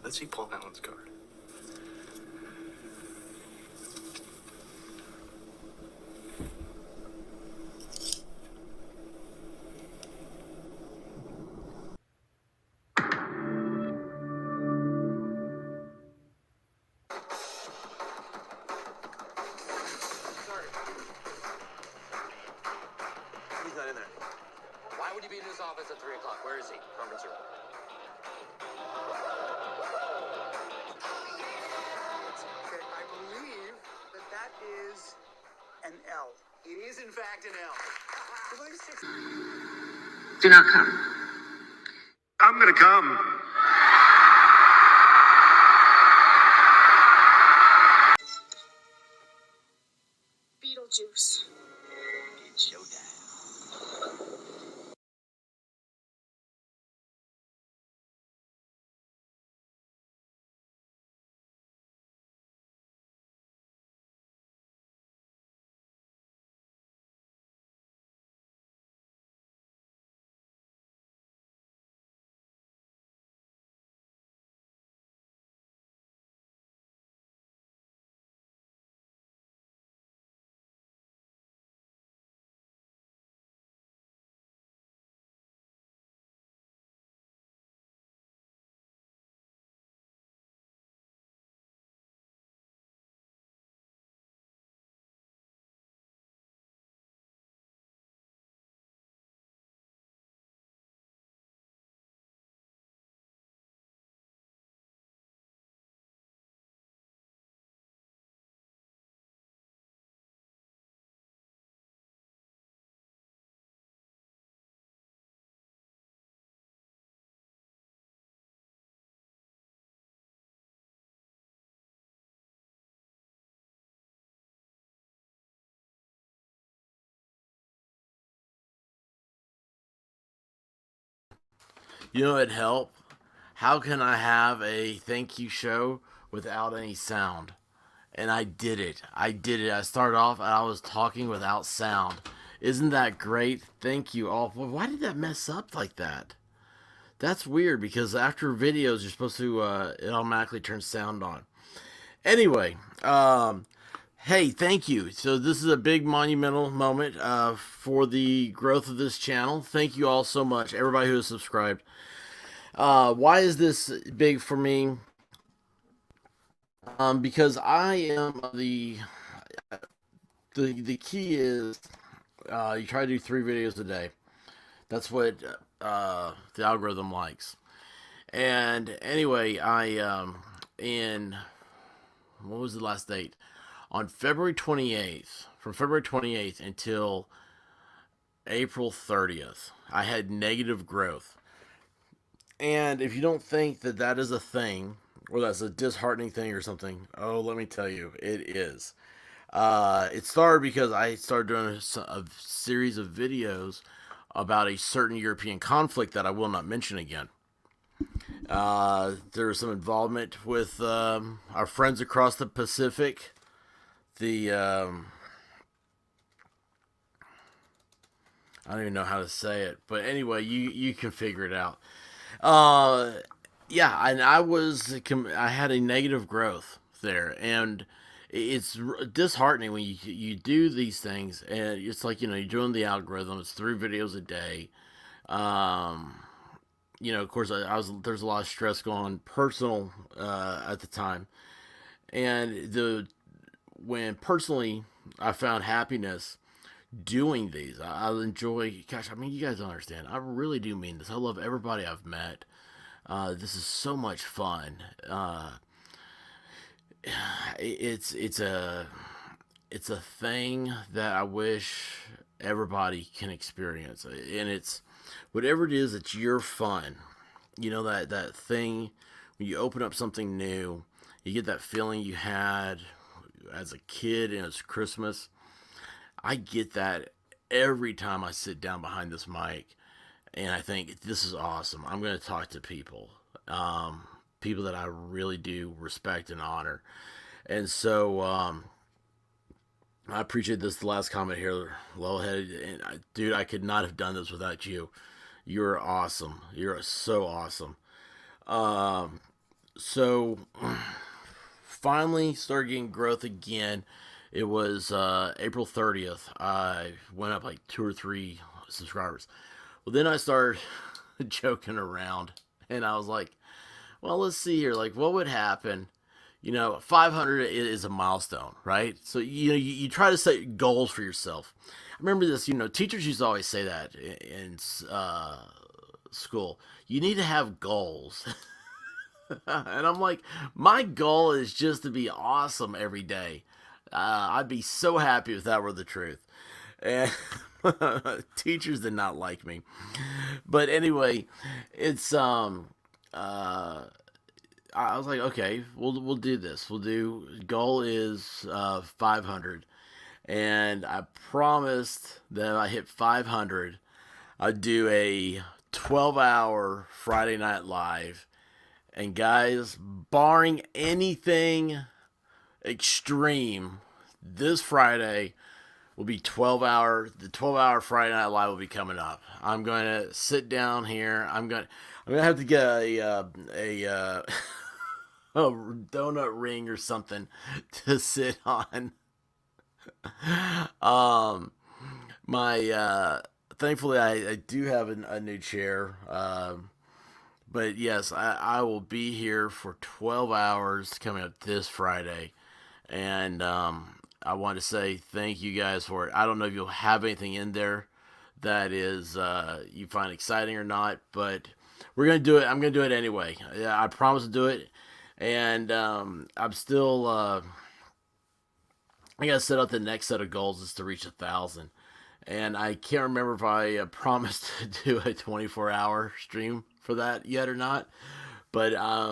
Let's see Paul Allen's card. He's not in there. Why would you be in his office at 3 o'clock? Where is he? Conference room. Okay, I believe that is an L. It is, in fact, an L. Do not come. I'm gonna come. Beetlejuice. It's showtime. You know it'd help? How can I have a thank you show without any sound? And I did it. I did it. I started off and I was talking without sound. Isn't that great? Thank you all. Why did that mess up like that? That's weird because after videos you're supposed to it automatically turns sound on. Anyway, hey, thank you. So this is a big monumental moment for the growth of this channel. Thank you all so much, everybody who has subscribed. Why is this big for me? Because I am the key is you try to do 3 videos a day. That's what the algorithm likes. And anyway, I in what was the last date? On February 28th, from February 28th until April 30th, I had negative growth. And if you don't think that that is a thing, or that's a disheartening thing or something, oh, let me tell you, it is. It started because I started doing a series of videos about a certain European conflict that I will not mention again. There was some involvement with our friends across the Pacific. The I don't even know how to say it, but anyway, you can figure it out. Yeah, and I had a negative growth there, and it's disheartening when you do these things, and it's like you're doing the algorithm. It's 3 videos a day. Um, of course, there's a lot of stress going on personal at the time, and when personally I found happiness doing these. I enjoy. Gosh, I mean, you guys don't understand. I really do mean this. I love everybody I've met. This is so much fun. It's a thing that I wish everybody can experience, and it's whatever it is. It's your fun. That thing when you open up something new, you get that feeling you had as a kid and it's Christmas. I get that every time I sit down behind this mic, and I think this is awesome. I'm going to talk to people, people that I really do respect and honor, and so I appreciate this. The last comment here, level-headed, and dude, I could not have done this without you. You're awesome. You're so awesome. So finally started getting growth again. It was April 30th. I went up like 2 or 3 subscribers. Well, then I started joking around, and I was like, well, let's see here. Like, what would happen? 500 is a milestone, right? So, you try to set goals for yourself. I remember this, teachers used to always say that in school. You need to have goals. And I'm like, my goal is just to be awesome every day. I'd be so happy if that were the truth. And teachers did not like me. But anyway, it's I was like, okay, we'll do this. We'll do goal is 500, and I promised that if I hit 500, I'd do a 12-hour Friday Night Live. And guys, barring anything extreme, this Friday will be 12-hour. The 12-hour Friday Night Live will be coming up. I'm going to sit down here. I'm gonna have to get a donut ring or something to sit on. Um, my thankfully I do have a new chair. But yes, I will be here for 12 hours coming up this Friday. And I want to say thank you guys for it. I don't know if you'll have anything in there that is you find exciting or not, but we're going to do it. I'm going to do it anyway. Yeah, I promise to do it. And I'm still, I got to set up the next set of goals is to reach 1,000. And I can't remember if I promised to do a 24-hour stream for that yet or not. But I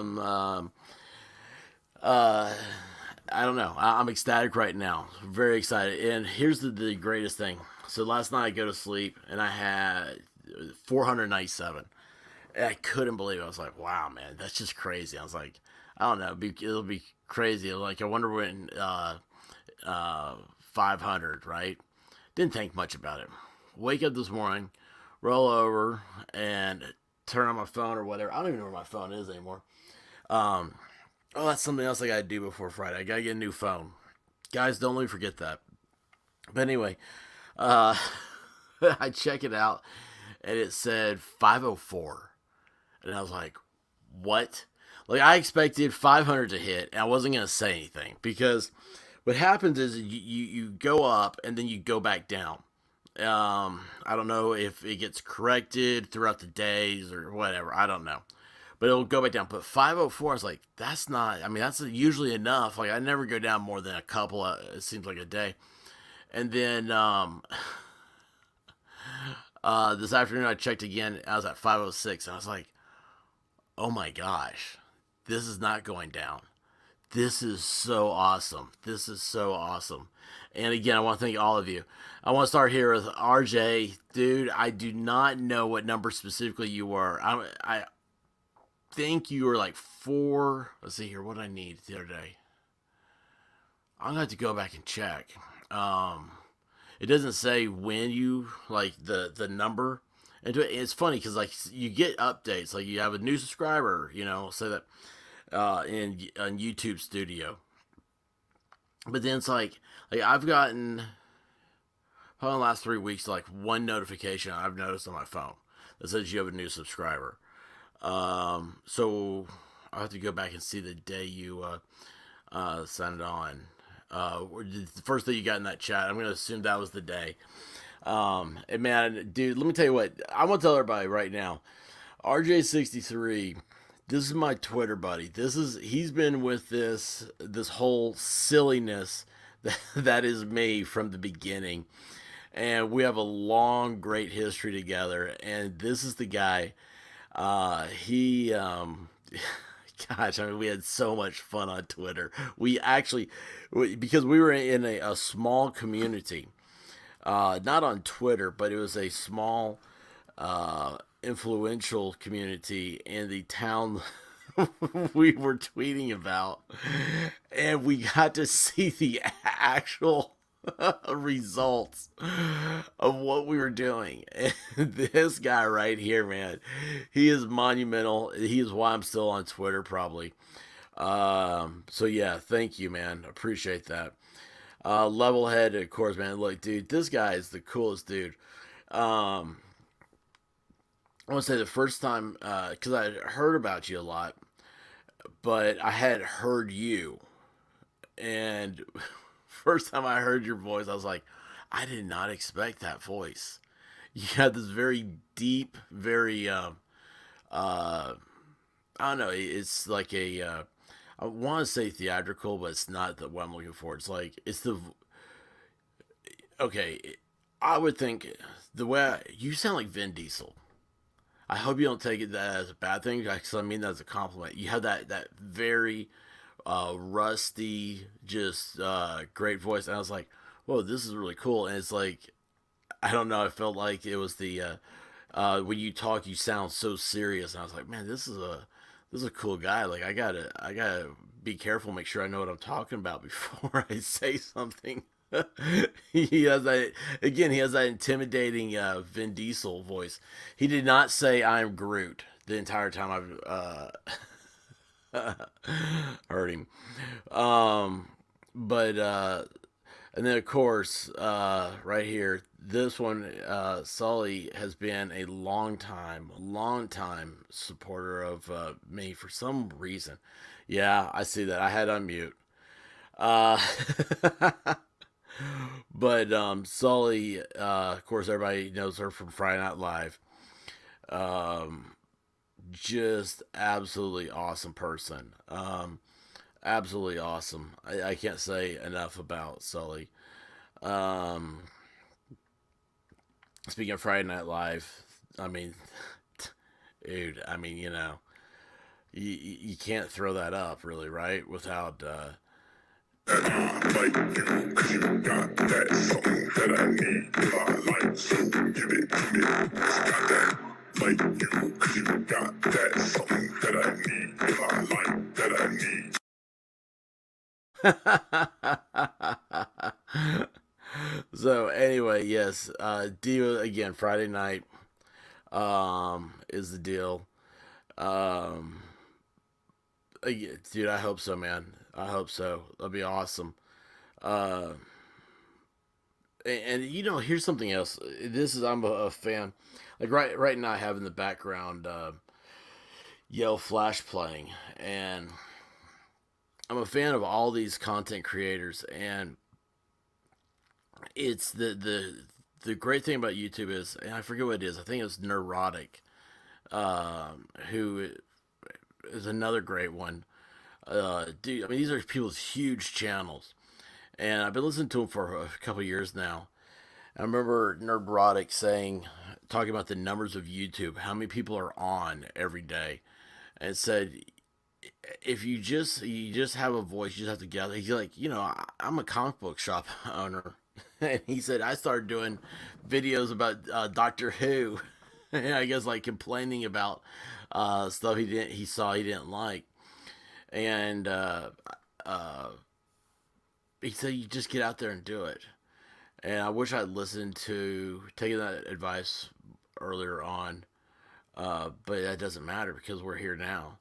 don't know. I'm ecstatic right now. Very excited. And here's the greatest thing. So last night I go to sleep and I had 497. And I couldn't believe it. I was like, wow, man, that's just crazy. I was like, I don't know. It'll be crazy. Like, I wonder when 500, right? Didn't think much about it. Wake up this morning, roll over, and turn on my phone or whatever. I don't even know where my phone is anymore. Oh, that's something else I gotta do before Friday. I gotta get a new phone. Guys, don't let me forget that. But anyway, uh, I check it out, and it said 504. And I was like, what? Like, I expected 500 to hit, and I wasn't gonna say anything because what happens is you go up and then you go back down. I don't know if it gets corrected throughout the days or whatever. I don't know, but it'll go back down. But 504, I was like, that's not. I mean, that's usually enough. Like, I never go down more than a couple. It seems like a day. And then this afternoon I checked again. I was at 506, and I was like, oh my gosh, this is not going down. This is so awesome. This is so awesome. And again, I want to thank all of you. I want to start here with RJ. Dude, I do not know what number specifically you were. I think you were like 4. Let's see here. What did I need the other day? I'm going to have to go back and check. It doesn't say when you, like, the number. And it's funny because, like, you get updates. Like, you have a new subscriber, say that in YouTube Studio. But then it's like I've gotten probably in the last 3 weeks like one notification I've noticed on my phone that says you have a new subscriber. So I'll have to go back and see the day you signed on. The first thing you got in that chat, I'm going to assume that was the day. And man, dude, let me tell you what. I'm going to tell everybody right now. RJ63, this is my Twitter buddy. He's been with this whole silliness that is me from the beginning. And we have a long, great history together. And this is the guy, he, gosh, I mean, we had so much fun on Twitter. Because we were in a small community, not on Twitter, but it was a small, influential community in the town we were tweeting about, and we got to see the actual results of what we were doing. And this guy right here, man, he is monumental. He is why I'm still on Twitter, probably. So yeah, thank you, man. Appreciate that. Level head, of course, man. Look, dude, this guy is the coolest dude. Um, I want to say the first time, because I heard about you a lot, but I had heard you, and first time I heard your voice, I was like, I did not expect that voice. You had this very deep, very uh, I don't know. It's like a I want to say theatrical, but it's not the what I'm looking for. It's like it's the okay. I would think the way you sound like Vin Diesel. I hope you don't take it that as a bad thing, because I mean that as a compliment. You have that very rusty, just great voice, and I was like, "Whoa, this is really cool." And it's like, I don't know, I felt like it was the when you talk, you sound so serious, and I was like, "Man, this is a cool guy." Like I gotta be careful, make sure I know what I'm talking about before I say something. He has that again. He has that intimidating Vin Diesel voice. He did not say "I'm Groot" the entire time I've heard him. Um, but and then of course, right here, this one, Sully has been a long time supporter of me for some reason. Yeah, I see that. I had unmute. Uh, but Sully, of course, everybody knows her from Friday Night Live. Um, just absolutely awesome person. Absolutely awesome. I can't say enough about Sully. Um, Speaking of Friday Night Live, I mean, dude, I mean, you can't throw that up, really, right? Without, Like you, 'cause you got that something that I need. I like, so give it to me. Got that. Like you, 'cause you got that something that I need. I like that I need. so anyway, yes, Diva again, Friday night, is the deal. Um, Dude, I hope so, man. I hope so. That'll be awesome. Uh, and here's something else. This is I'm a fan. Like right now, I have in the background Yell Flash playing, and I'm a fan of all these content creators, and it's the great thing about YouTube is, and I forget what it is. I think it's Neurotic, who is another great one. Dude, I mean, these are people's huge channels, and I've been listening to them for a couple years now. I remember Neurotic talking about the numbers of YouTube, how many people are on every day, and it said if you just have a voice, you just have to get. He's like, I'm a comic book shop owner, and he said I started doing videos about Doctor Who, and I guess like complaining about stuff he didn't like, and uh, he said you just get out there and do it. And I wish I'd listened to taking that advice earlier on, but that doesn't matter because we're here now,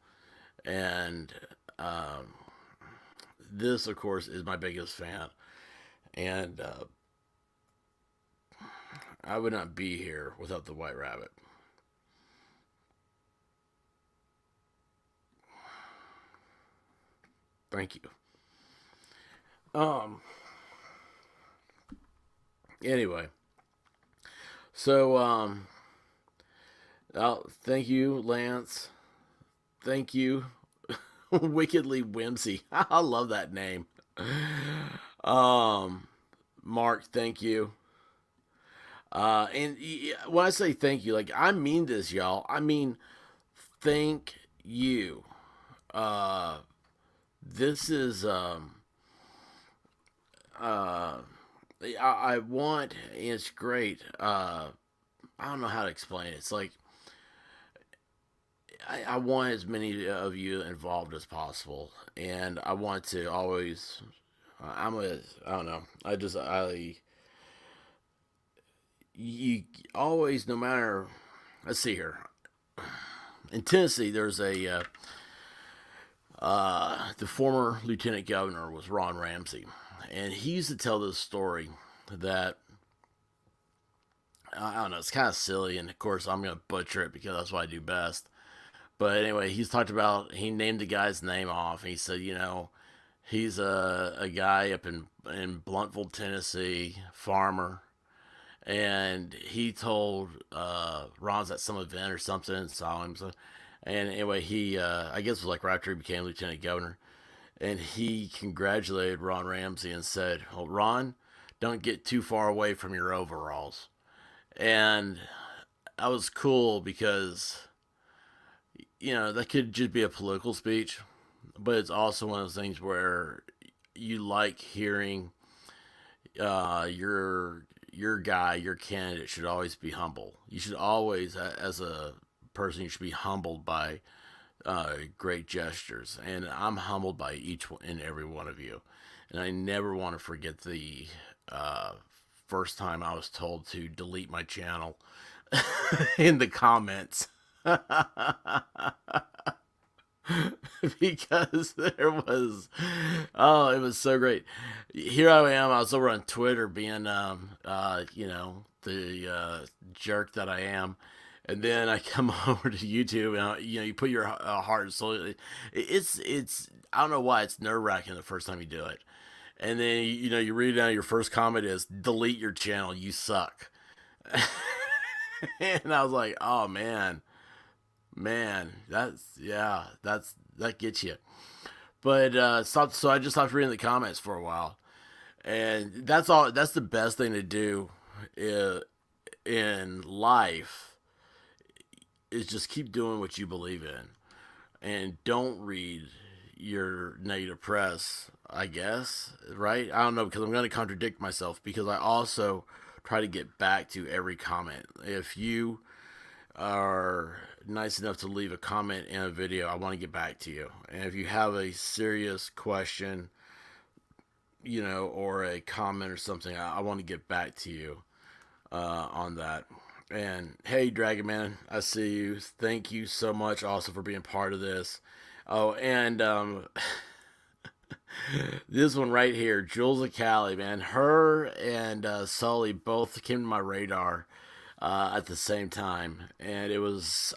and um, this, of course, is my biggest fan, and I would not be here without the White Rabbit. Thank you. Um. Anyway, so thank you, Lance. Thank you, Wickedly Whimsy. I love that name. Um, Mark, thank you. And when I say thank you, like I mean this, y'all. I mean thank you. Uh, this is uh, I want. It's great. I don't know how to explain it. It's like I want as many of you involved as possible, and I want to always I don't know. You always, no matter, let's see here. In Tennessee, there's the former lieutenant governor was Ron Ramsey, and he used to tell this story that I don't know. It's kind of silly, and of course I'm gonna butcher it because that's what I do best. But anyway, he's talked about he named the guy's name off. He said, he's a guy up in Bluntville, Tennessee, farmer, and he told Ron's at some event or something and saw him. So, and anyway, he I guess it was like right after he became lieutenant governor, and he congratulated Ron Ramsey and said, "Well, Ron, don't get too far away from your overalls." And that was cool because that could just be a political speech, but it's also one of those things where you like hearing your guy, your candidate should always be humble. You should always, as a person, you should be humbled by great gestures, and I'm humbled by each and every one of you. And I never want to forget the first time I was told to delete my channel in the comments. Because there was, oh, it was so great. Here I am, I was over on Twitter being the jerk that I am, and then I come over to YouTube, and you put your heart and soul. It's I don't know why it's nerve-wracking the first time you do it, and then you read down, your first comment is delete your channel, you suck. And I was like, oh man, that gets you. But so I just stopped reading the comments for a while, and that's all. That's the best thing to do in life, is just keep doing what you believe in, and don't read your negative press. I guess, right? I don't know, because I'm going to contradict myself, because I also try to get back to every comment. If you are nice enough to leave a comment in a video, I want to get back to you. And if you have a serious question, or a comment or something, I want to get back to you on that. And hey, Dragon Man, I see you. Thank you so much also for being part of this. Oh, and this one right here, Jules of Cali, man. Her and Sully both came to my radar at the same time, and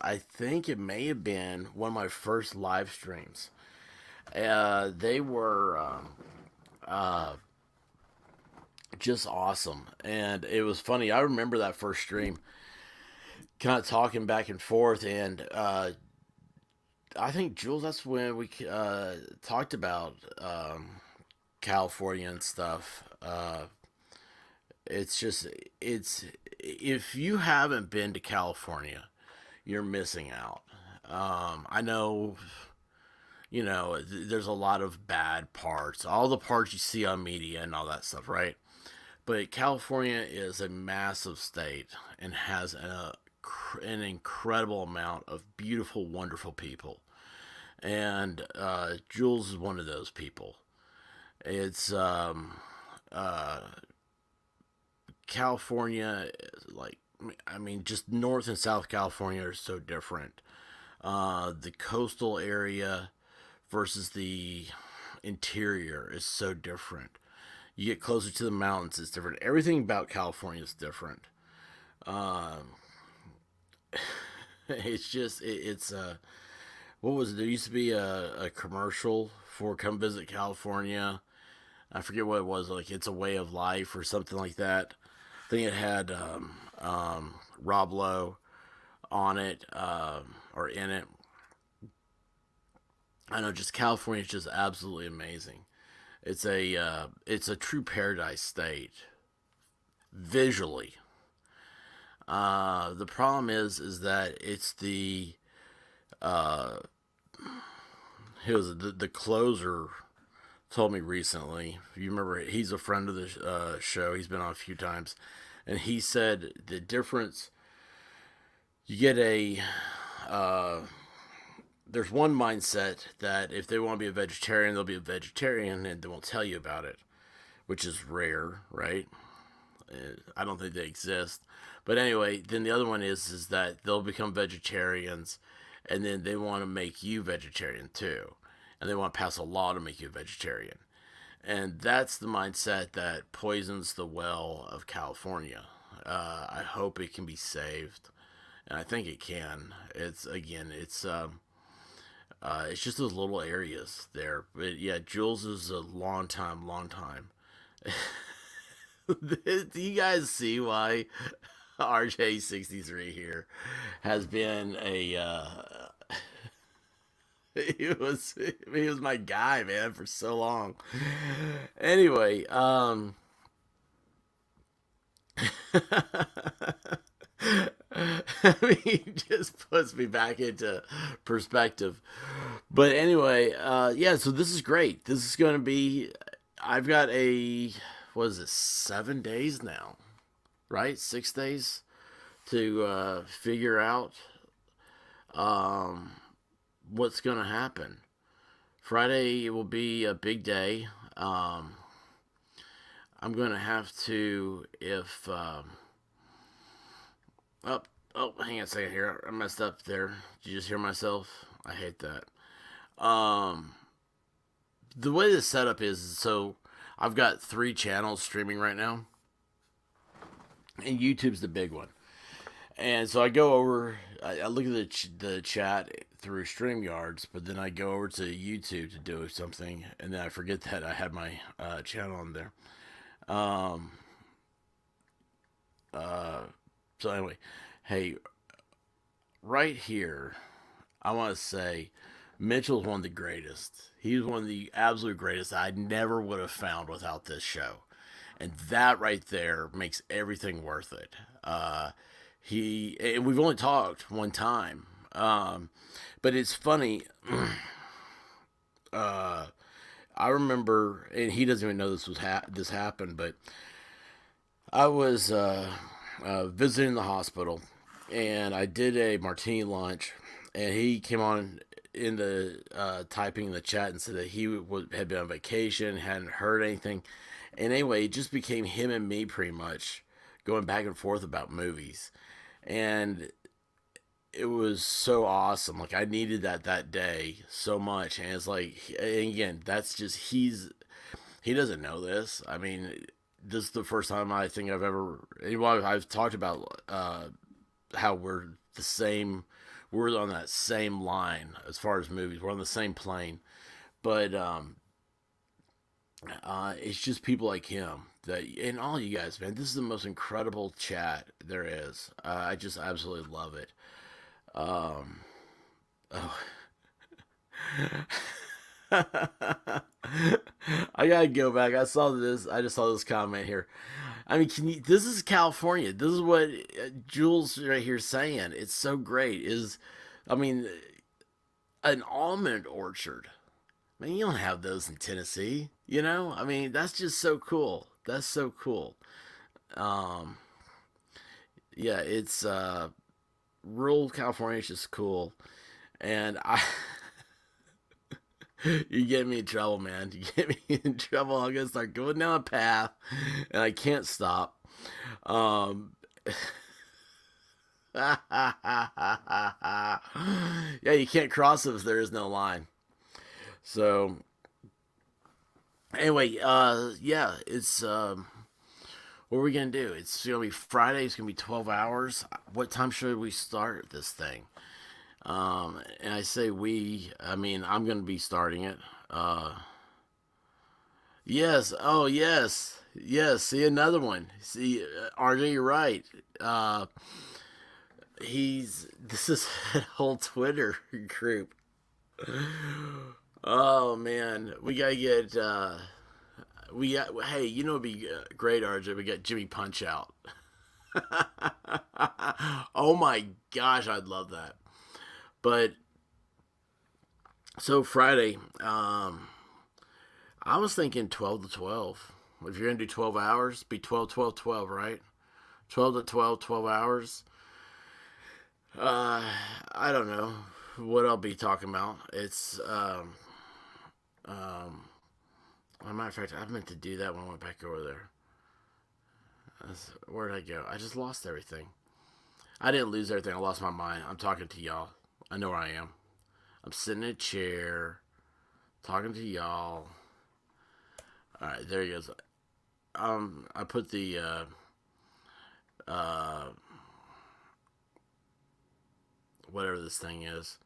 I think it may have been one of my first live streams. They were just awesome, and it was funny. I remember that first stream, kind of talking back and forth, and I think, Jules, that's when we talked about California and stuff. It's if you haven't been to California, you're missing out. I know, there's a lot of bad parts, all the parts you see on media and all that stuff, right? But California is a massive state and has an incredible amount of beautiful, wonderful people. And Jules is one of those people. It's California, just North and South California are so different. The coastal area versus the interior is so different. You get closer to the mountains, it's different. Everything about California is different. It's what was it? There used to be a commercial for Come Visit California. I forget what it was, like It's a Way of Life or something like that. I think it had Rob Lowe on it, or in it. I know, just California is just absolutely amazing. It's a true paradise state visually. The problem is that it's who was it? The closer told me recently. You remember, he's a friend of the show. He's been on a few times, and he said the difference. You get there's one mindset that if they want to be a vegetarian, they'll be a vegetarian, and they won't tell you about it. which is rare, right? I don't think they exist. But anyway, then the other one is that they'll become vegetarians, and then they want to make you vegetarian too, and they want to pass a law to make you a vegetarian. And that's the mindset that poisons the well of California. I hope it can be saved, and I think it can. It's just those little areas there. But yeah, Jules is a long time, long time. Do you guys see why RJ63 here has been a he was my guy, man, for so long. Anyway, he just puts me back into perspective. But anyway, yeah, so this is great. This is going to be, I've got what is it, 7 days now, right? 6 days to figure out um, what's going to happen. Friday will be a big day. I'm going to have to, if, oh, hang on a second here. I messed up there. Did you just hear myself? I hate that. The way this setup is, so I've got 3 channels streaming right now, and YouTube's the big one. And so I go over, I look at the chat through StreamYards, but then I go over to YouTube to do something, and then I forget that I had my channel on there. So anyway, hey, right here, I want to say Mitchell's one of the greatest. He's one of the absolute greatest I never would have found without this show. And that right there makes everything worth it. And we've only talked one time. But it's funny. I remember, and he doesn't even know this happened, but I was visiting the hospital, and I did a martini lunch, and he came on in the typing in the chat and said that he had been on vacation, hadn't heard anything, and anyway, it just became him and me pretty much going back and forth about movies, and it was so awesome. Like, I needed that day so much, and it's like, and again, that's just he doesn't know this. I mean, this is the first time I think I've talked about how we're the same. We're on that same line as far as movies. We're on the same plane, but it's just people like him that, and all you guys, man. This is the most incredible chat there is. I just absolutely love it. Oh. I gotta go back. I saw this. I just saw this comment here. I mean, this is California. This is what Jules right here saying. It's so great. I mean, an almond orchard. Man, you don't have those in Tennessee. I mean, that's just so cool. That's so cool. Um, yeah, it's rural California is just cool, and you get me in trouble, man. You get me in trouble. I'm gonna start going down a path, and I can't stop. Um, yeah, you can't cross it if there is no line. So anyway, yeah, it's what are we gonna do? It's gonna be Friday. It's gonna be 12 hours. What time should we start this thing? And I say we. I mean, I'm gonna be starting it. Yes. Oh, yes. Yes. See another one. See, RJ, you're right. This is a whole Twitter group. Oh man, we gotta get. Hey, it'd be great, RJ. We got Jimmy Punch Out. Oh my gosh, I'd love that. But so Friday, I was thinking 12 to 12. If you're gonna do 12 hours, be 12, 12, 12, right? 12 to 12, 12 hours. I don't know what I'll be talking about. It's um As a matter of fact, I meant to do that when I went back over there. Where did I go? I just lost everything. I didn't lose everything. I lost my mind. I'm talking to y'all. I know where I am. I'm sitting in a chair, talking to y'all. All right, there he goes. I put the whatever this thing is.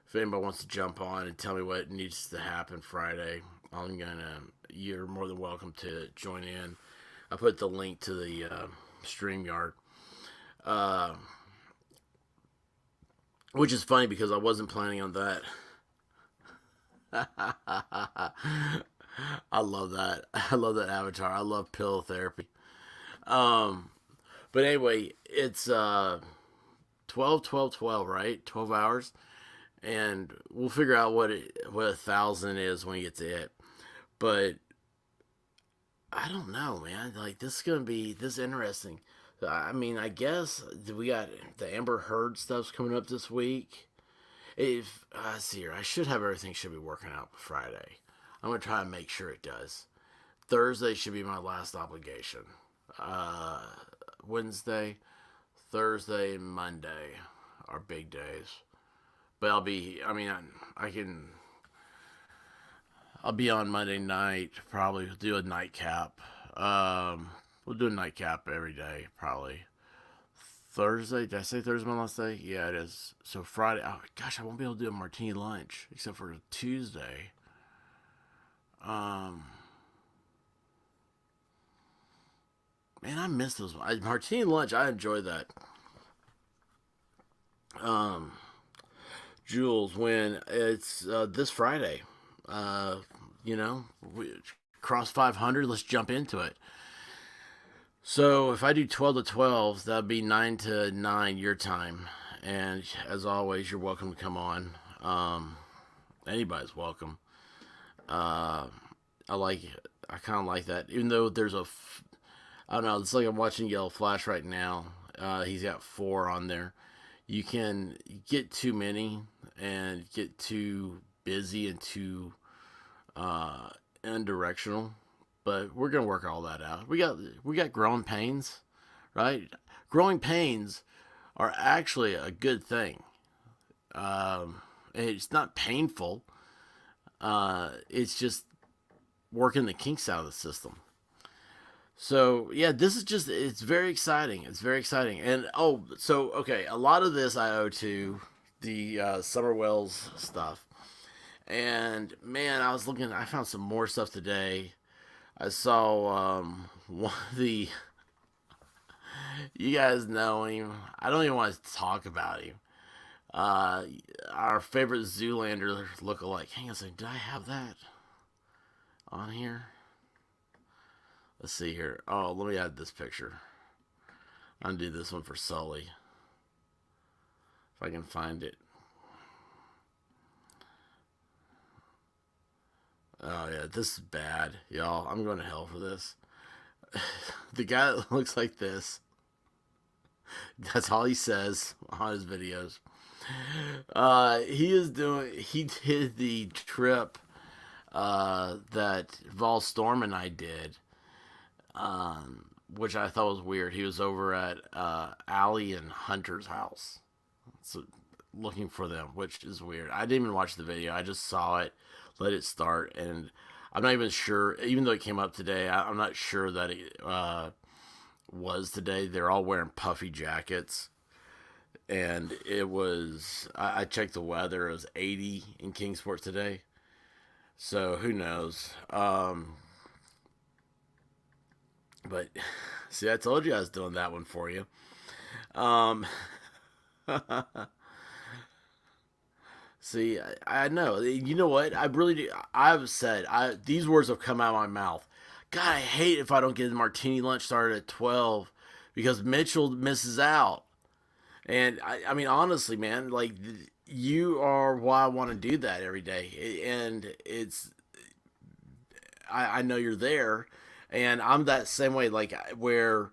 If anybody wants to jump on and tell me what needs to happen Friday, you're more than welcome to join in. I put the link to the StreamYard. Which is funny because I wasn't planning on that. I love that. I love that avatar. I love pillow therapy. Um, but anyway, it's 12, 12, 12, right? 12 hours. And we'll figure out what 1,000 is when we get to it. But I don't know, man. Like, this is going to be this interesting. I mean, I guess we got the Amber Heard stuff's coming up this week. If I see here, I should have everything should be working out Friday. I'm gonna try and make sure it does. Thursday should be my last obligation. Wednesday, Thursday, and Monday are big days. But I'll be. I mean, I can. I'll be on Monday night. Probably do a nightcap. We'll do a nightcap every day, probably. Thursday, did I say Thursday my last day? Yeah, it is. So Friday, oh gosh, I won't be able to do a martini lunch except for Tuesday. Man, I miss those. Martini lunch, I enjoy that. Jules, when it's this Friday, we cross 500. Let's jump into it. So if I do 12 to 12, that'd be 9 to 9 your time. And as always, you're welcome to come on. Anybody's welcome. I kind of like that. Even though I don't know, it's like I'm watching Yellow Flash right now. He's got 4 on there. You can get too many and get too busy and too unidirectional. But we're gonna work all that out. We got growing pains, right? Growing pains are actually a good thing. It's not painful. It's just working the kinks out of the system. So yeah, it's very exciting. It's very exciting. And okay, a lot of this I owe to the Summer Wells stuff. And man, I found some more stuff today. I saw one of the. You guys know him. I don't even want to talk about him. Our favorite Zoolander lookalike. Hang on a second. Did I have that on here? Let's see here. Oh, let me add this picture. I'll do this one for Sully. If I can find it. Oh yeah, this is bad, y'all. I'm going to hell for this. The guy that looks like this. That's all he says on his videos. He did the trip that Vol Storm and I did, which I thought was weird. He was over at Allie and Hunter's house, so looking for them, which is weird. I didn't even watch the video. I just saw it, let it start, and I'm not even sure, even though it came up today, I'm not sure that it was today. They're all wearing puffy jackets, and it was, I checked the weather, it was 80 in Kingsport today, so who knows. But, see, I told you I was doing that one for you. See, I know. You know what? I really do. I've said, these words have come out of my mouth. God, I hate if I don't get the martini lunch started at 12 because Mitchell misses out. And, I mean, honestly, man, like, you are why I want to do that every day. And I know you're there. And I'm that same way, like, where,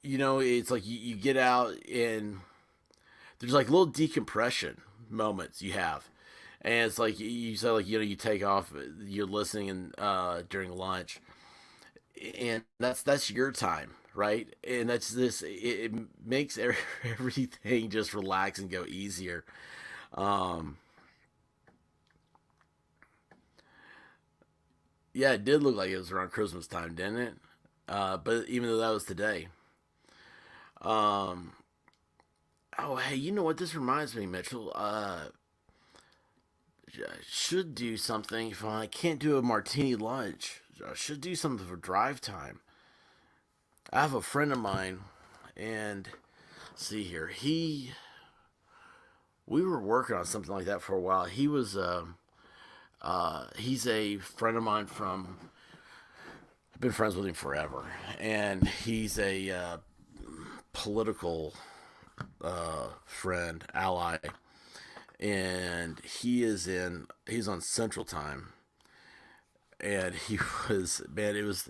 it's like you get out and there's like little decompression moments you have, And it's like you said, like you take off, you're listening and during lunch, and that's your time, right? And that's this. It makes everything just relax and go easier. Um, yeah, it did look like it was around Christmas time, didn't it? But even though that was today. Um, oh, hey, you know what? This reminds me, Mitchell. Should do something if I can't do a martini lunch. I should do something for drive time. I have a friend of mine, and see here, we were working on something like that for a while. He's a friend of mine from. I've been friends with him forever, and he's a political friend, ally, and he's on Central Time, and he was man. It was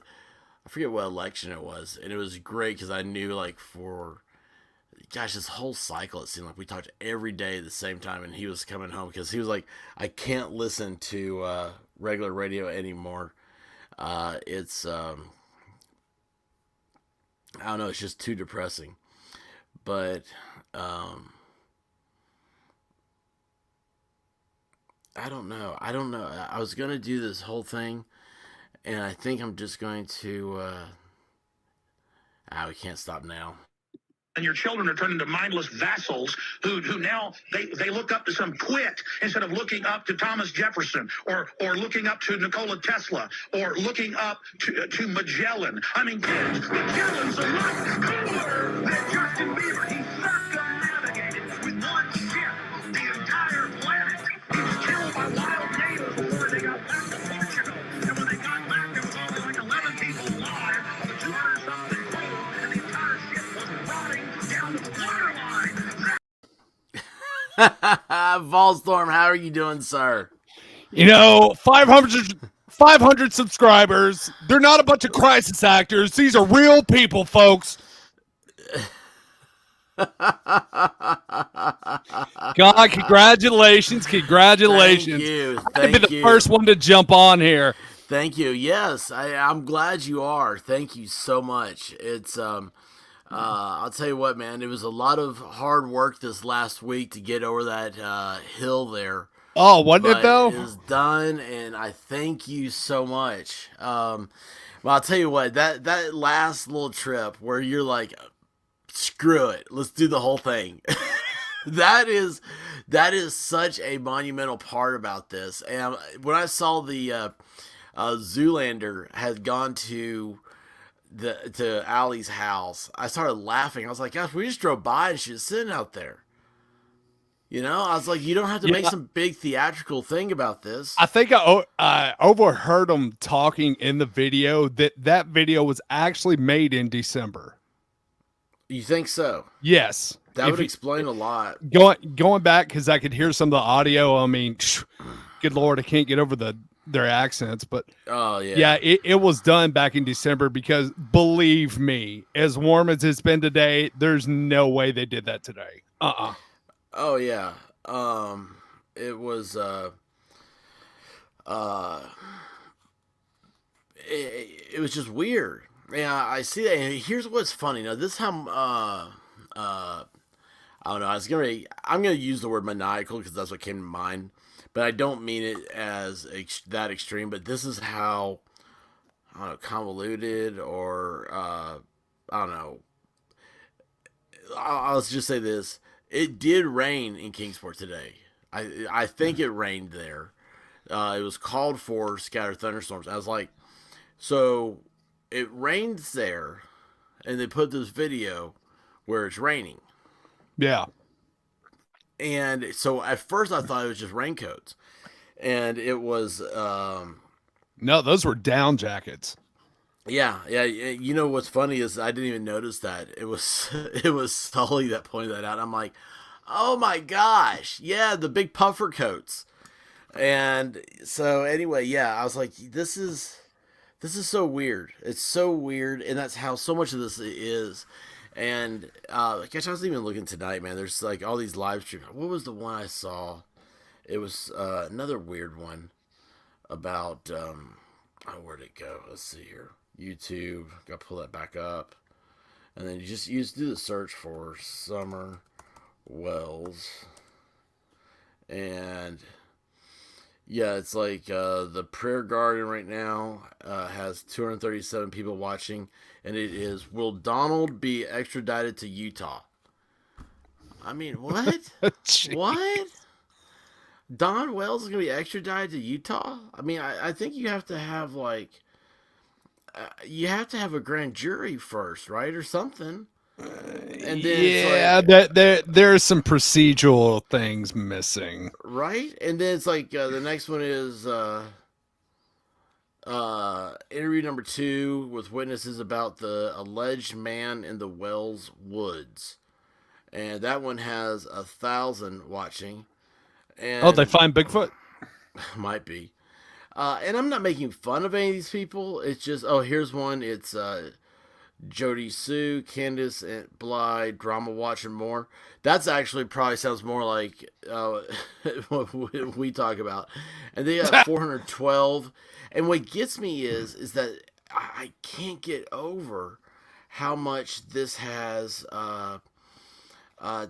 I forget what election it was, and it was great because I knew like for gosh, this whole cycle, it seemed like we talked every day at the same time, and he was coming home because he was like, I can't listen to regular radio anymore. It's I don't know, it's just too depressing. But I don't know. I don't know. I was gonna do this whole thing, and I think I'm just going to. We can't stop now. And your children are turned into mindless vassals who now they look up to some quit instead of looking up to Thomas Jefferson or looking up to Nikola Tesla or looking up to Magellan. I mean, kids, Magellan's a lot cooler than Justin Bieber. He circumnavigated with one ship the entire planet. He was killed by wild natives before they got back to Portugal. And when they got back, there was only like 11 people alive on the 200-something crew, and the entire ship was rotting down the waterline. Volstorm, how are you doing, sir? 500 subscribers. They're not a bunch of crisis actors. These are real people, folks. God, congratulations. Thank you. I'd be the first one to jump on here. Thank you. Yes, I'm glad you are. Thank you so much. It's I'll tell you what, man. It was a lot of hard work this last week to get over that hill there. Oh, wasn't it though? It was done, and I thank you so much. Well, I'll tell you what. That last little trip where you're like, screw it, let's do the whole thing. that is such a monumental part about this. And when I saw the Zoolander had gone to Allie's house, I started laughing. I was like, gosh, we just drove by and she was sitting out there. I was like, you don't have to make some big theatrical thing about this. I think I overheard them talking in the video that video was actually made in December. You think so? Yes. That would explain a lot. Going back, because I could hear some of the audio. I mean, good Lord, I can't get over their accents. But oh yeah, yeah, it was done back in December because believe me, as warm as it's been today, there's no way they did that today. Oh yeah. It was it was just weird. Yeah, I see that. And here's what's funny. Now, this how I don't know. I'm gonna use the word maniacal because that's what came to mind, but I don't mean it as that extreme. But this is how I don't know, convoluted or I don't know. I'll just say this: it did rain in Kingsport today. I think it rained there. It was called for scattered thunderstorms. I was like, so it rains there, and they put this video where it's raining. Yeah. And so at first I thought it was just raincoats, and it was no, those were down jackets. Yeah. You know what's funny is I didn't even notice that. It was Sully that pointed that out. I'm like, oh my gosh, yeah, the big puffer coats. And so anyway, yeah, I was like, this is so weird. It's so weird, and that's how so much of this is. And gosh, I was even looking tonight, man. There's like all these live streams. What was the one I saw? It was another weird one about where'd it go? Let's see here. YouTube. Got to pull that back up, and then you do the search for Summer Wells, and yeah, it's like the Prayer Garden right now has 237 people watching, and it is, will Donald be extradited to Utah? I mean, what? What? Don Wells is going to be extradited to Utah? I mean, I think you have to have, like, you have to have a grand jury first, right? Or something. And then Yeah, it's like, there's some procedural things missing. right? And then it's like the next one is interview number 2 with witnesses about the alleged man in the Wells Woods. And that one has 1,000 watching. And Oh, they find Bigfoot? might be. And I'm not making fun of any of these people. It's just, here's one. It's Jody Sue, Candace and Bly, Drama Watch, and more. That's actually probably sounds more like what we talk about. And they got 412. And what gets me is that I can't get over how much this has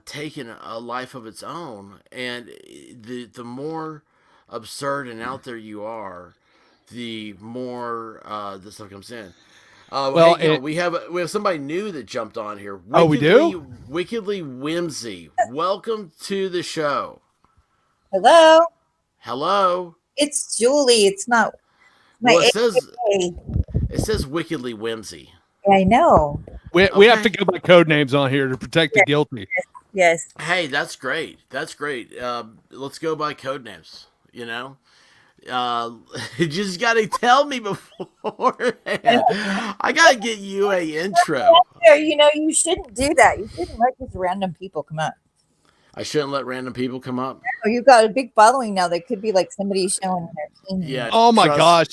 taken a life of its own. And the more absurd and out there you are, the more this stuff comes in. Well, hey, we have somebody new that jumped on here. Oh, we do? Wickedly Whimsy. Welcome to the show. Hello, Hello. it's Julie. It's not my Well, AKA. it says Wickedly Whimsy. I know. We have to go by code names on here to protect the guilty. Yes. Hey, that's great. That's great. Let's go by code names. You know, you just got to tell me beforehand. I got to get you a intro. You know, you shouldn't do that. You shouldn't let just random people come up. I shouldn't let random people come up. Oh, you've got a big following now. That could be like somebody showing their team. Yeah. Oh my gosh.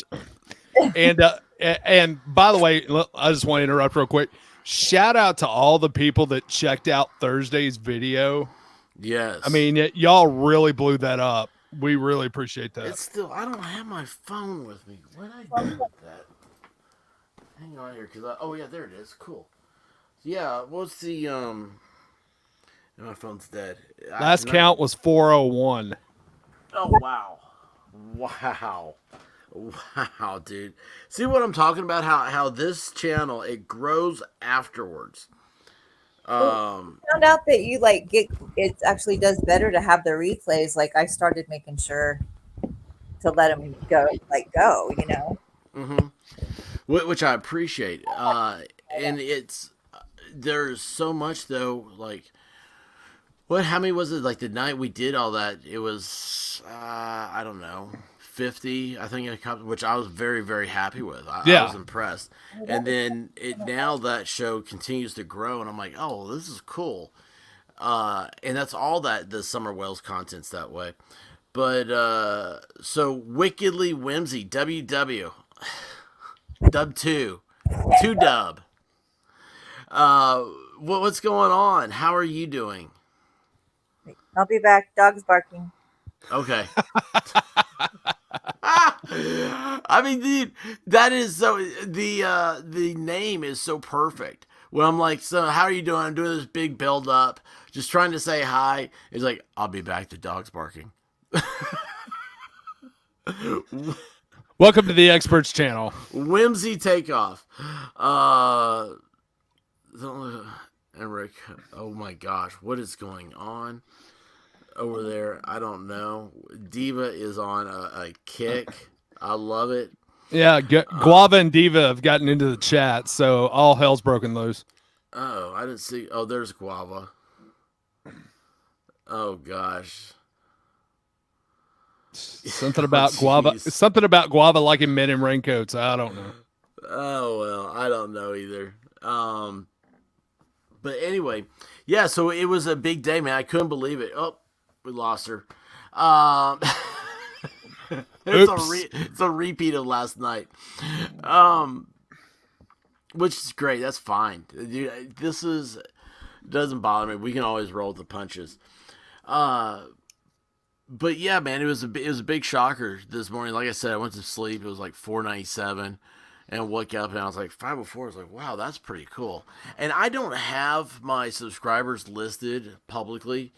And by the way, I just want to interrupt real quick. Shout out to all the people that checked out Thursday's video. Yes. I mean, y'all really blew that up. We really appreciate that. It's still, I don't have my phone with me. What did I do with that? Hang on here, because oh yeah, there it is. Cool. Yeah, what's the my phone's dead. Last count was 401. Oh wow, wow, dude. See what I'm talking about? How this channel, it grows afterwards. Found out that you like get it actually does better to have the replays. Like I started making sure to let them go, you know. Mm-hmm. Which I appreciate. And it's there's so much though. Like, how many was it? Like the night we did all that, it was I don't know, 50. I think which I was very, very happy with. I was impressed. And then now that show continues to grow, and I'm like, oh, this is cool. And that's all that the Summer Wells content's that way. But so Wickedly Whimsy, WW, Dub 2 Dub. What's going on? How are you doing? I'll be back. Dog's barking. Okay. I mean, dude, that is so. The name is so perfect. When I'm like, so how are you doing? I'm doing this big build up, just trying to say hi. He's like, I'll be back. The dog's barking. Welcome to the Experts channel. Whimsy takeoff. Enric, oh my gosh, what is going on over there? I don't know. Diva is on a kick. I love it. Yeah, Guava and Diva have gotten into the chat, so all hell's broken loose. Oh, I didn't see. Oh, there's Guava. Oh gosh. Something about Guava. Something about Guava liking men in raincoats. I don't know. Oh well, I don't know either. But anyway, yeah. So it was a big day, man. I couldn't believe it. Oh, we lost her. It's a repeat of last night. Which is great. That's fine. Dude, doesn't bother me. We can always roll the punches. But yeah, man, it was a big shocker this morning. Like I said, I went to sleep. It was like 497, and woke up and I was like 504. I was like, wow, that's pretty cool. And I don't have my subscribers listed publicly,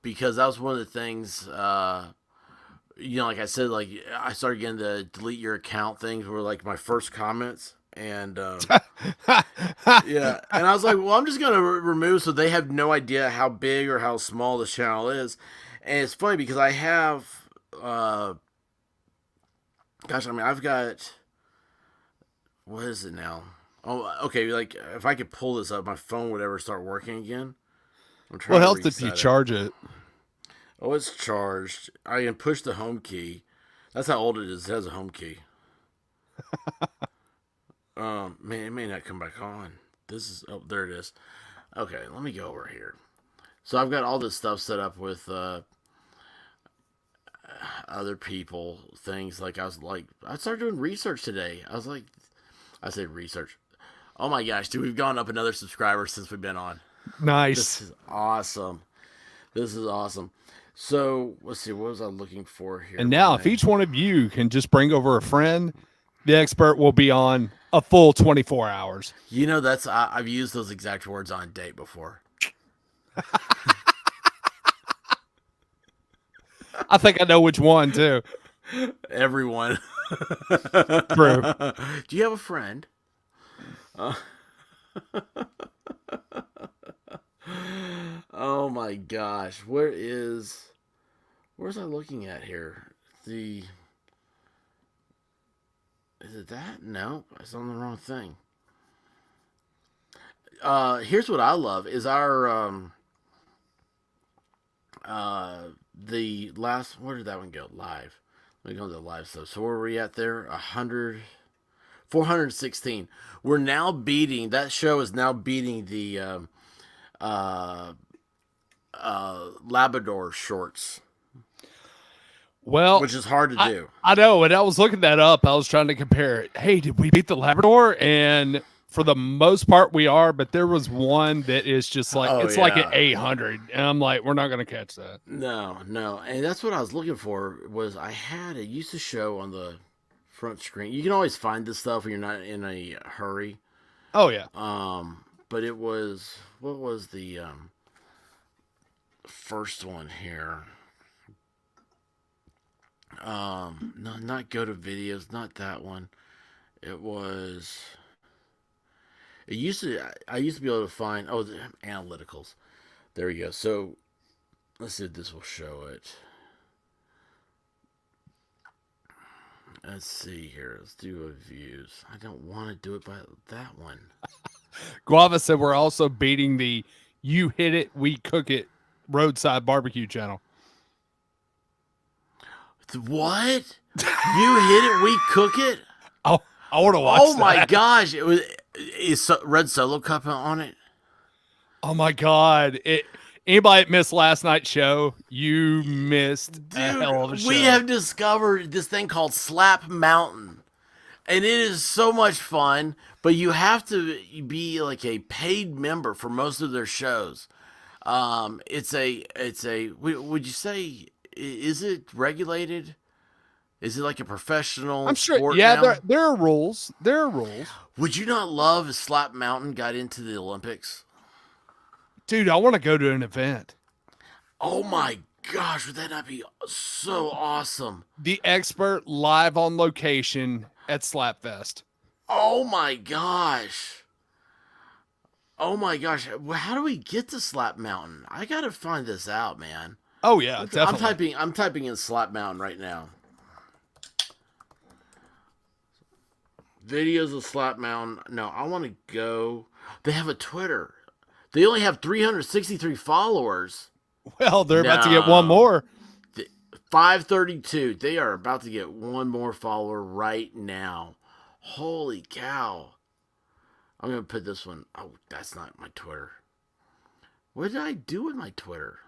because that was one of the things. Like I said, like I started getting the delete your account things were like my first comments. And yeah, and I was like, well, I'm just gonna remove so they have no idea how big or how small this channel is. And it's funny because I have, I've got, what is it now? Oh, okay, like if I could pull this up, my phone would ever start working again. I'm trying Well, it to helps if you reset it. charge it. Oh, it's charged. I can push the home key. That's how old it is. It has a home key. Man, it may not come back on. There it is. Okay, let me go over here. So I've got all this stuff set up with other people, things like I started doing research today. I say research. Oh my gosh, dude, we've gone up another subscriber since we've been on. Nice. This is awesome. So let's see, what was I looking for here? And now, if each one of you can just bring over a friend, the expert will be on a full 24 hours. I've used those exact words on a date before. I think I know which one too. Everyone. True. Do you have a friend? Oh my gosh. Where's I looking at here? Is it that? No, it's on the wrong thing. Here's what I love is our the last, where did that one go? Live. Let me go to the live stuff. So where are we at there? 416. We're now beating, that show is now beating the Labrador shorts. Well, which is hard to do. I know, and I was looking that up. I was trying to compare it. Hey, did we beat the Labrador? And for the most part, we are. But there was one that is just like like an 800, and I'm like, we're not going to catch that. No, and that's what I was looking for. It used to show on the front screen. You can always find this stuff when you're not in a hurry. Oh yeah. But it was, what was the first one here? No, not go to videos, not that one. I used to be able to find, the analyticals. There we go. So let's see if this will show it. Let's see here. Let's do views. I don't want to do it by that one. Guava said we're also beating the You Hit It, We Cook It roadside barbecue channel. What? You hit it, we cook it? Oh, I want to watch Oh my gosh. Is Red Solo Cup on it? Oh my God. Anybody that missed last night's show, you missed a hell of a show. We have discovered this thing called Slap Mountain. And it is so much fun, but you have to be like a paid member for most of their shows. Would you say, is it regulated? Is it like a professional I'm sure. sport Yeah, now? there are rules. There are rules. Would you not love if Slap Mountain got into the Olympics? Dude, I want to go to an event. Oh my gosh, would that not be so awesome? The expert live on location at Slapfest. Oh my gosh. Oh my gosh. How do we get to Slap Mountain? I gotta find this out, man. Oh yeah, definitely. I'm typing in Slap Mountain right now. Videos of Slap Mountain. No, I want to go. They have a Twitter. They only have 363 followers. Well, they're about to get one more. 532. They are about to get one more follower right now. Holy cow. I'm going to put this one. Oh, that's not my Twitter. What did I do with my Twitter?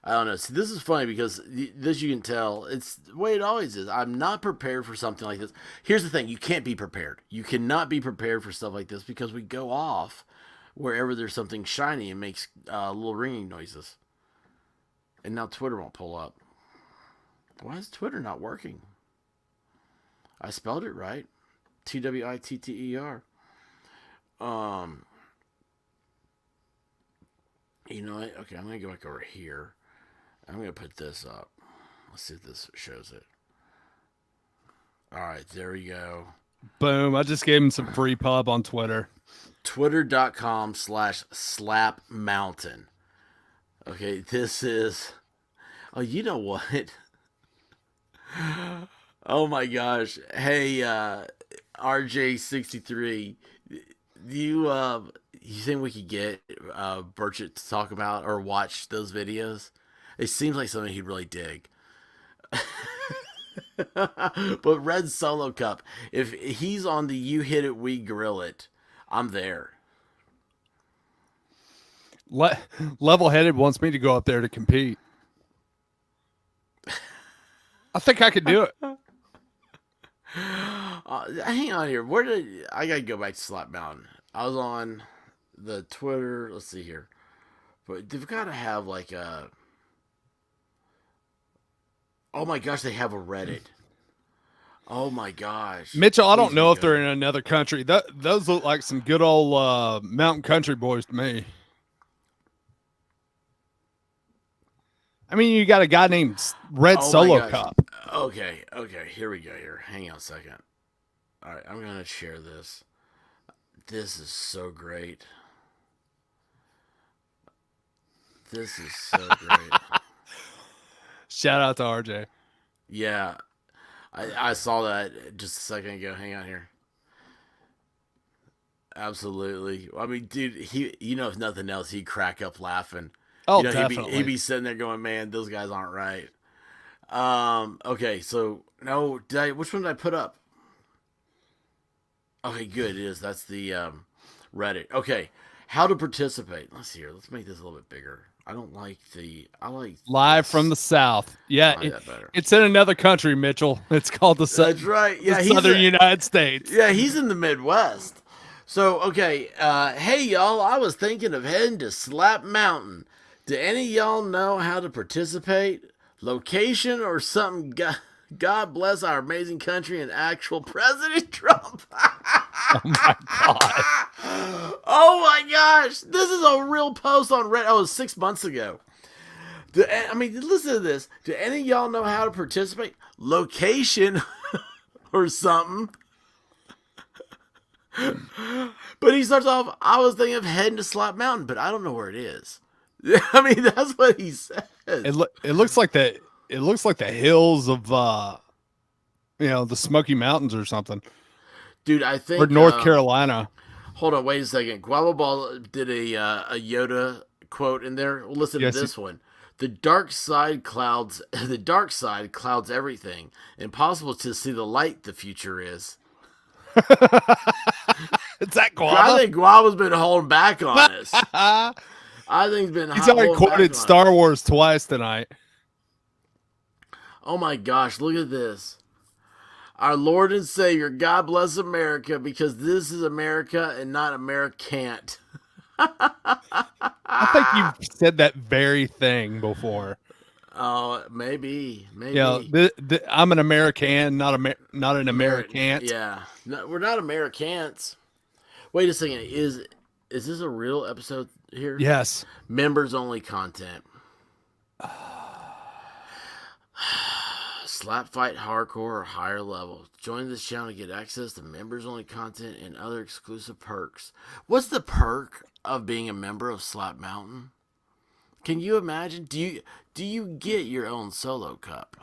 I don't know. See, this is funny because this, you can tell, it's the way it always is. I'm not prepared for something like this. Here's the thing. You can't be prepared. You cannot be prepared for stuff like this because we go off wherever there's something shiny and makes little ringing noises. And now Twitter won't pull up. Why is Twitter not working? I spelled it right. Twitter. You know what? Okay, I'm going to go back over here. I'm going to put this up. Let's see if this shows it. All right, there we go. Boom. I just gave him some free pub on Twitter. Twitter.com/slapmountain. Okay, this is... Oh, you know what? Oh my gosh. Hey, RJ63, you think we could get Burchett to talk about or watch those videos? It seems like something he'd really dig. But Red Solo Cup, if he's on the You Hit It, We Grill It, I'm there. Level-headed wants me to go up there to compete. I think I could do it. Hang on here. I gotta go back to Slap Mountain. I was on the Twitter. Let's see here. But they've got to have like a... Oh my gosh, they have a Reddit. Oh my gosh. Mitchell, I don't know if they're in another country. Those look like some good old mountain country boys to me. I mean, you got a guy named Red Solo Cup. Okay, here we go here. Hang on a second. All right, I'm going to share this. This is so great. This is so great. Shout out to RJ. Yeah, I saw that just a second ago. Hang on here. Absolutely. I mean, dude, if nothing else, he'd crack up laughing. Oh, definitely. He'd be sitting there going, man, those guys aren't right. Okay, so, no, which one did I put up? Okay, good, it is. That's the Reddit. Okay, how to participate. Let's see here. Let's make this a little bit bigger. I like Live from the South. Yeah, it's in another country, Mitchell. It's called the South. That's right. Yeah, the Southern United States. Yeah, he's in the Midwest. So, okay, hey, y'all, I was thinking of heading to Slap Mountain. Do any of y'all know how to participate? Location or something? God bless our amazing country and actual President Trump. Oh, my God. Oh, my gosh. This is a real post on Reddit. Oh, it was 6 months ago. Listen to this. Do any of y'all know how to participate? Location or something? But he starts off, I was thinking of heading to Slap Mountain, but I don't know where it is. I mean, that's what he says. It looks like the hills of the Smoky Mountains or something. Dude, I think or North Carolina. Hold on, wait a second. Guava Ball did a Yoda quote in there. Well, listen to this one. The dark side clouds everything. Impossible to see the light the future is. Is that Guava? I think Guava's been holding back on us. I think he's already quoted Star Wars twice tonight. Oh my gosh, look at this. Our Lord and Savior, God bless America, because this is America and not Americant. I think you've said that very thing before. Oh, maybe. Yeah, I'm an American, not an Americant. Yeah, no, we're not Americans. Wait a second, is this a real episode here? Yes. Members only content. Slap fight hardcore or higher level. Join this channel to get access to members only content and other exclusive perks. What's the perk of being a member of Slap Mountain? Can you imagine? Do you get your own solo cup?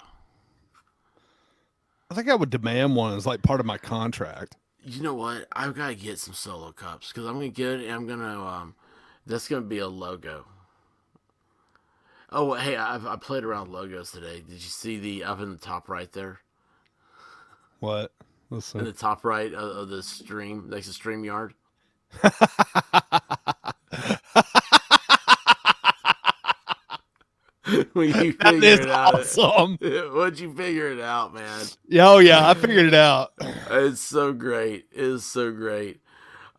I think I would demand one as like part of my contract. You know what? I've got to get some solo cups because I'm gonna get it. And I'm gonna that's gonna be a logo. Oh, hey, I played around logos today. Did you see the up in the top right there? What? Let's see. In the top right of the stream, next to StreamYard. When you figure it out, awesome. Once you figure it out, man. Oh yeah, I figured it out. It's so great. It is so great.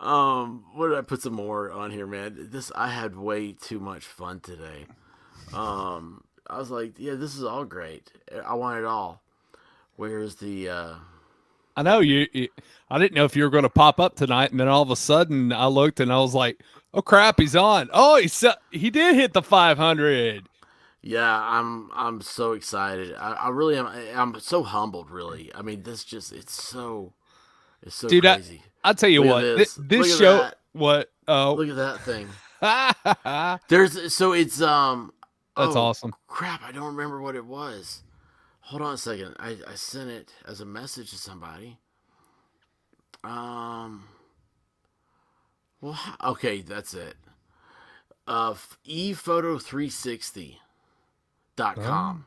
What did I put some more on here, man? I had way too much fun today. I was like, yeah, this is all great. I want it all. Where's the? I know you. I didn't know if you were going to pop up tonight, and then all of a sudden I looked and I was like, "Oh crap, he's on!" Oh, he did hit the 500. Yeah, I'm so excited. I really am. I'm so humbled. Really, I mean, it's so Dude. crazy. I'll tell you Look what. at this. This Look at show. that. What? Oh, Look at that thing. that's There's so it's awesome. Crap, I don't remember what it was. Hold on a second. I sent it as a message to somebody. Well, okay, that's it. ePhoto360.com.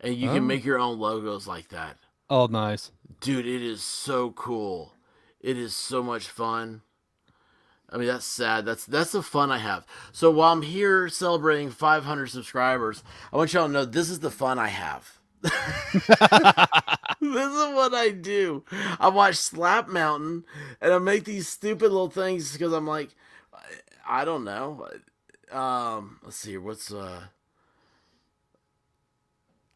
And you can make your own logos like that. Oh, nice. Dude, it is so cool. It is so much fun. I mean, that's sad. That's the fun I have. So while I'm here celebrating 500 subscribers, I want y'all to know this is the fun I have. This is what I do. I watch Slap Mountain, and I make these stupid little things because I'm like, I don't know. Let's see.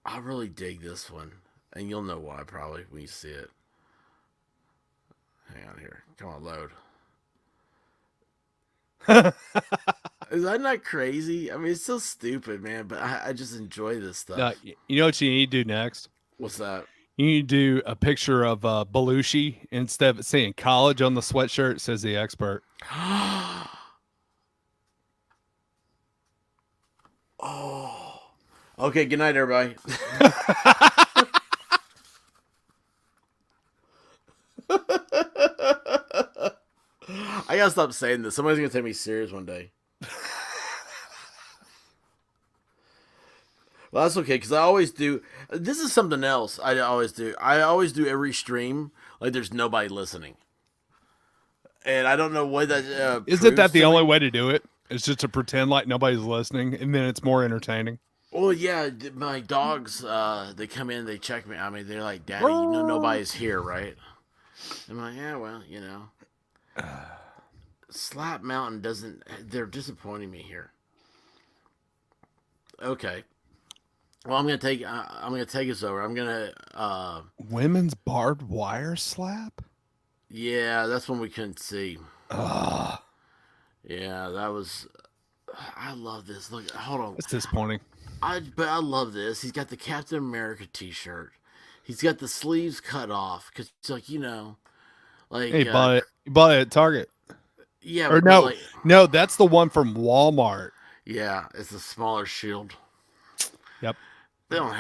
I really dig this one, and you'll know why probably when you see it. Hang on here. Come on, load. Is that not crazy? I mean, it's so stupid, man, but I just enjoy this stuff. No, you know what you need to do next? What's that? You need to do a picture of Belushi. Instead of it saying college on the sweatshirt, it says the expert. Oh. Okay, good night, everybody. I gotta stop saying this. Somebody's gonna take me serious one day. Well, that's okay, because I always do. This is something else I always do. I always do every stream like there's nobody listening. And I don't know what that Isn't that the only way to do it? It's just to pretend like nobody's listening, and then it's more entertaining. Well, yeah, my dogs, they come in, they check me. I mean, they're like, Daddy, you know nobody's here, right? I'm like, yeah, well, you know. Slap Mountain they're disappointing me here. Okay. Well, I'm gonna take us over. I'm gonna Women's barbed wire slap? Yeah, that's one we couldn't see. Ugh. Yeah, that was. I love this. Look, hold on. It's disappointing. But I love this. He's got the Captain America T-shirt. He's got the sleeves cut off because it's like like. Hey, you bought it at Target. Yeah, or no, that's the one from Walmart. Yeah, it's a smaller shield. Yep. They don't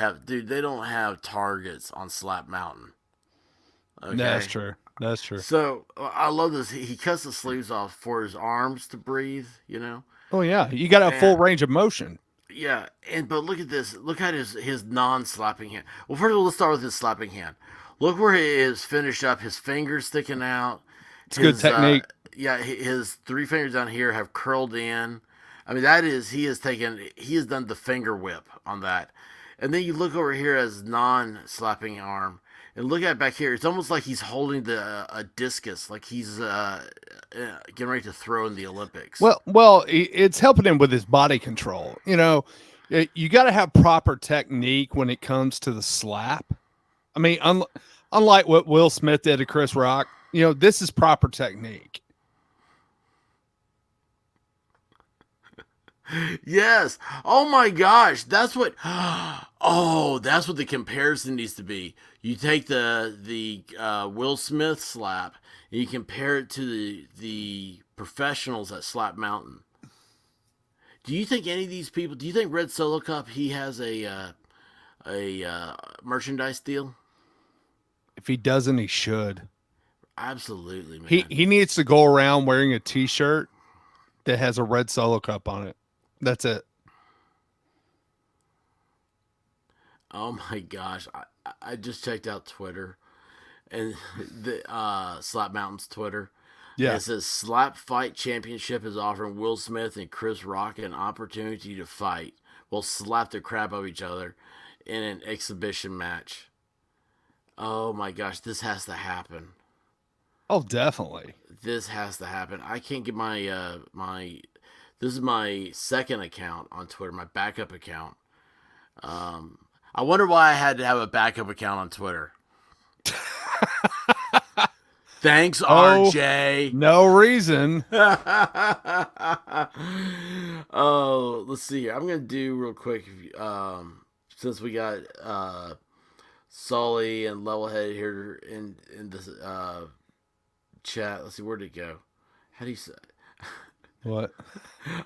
have Targets on Slap Mountain. Okay? That's true. That's true. So I love this. He cuts the sleeves off for his arms to breathe. You know. Oh yeah, you got a full range of motion. Yeah, but look at this. Look at his non-slapping hand. Well, first of all, let's start with his slapping hand. Look where he is finished up. His fingers sticking out. It's good technique. Yeah, his 3 fingers down here have curled in. I mean, he has done the finger whip on that. And then you look over here as non-slapping arm. And look at it back here. It's almost like he's holding a discus, like he's getting ready to throw in the Olympics. Well, it's helping him with his body control. You know, you got to have proper technique when it comes to the slap. I mean, unlike what Will Smith did to Chris Rock, you know, this is proper technique. Yes. Oh my gosh. That's what. Oh, that's what the comparison needs to be. You take the Will Smith slap and you compare it to the professionals at Slap Mountain. Do you think any of these people? Do you think Red Solo Cup he has a merchandise deal? If he doesn't, he should. Absolutely, man. He needs to go around wearing a T-shirt that has a Red Solo Cup on it. That's it. Oh my gosh. I just checked out Twitter and the Slap Mountain's Twitter. Yeah. And it says Slap Fight Championship is offering Will Smith and Chris Rock an opportunity to fight. Will slap the crap out of each other in an exhibition match. Oh my gosh, this has to happen. Oh, definitely. This has to happen. I can't get this is my second account on Twitter, my backup account. I wonder why I had to have a backup account on Twitter. Thanks, Oh, RJ. no reason. Oh, let's see here. I'm gonna do real quick. Since we got Sully and Levelhead here in this chat. Let's see, where'd it go? How do you say? What?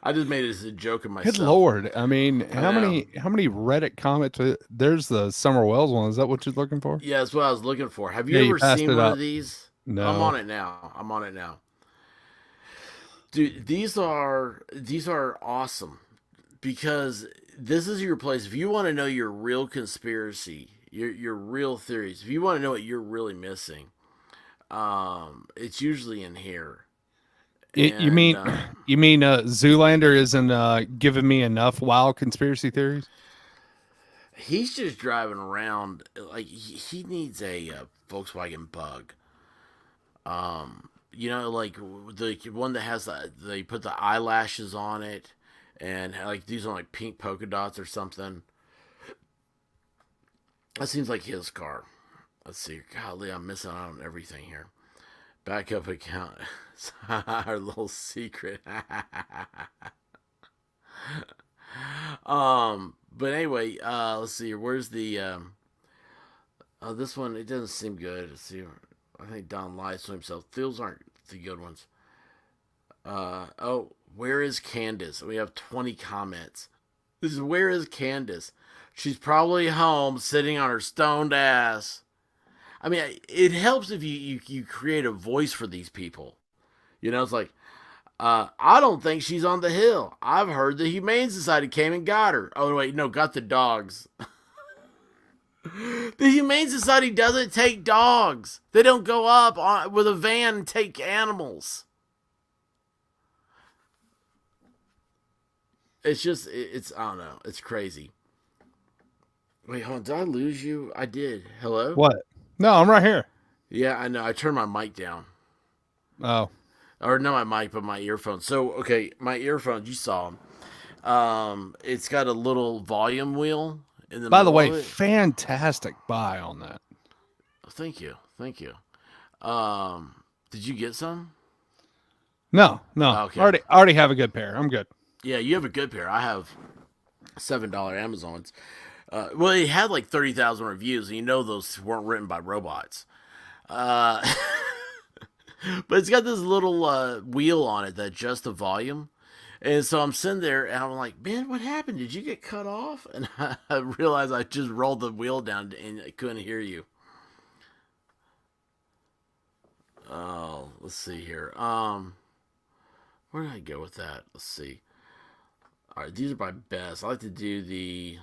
I just made it as a joke of myself. Good Lord. I mean, how many Reddit comments? There's the Summer Wells one. Is that what you're looking for? Yeah, that's what I was looking for. Have you Yeah, you ever passed seen it one up. of these? No. I'm on it now. Dude, these are awesome because this is your place. If you want to know your real conspiracy, your real theories, if you want to know what you're really missing, it's usually in here. You mean Zoolander isn't giving me enough wild conspiracy theories? He's just driving around like he needs a Volkswagen Bug. You know, like the one that has they put the eyelashes on it, and like these are like pink polka dots or something. That seems like his car. Let's see. Golly, I'm missing out on everything here. Backup account. Our little secret. But anyway, let's see. Where's the this one? It doesn't seem good. Let's see. I think Don lies to himself. Those aren't the good ones. Where is Candace? We have 20 comments. This is where is Candace? She's probably home sitting on her stoned ass. I mean, it helps if you create a voice for these people. You know, it's like, I don't think she's on the hill. I've heard the Humane Society came and got her. Oh, wait, no, got the dogs. The Humane Society doesn't take dogs. They don't go up with a van and take animals. It's just, I don't know. It's crazy. Wait, hold on. Did I lose you? I did. Hello? What? No, I'm right here. Yeah, I know. I turned my mic down. Oh. Or not my mic, but my earphones. So, okay, my earphones, you saw them. It's got a little volume wheel in the By the middle way, of it. fantastic buy on that. Thank you. Did you get some? No. Okay. Already have a good pair. I'm good. Yeah, you have a good pair. I have $7 Amazons. Well, it had like 30,000 reviews, and you know those weren't written by robots. But it's got this little wheel on it that adjusts the volume. And so I'm sitting there, and I'm like, man, what happened? Did you get cut off? And I realized I just rolled the wheel down, and I couldn't hear you. Oh, let's see here. Where did I go with that? Let's see. All right, these are my best. I like to do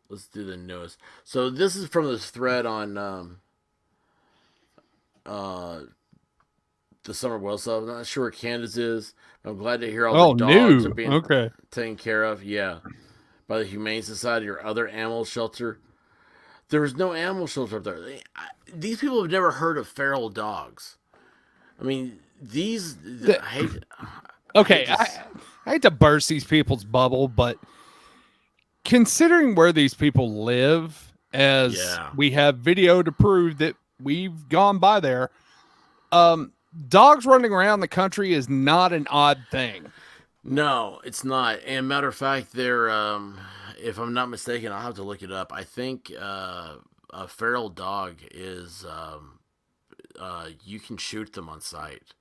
let's do the newest. So this is from this thread on the Summer Well stuff. I'm not sure where Candace is. I'm glad to hear all the dogs are being taken care of. Yeah, by the Humane Society or other animal shelter. There was no animal shelter up there. These people have never heard of feral dogs. I mean, I hate it. Okay, I hate to burst these people's bubble, but considering where these people live, as we have video to prove that we've gone by there, dogs running around the country is not an odd thing. No, it's not. And matter of fact, they're, if I'm not mistaken, I'll have to look it up. I think a feral dog is, you can shoot them on sight.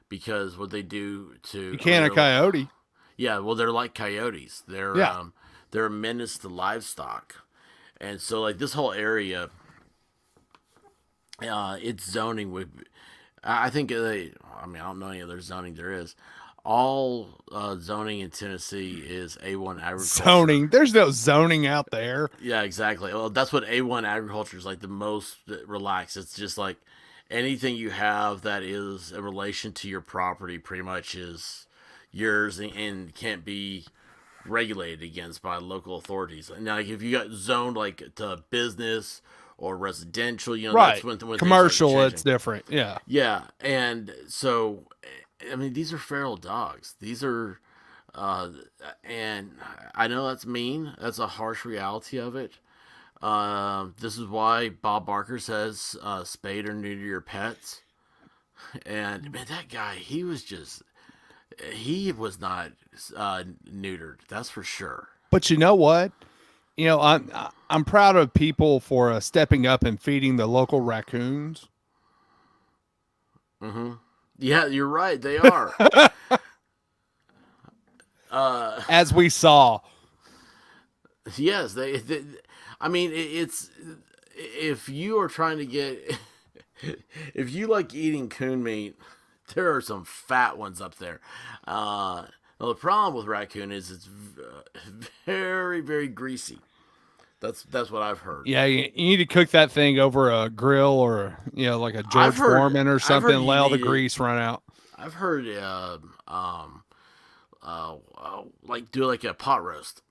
Because what they do to... You can't a coyote. Yeah, well, they're like coyotes. They're a menace to livestock. And so, like, this whole area, it's zoning with... I think, I don't know any other zoning there is. All zoning in Tennessee is A1 agriculture. Zoning? There's no zoning out there. Yeah, exactly. Well, that's what A1 agriculture is like, the most relaxed. It's just like... anything you have that is in relation to your property pretty much is yours and can't be regulated against by local authorities. Now, like if you got zoned like to business or residential, you know, right. That's when commercial, it's different. Yeah. Yeah. And so, I mean, these are feral dogs. These are And I know that's mean. That's a harsh reality of it. This is why Bob Barker says spade or neuter your pets. And man, that guy, he was not neutered. That's for sure. But you know what? I'm proud of people for stepping up and feeding the local raccoons. Mm-hmm. Yeah, you're right. They are. As we saw. Yes, they I mean, it's if you are trying to get, if you like eating coon meat, there are some fat ones up there. Now the problem with raccoon is it's very, very greasy. That's what I've heard. Yeah, you need to cook that thing over a grill or like a George Foreman or something. Let all the grease run out. I've heard like do like a pot roast.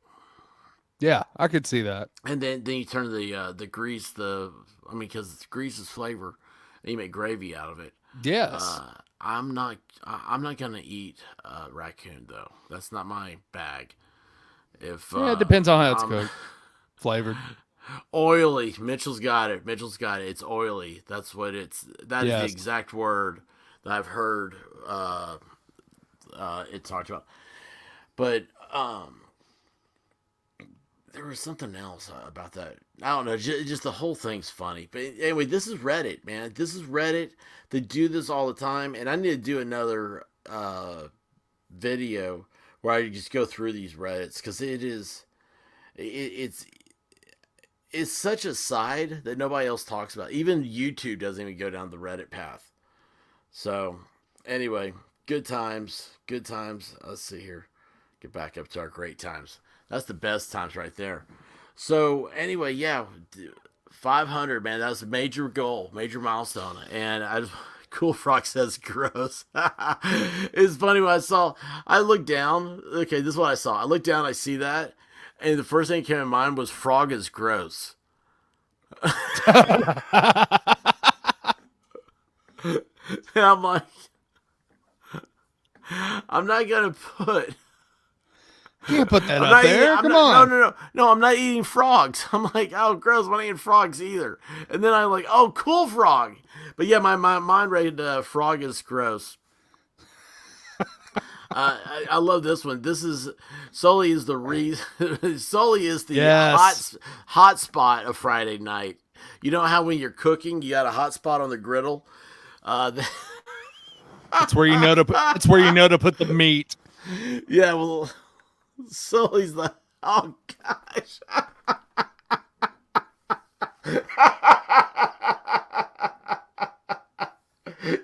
Yeah, I could see that. And then you turn the grease because grease is flavor, and you make gravy out of it. Yes. I'm not gonna eat raccoon though. That's not my bag. It depends on how it's cooked, flavored. Oily. Mitchell's got it. It's oily. That's what it's. That is the exact word that I've heard. It talked about, but there was something else about that. I don't know. Just the whole thing's funny. But anyway, this is Reddit, man. This is Reddit. They do this all the time, and I need to do another video where I just go through these Reddits because it's such a side that nobody else talks about. Even YouTube doesn't even go down the Reddit path. So anyway, good times. Let's see here. Get back up to our great times. That's the best times right there. So anyway, yeah, 500, man. That was a major goal, major milestone. And Cool Frog says gross. It's funny when I looked down. Okay, this is what I saw. I looked down, I see that. And the first thing that came to mind was frog is gross. And I'm like, I'm not going to put... You can't put that up there. Come on. No, I'm not eating frogs. I'm like, oh, gross. I'm not eating frogs either. And then I'm like, oh, cool frog. But yeah, my mind read frog is gross. I love this one. This is Sully is the reason. Sully is the hot spot of Friday night. You know how when you're cooking, you got a hot spot on the griddle. It's where you know to put. It's where you know to put the meat. Yeah, well. Sully's like, oh gosh.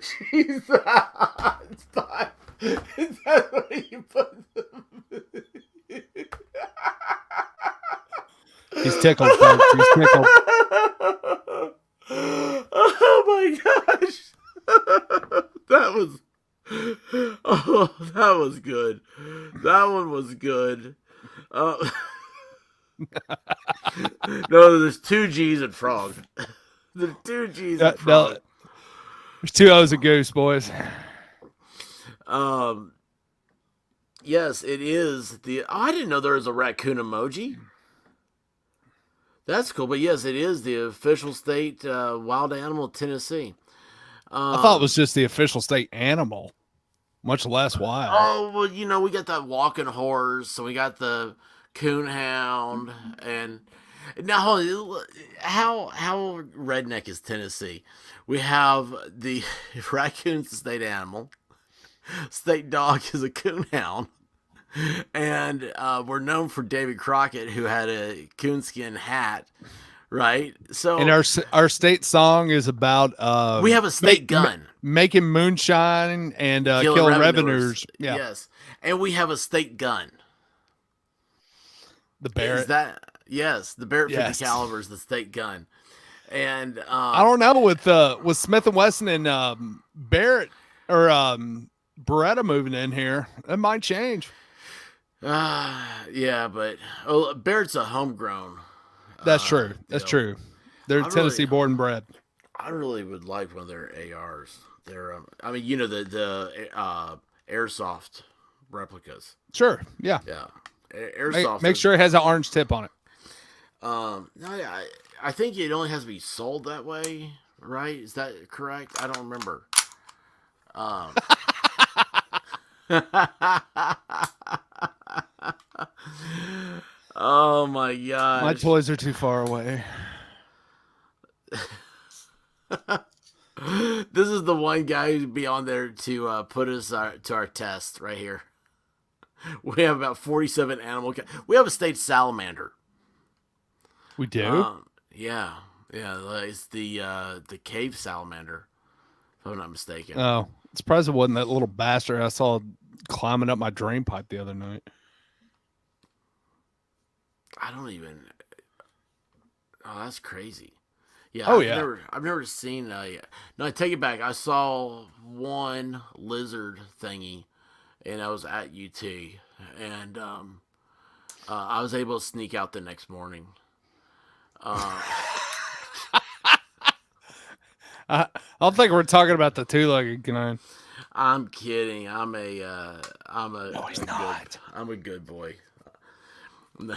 She's the hot spot. Is that where you put them? He's tickled, folks. He's tickled. Oh my gosh. That was good. That one was good. No, there's 2 G's in frog. There's 2 G's in frog. No, there's 2 O's in goose, boys. Yes, it is I didn't know there was a raccoon emoji. That's cool, but yes, it is the official state wild animal of Tennessee. I thought it was just the official state animal, much less wild. Oh, well, we got that walking horse, and we got the coonhound, and now how redneck is Tennessee? We have the raccoon's the state animal, state dog is a coonhound, and we're known for David Crockett, who had a coonskin hat. Right. So, and our state song is about we have a state gun, making moonshine and killing revenues. Yeah. Yes, and we have a state gun. The Barrett. Is that the Barrett 50 caliber is the state gun, and I don't know with Smith and Wesson and Barrett or Beretta moving in here, it might change. Yeah, but Barrett's a homegrown. That's true. That's true. They're Tennessee born and bred. I really would like one of their ARs. They're, the airsoft replicas. Sure. Yeah. Yeah, airsoft. Make sure it has an orange tip on it. No, yeah, I think it only has to be sold that way, right? Is that correct? I don't remember. Oh my gosh. My toys are too far away. This is the one guy who'd be on there to put us to our test right here. We have about 47 animal. We have a state salamander. We do? Yeah. It's the cave salamander, if I'm not mistaken. Oh, it's surprised it wasn't that little bastard I saw climbing up my drain pipe the other night. I don't even. Oh, that's crazy. Yeah. Oh, yeah. I've never seen. No, I take it back. I saw one lizard thingy, and I was at UT, and I was able to sneak out the next morning. I don't think we're talking about the two-legged kind. I'm kidding. No, he's not. I'm a good boy. No.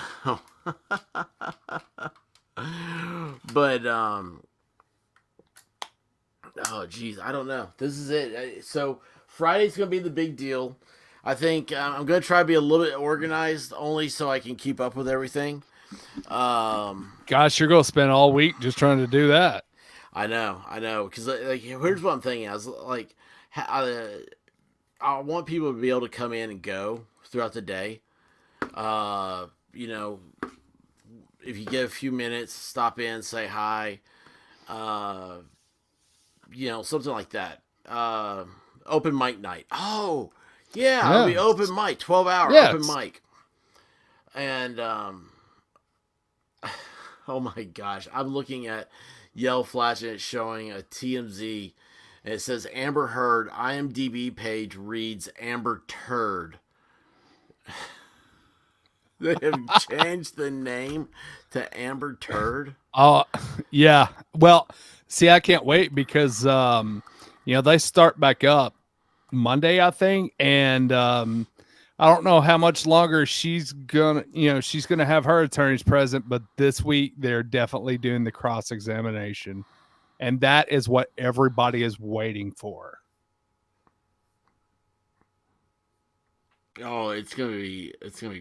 But oh geez, I don't know. This is it. So Friday's gonna be the big deal. I think I'm gonna try to be a little bit organized, only so I can keep up with everything. Gosh, you're gonna spend all week just trying to do that. I know. Because like, here's what I'm thinking. I was like, I want people to be able to come in and go throughout the day. You know, if you get a few minutes, stop in, say hi. You know, something like that. Open mic night. Oh, yeah. It'll be open mic, 12-hour open mic. And oh my gosh, I'm looking at Yell Flash and it's showing a TMZ, and it says Amber Heard IMDb page reads Amber Turd. They have changed the name to Amber Turd. Oh, yeah. Well, see, I can't wait because they start back up Monday, I think, and I don't know how much longer she's gonna have her attorneys present, but this week they're definitely doing the cross-examination, and that is what everybody is waiting for. Oh, it's gonna be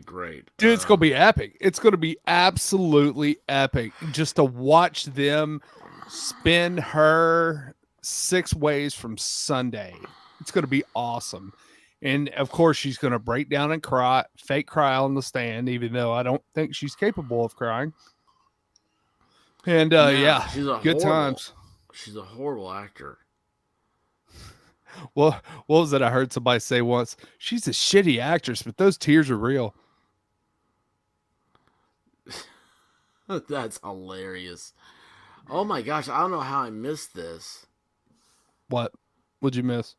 great, dude. It's gonna be epic. It's gonna be absolutely epic just to watch them spin her 6 ways from Sunday. It's gonna be awesome. And of course, she's going to break down and cry, fake cry on the stand, even though I don't think she's capable of crying. And yeah, good times. She's a horrible actor. Well, what was it I heard somebody say once? She's a shitty actress, but those tears are real. That's hilarious. Oh my gosh, I don't know how I missed this. What? What'd you miss?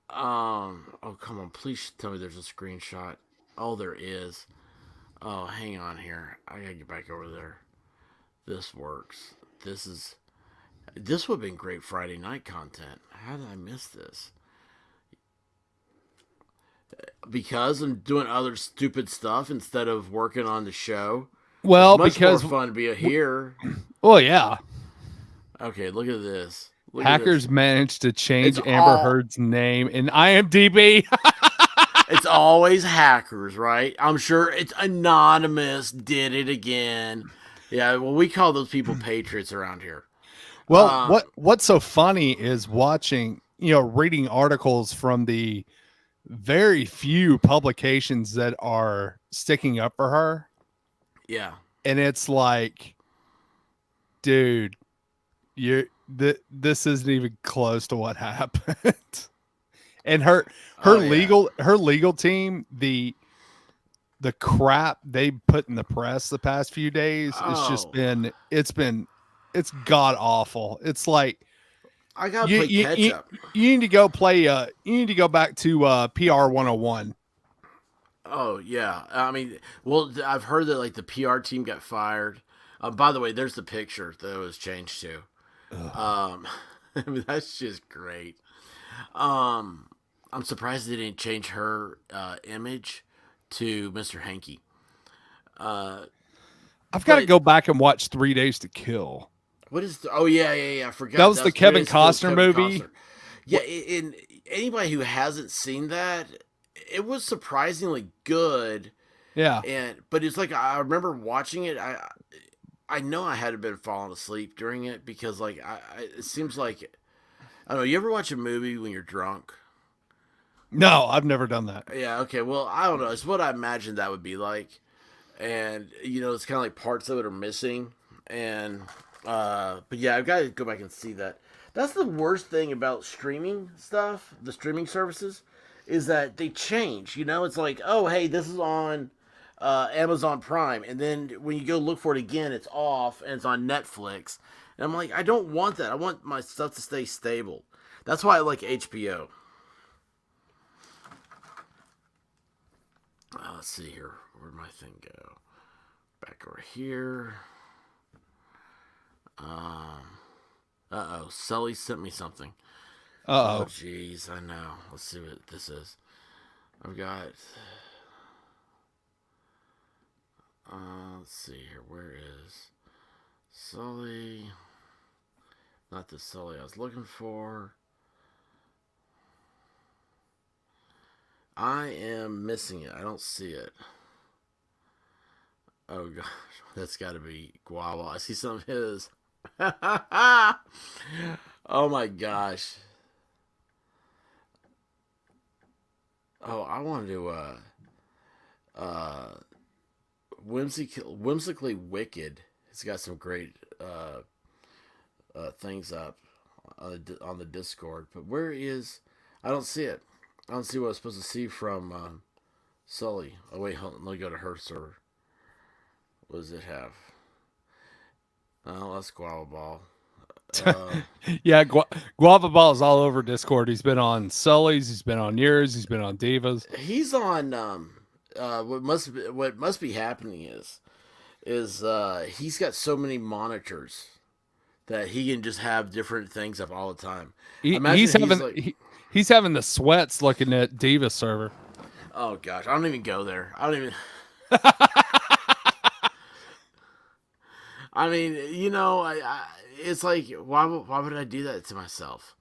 Oh, come on. Please tell me there's a screenshot. Oh, there is. Oh, hang on here. I gotta get back over there. This works. This would have been great Friday night content. How did I miss this? Because I'm doing other stupid stuff instead of working on the show. Well, it's much because more fun to be here. Well, yeah. Okay, look at this. Hackers managed to change Amber Heard's name in IMDb. It's always hackers, right? I'm sure it's anonymous. Did it again? Yeah. Well, we call those people patriots around here. Well, what's so funny is watching, reading articles from the very few publications that are sticking up for her. Yeah. And it's like, dude, this isn't even close to what happened. And her legal team, the crap they put in the press the past few days, it's god awful. It's like I gotta play catch up. You need to go play. You need to go back to PR 101. Oh yeah, I mean, well, I've heard that like the PR team got fired. By the way, there's the picture that it was changed to. I mean, that's just great. I'm surprised they didn't change her image to Mr. Hanky. I've got to go back and watch 3 Days to Kill. What is? Oh yeah. I forgot. That was the Kevin Costner movie. Yeah, and anybody who hasn't seen that, it was surprisingly good. Yeah. But it's like I remember watching it. I know I had been falling asleep during it because like it seems like I don't know. You ever watch a movie when you're drunk? No, I've never done that. Yeah. Okay. Well, I don't know. It's what I imagined that would be like, and it's kind of like parts of it are missing, and but yeah, I've got to go back and see that. That's the worst thing about streaming stuff, the streaming services, is that they change. It's like, oh, hey, this is on Amazon Prime, and then when you go look for it again, it's off and it's on Netflix. And I'm like, I don't want that. I want my stuff to stay stable. That's why I like HBO. Let's see here. Where'd my thing go? Back over here. Sully sent me something. Uh-oh. Oh, jeez, I know. Let's see what this is. I've got... let's see here. Where is Sully? Not the Sully I was looking for. I am missing it. I don't see it. Oh, gosh. That's got to be Guava. I see some of his. Oh, my gosh. Oh, I want to do Whimsically Wicked. It's got some great things up on the Discord. But where is... I don't see it. I don't see what I was supposed to see from Sully. Oh, wait, hold on. Let me go to her server. What does it have? Oh, that's Guava Ball. Yeah, Guava Ball is all over Discord. He's been on Sully's. He's been on yours. He's been on Divas. He's on... what must be happening is he's got so many monitors that he can just have different things up all the time. He's having the sweats looking at Diva server. Oh gosh, I don't even go there. I don't even. I mean, it's like why would I do that to myself?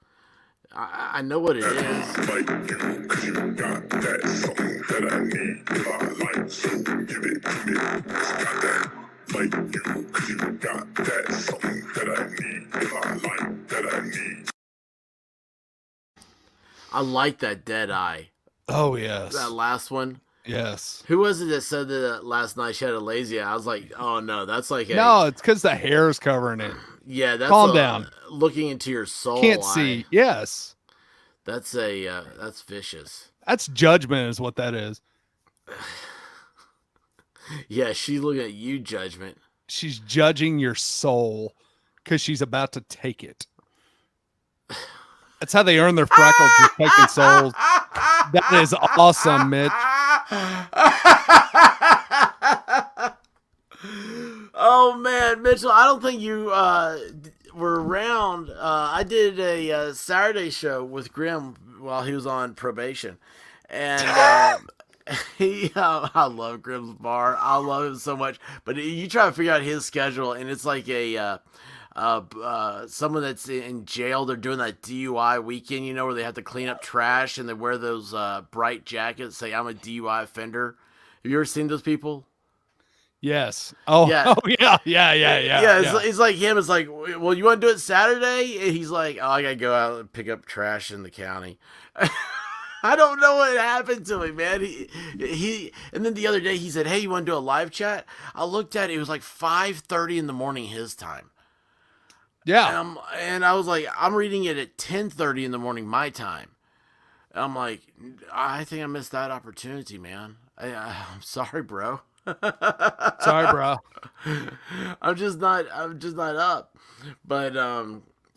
I know what it is. Like you, 'cause you got that something that I need. I like, so give it to me. Got that. Like you, 'cause you got that something that I need. I like that I need. I like that Dead Eye. Oh yes, that last one. Yes. Who was it that said that last night she had a lazy eye? I was like, oh no, that's like no, it's because the hair's covering it. Yeah, that's calm down. Looking into your soul. Can't see. Yes. That's that's vicious. That's judgment, is what that is. Yeah, she's looking at you, judgment. She's judging your soul because she's about to take it. That's how they earn their freckles, is taking souls. That is awesome, Mitch. Oh man, Mitchell, I don't think you were around. I did a Saturday show with Grim while he was on probation, and I love Grim's bar. I love him so much. But you try to figure out his schedule, and it's like a someone that's in jail. They're doing that DUI weekend, where they have to clean up trash and they wear those bright jackets. Say, I'm a DUI offender. Have you ever seen those people? Yes. Oh, yeah. Oh, yeah. Yeah. It's like him. It's like, well, you want to do it Saturday? And he's like, oh, I got to go out and pick up trash in the county. I don't know what happened to him, man. He and then the other day he said, hey, you want to do a live chat? I looked at it. It was like 5:30 in the morning his time. Yeah. And I was like, I'm reading it at 10:30 in the morning my time. And I'm like, I think I missed that opportunity, man. I'm sorry, bro. Sorry, bro. I'm just not up. But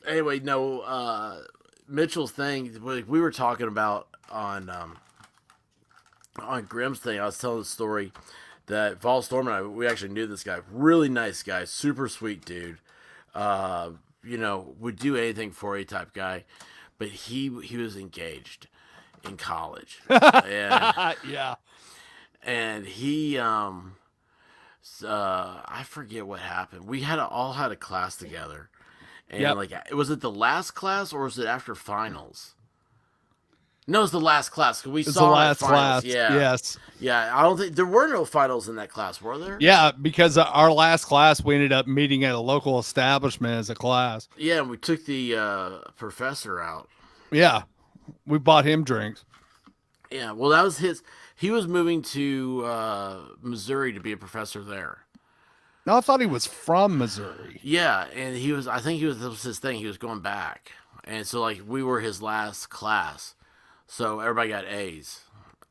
anyway, no. Mitchell's thing. We were talking about on Grimm's thing. I was telling the story that Vol Storm and I, we actually knew this guy. Really nice guy, super sweet dude. Would do anything for you type guy. But he was engaged. in college. And, Yeah. and he, I forget what happened. We all had a class together. And Yep. like, was it the last class or was it after finals? No, it was the last class. We It's saw the it at last finals. class. Yeah. Yes. Yeah. I don't think there were no finals in that class, were there? Yeah, because our last class, we ended up meeting at a local establishment as a class. Yeah, and we took the professor out. Yeah. We bought him drinks. Yeah, well, that was his. He was moving to Missouri to be a professor there. No, I thought he was from Missouri. Yeah, and he was. I think that was his thing. He was going back, and so like we were his last class, so everybody got A's.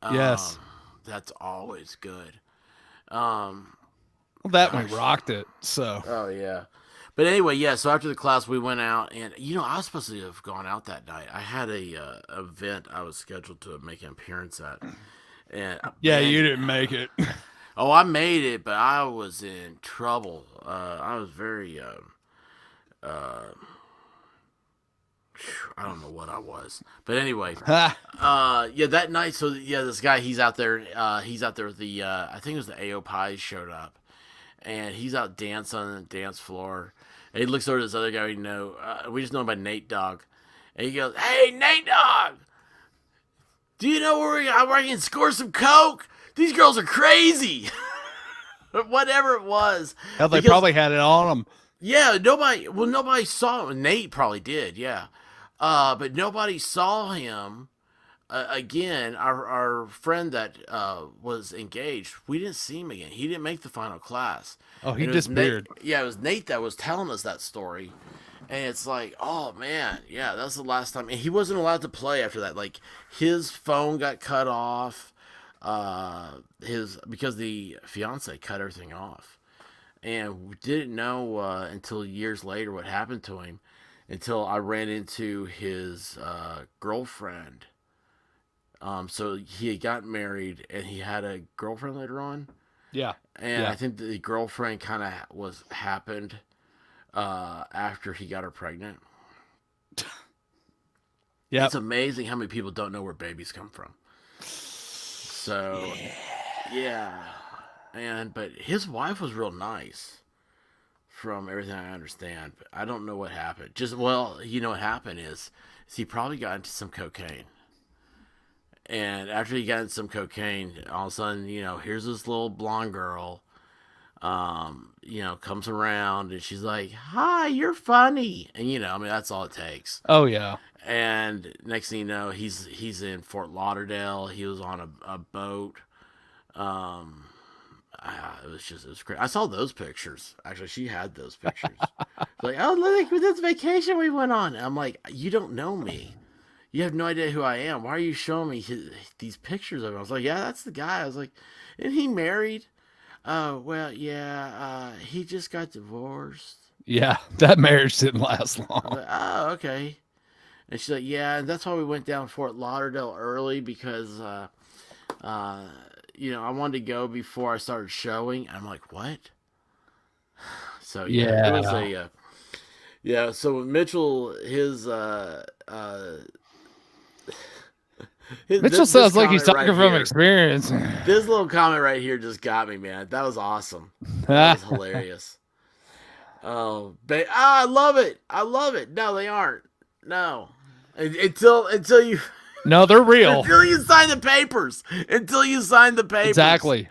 Yes. That's always good. Well, that we rocked it. So. Oh yeah, but anyway, yeah. So after the class, we went out, and I was supposed to have gone out that night. I had a event I was scheduled to make an appearance at, and Yeah, you didn't make it. Oh, I made it, but I was in trouble. I was very, I don't know what I was, but anyway, yeah, that night. So yeah, this guy, he's out there with the, I think it was the AO Pies showed up, and he's out dancing on the dance floor. And he looks over to this other guy we just know him by Nate Dogg, and he goes, "Hey, Nate Dogg, do you know where I can score some coke? These girls are crazy." Whatever it was. Hell, they probably had it on them. Yeah, nobody saw him. Nate probably did, yeah. But nobody saw him. Again, our friend that was engaged, we didn't see him again. He didn't make the final class. Oh, he disappeared. Yeah, it was Nate that was telling us that story. And it's like, oh man, yeah, that's the last time. And he wasn't allowed to play after that. Like, his phone got cut off. Because the fiance cut everything off, and we didn't know until years later what happened to him, until I ran into his girlfriend. So he had gotten married and he had a girlfriend later on. Yeah, and yeah. I think the girlfriend kind of happened after he got her pregnant. Yeah, it's amazing how many people don't know where babies come from. So, yeah. But his wife was real nice, from everything I understand. But I don't know what happened. What happened is he probably got into some cocaine. And after he got into some cocaine, all of a sudden, here's this little blonde girl, comes around and she's like, "Hi, you're funny." And, that's all it takes. Oh, yeah. And next thing you know, he's in Fort Lauderdale. He was on a boat. It was great. I saw those pictures. Actually, she had those pictures. Like, oh, look at this vacation we went on. And I'm like, you don't know me. You have no idea who I am. Why are you showing me these pictures of him? I was like, yeah, that's the guy. I was like, isn't he married? Oh, well, yeah. He just got divorced. Yeah, that marriage didn't last long. I was like, oh, okay. And she's like, yeah, and that's why we went down Fort Lauderdale early, because, I wanted to go before I started showing. I'm like, what? So, yeah. It was so Mitchell, Mitchell sounds like he's talking from experience. This little comment right here just got me, man. That was awesome. That was hilarious. Oh, I love it. I love it. No, they aren't. No. Until you. No, they're real. Until you sign the papers. Exactly.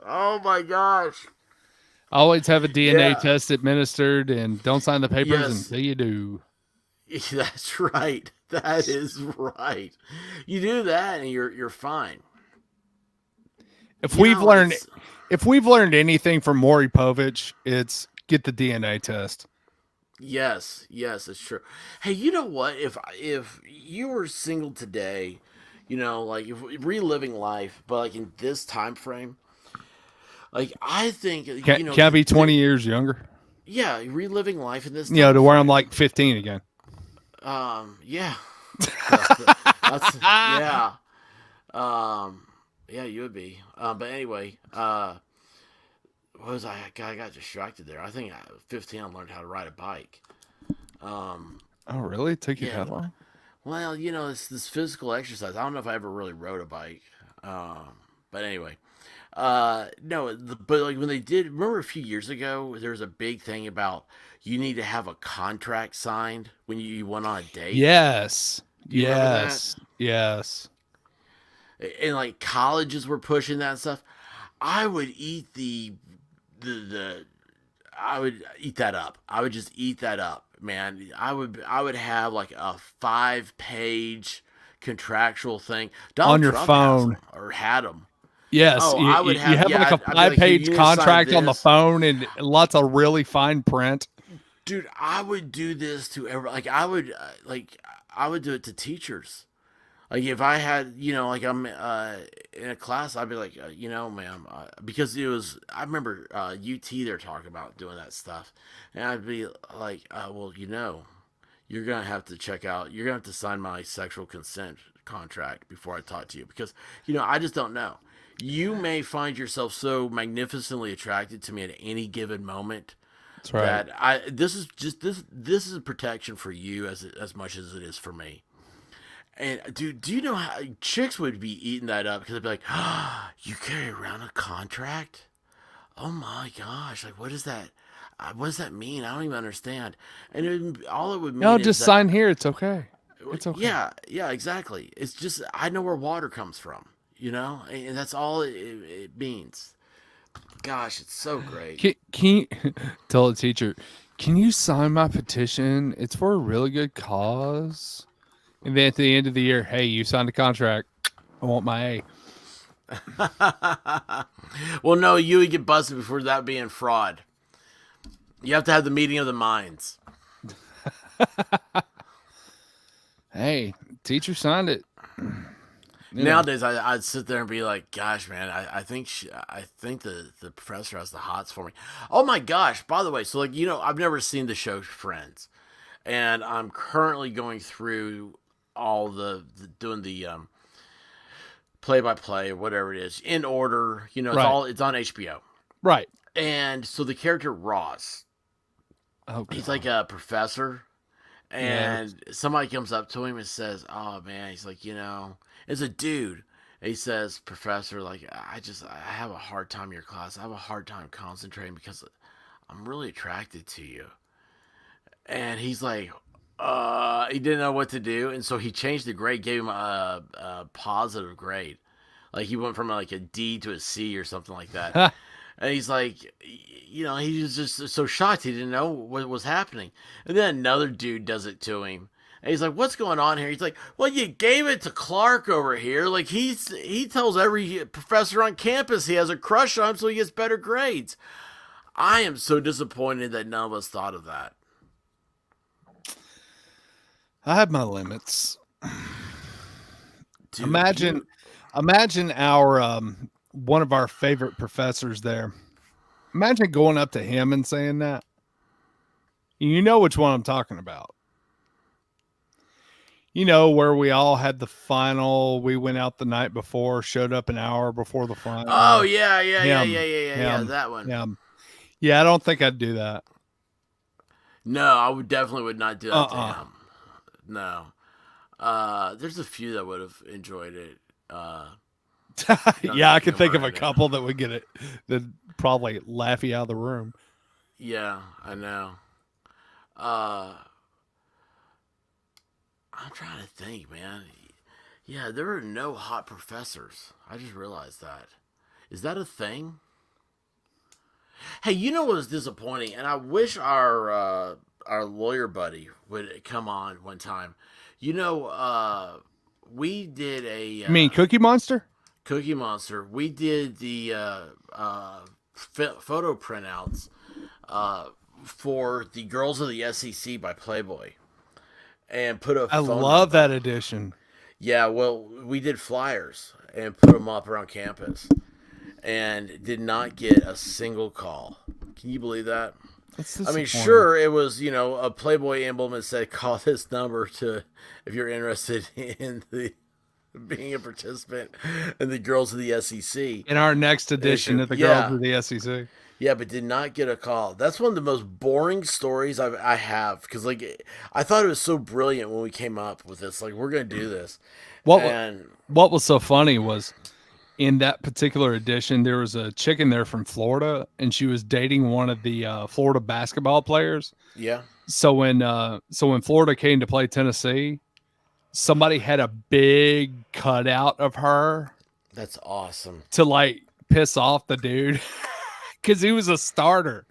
Oh my gosh. Always have a DNA test administered, and don't sign the papers until you do. That's right. That is right. You do that, and you're fine. If we've learned anything from Maury Povich, it's get the DNA test. Yes, it's true. Hey, you know what? If you were single today, like if reliving life, but like in this time frame, like I think can I be 20 years younger? Yeah, reliving life in this. To where I'm like 15 again. Yeah. Yeah. Yeah, you would be. But anyway, what was I got distracted there. I think at 15 I learned how to ride a bike. Oh, really? It took you that long? Well, it's this physical exercise. I don't know if I ever really rode a bike. But anyway, no, but like when they did, remember a few years ago, there was a big thing about you need to have a contract signed when you went on a date. Yes. Do you remember that? Yes. And like colleges were pushing that stuff. I would eat the I would eat that up. I would just eat that up, man. I would have like a 5-page contractual thing. Donald On your Trump phone. has them, or had them. Yes, Oh, I would you have. have like Yeah, a I'd be like, "Here, you 5-page need to sign contract on the this." phone and lots of really fine print. Dude, I would do this to every. I would do it to teachers. Like if I had, like I'm in a class, I'd be like, ma'am, because it was. I remember UT they're talking about doing that stuff, and I'd be like, well, you're gonna have to check out. You're gonna have to sign my sexual consent contract before I talk to you, because I just don't know. You may find yourself so magnificently attracted to me at any given moment. That's right. That this is just this is a protection for you as much as it is for me. And dude, do you know how chicks would be eating that up because they'd be like, "You carry around a contract? Oh my gosh! Like, what is that? What does that mean? I don't even understand." And all it would mean No, is just that, sign here. It's okay. It's okay. yeah, exactly. It's just I know where water comes from, and that's all it means. Gosh, it's so great. Can you tell the teacher, can you sign my petition? It's for a really good cause. And then at the end of the year, hey, you signed a contract. I want my A. Well, no, you would get busted before that being fraud. You have to have the meeting of the minds. Hey, teacher signed it. Nowadays, I'd sit there and be like, "Gosh, man, I think the professor has the hots for me." Oh my gosh! By the way, so like I've never seen the show Friends, and I'm currently going through all doing the play by play or whatever it is in order. It's Right. it's on HBO, Right. and so the character Ross, he's like a professor, and somebody comes up to him and says, "Oh man," he's like, it's a dude. And he says, "Professor, like I have a hard time in your class. I have a hard time concentrating because I'm really attracted to you." And he's like, he didn't know what to do, and so he changed the grade, gave him a positive grade. Like he went from like a D to a C or something like that. And he's like, he was just so shocked he didn't know what was happening. And then another dude does it to him. And he's like, "What's going on here?" He's like, "Well, you gave it to Clark over here. Like he tells every professor on campus he has a crush on him so he gets better grades." I am so disappointed that none of us thought of that. I have my limits. Dude, imagine our one of our favorite professors there. Imagine going up to him and saying that. You know which one I'm talking about. Where we all had the final, we went out the night before, showed up an hour before the final. Oh yeah, that one. Yeah, I don't think I'd do that. No, I definitely would not do that to him. No. There's a few that would have enjoyed it. Yeah, I can think of a couple that would get it, that probably laugh you out of the room. Yeah, I know. I'm trying to think, man. Yeah, there are no hot professors. I just realized that. Is that a thing? Hey, you know what was disappointing? And I wish our lawyer buddy would come on one time. We did a... You mean Cookie Monster? Cookie Monster. We did the photo printouts for the Girls of the SEC by Playboy. And put a I love that edition. Yeah, well, we did flyers and put them up around campus and did not get a single call. Can you believe that? I mean, sure, it was, a Playboy emblem that said, "Call this number to if you're interested in the being a participant in the Girls of the SEC. In our next edition of the Girls of the SEC. Yeah, but did not get a call. That's one of the most boring stories I have, because like I thought it was so brilliant when we came up with this. Like, we're gonna do this. What was so funny was in that particular edition, there was a chick in there from Florida, and she was dating one of the Florida basketball players. Yeah. So when Florida came to play Tennessee, somebody had a big cutout of her. That's awesome. To like piss off the dude. Because he was a starter.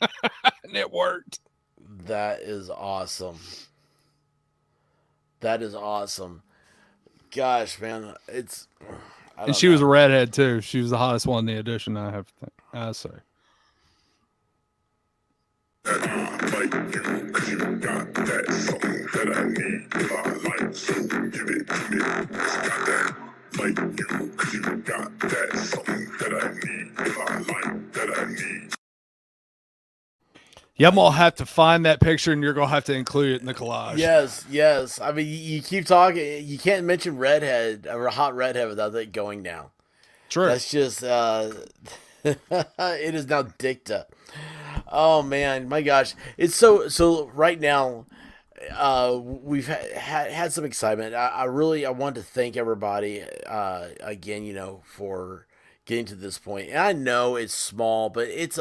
And it worked. That is awesome. That is awesome. Gosh, man. And she was a redhead, too. She was the hottest one in the edition, I have to think. I say. Like you, 'cause you got that something that I need. I like, so give it to me. Got that. Like you, 'cause you got that something that I need. I like that I need. Yeah, I'm gonna have to find that picture, and you're gonna have to include it in the collage. Yes. I mean, you keep talking. You can't mention redhead or a hot redhead without it going down. True. That's just it is now dicta. Oh man, my gosh, it's so. Right now, we've had some excitement. I want to thank everybody again, for getting to this point. And I know it's small, but it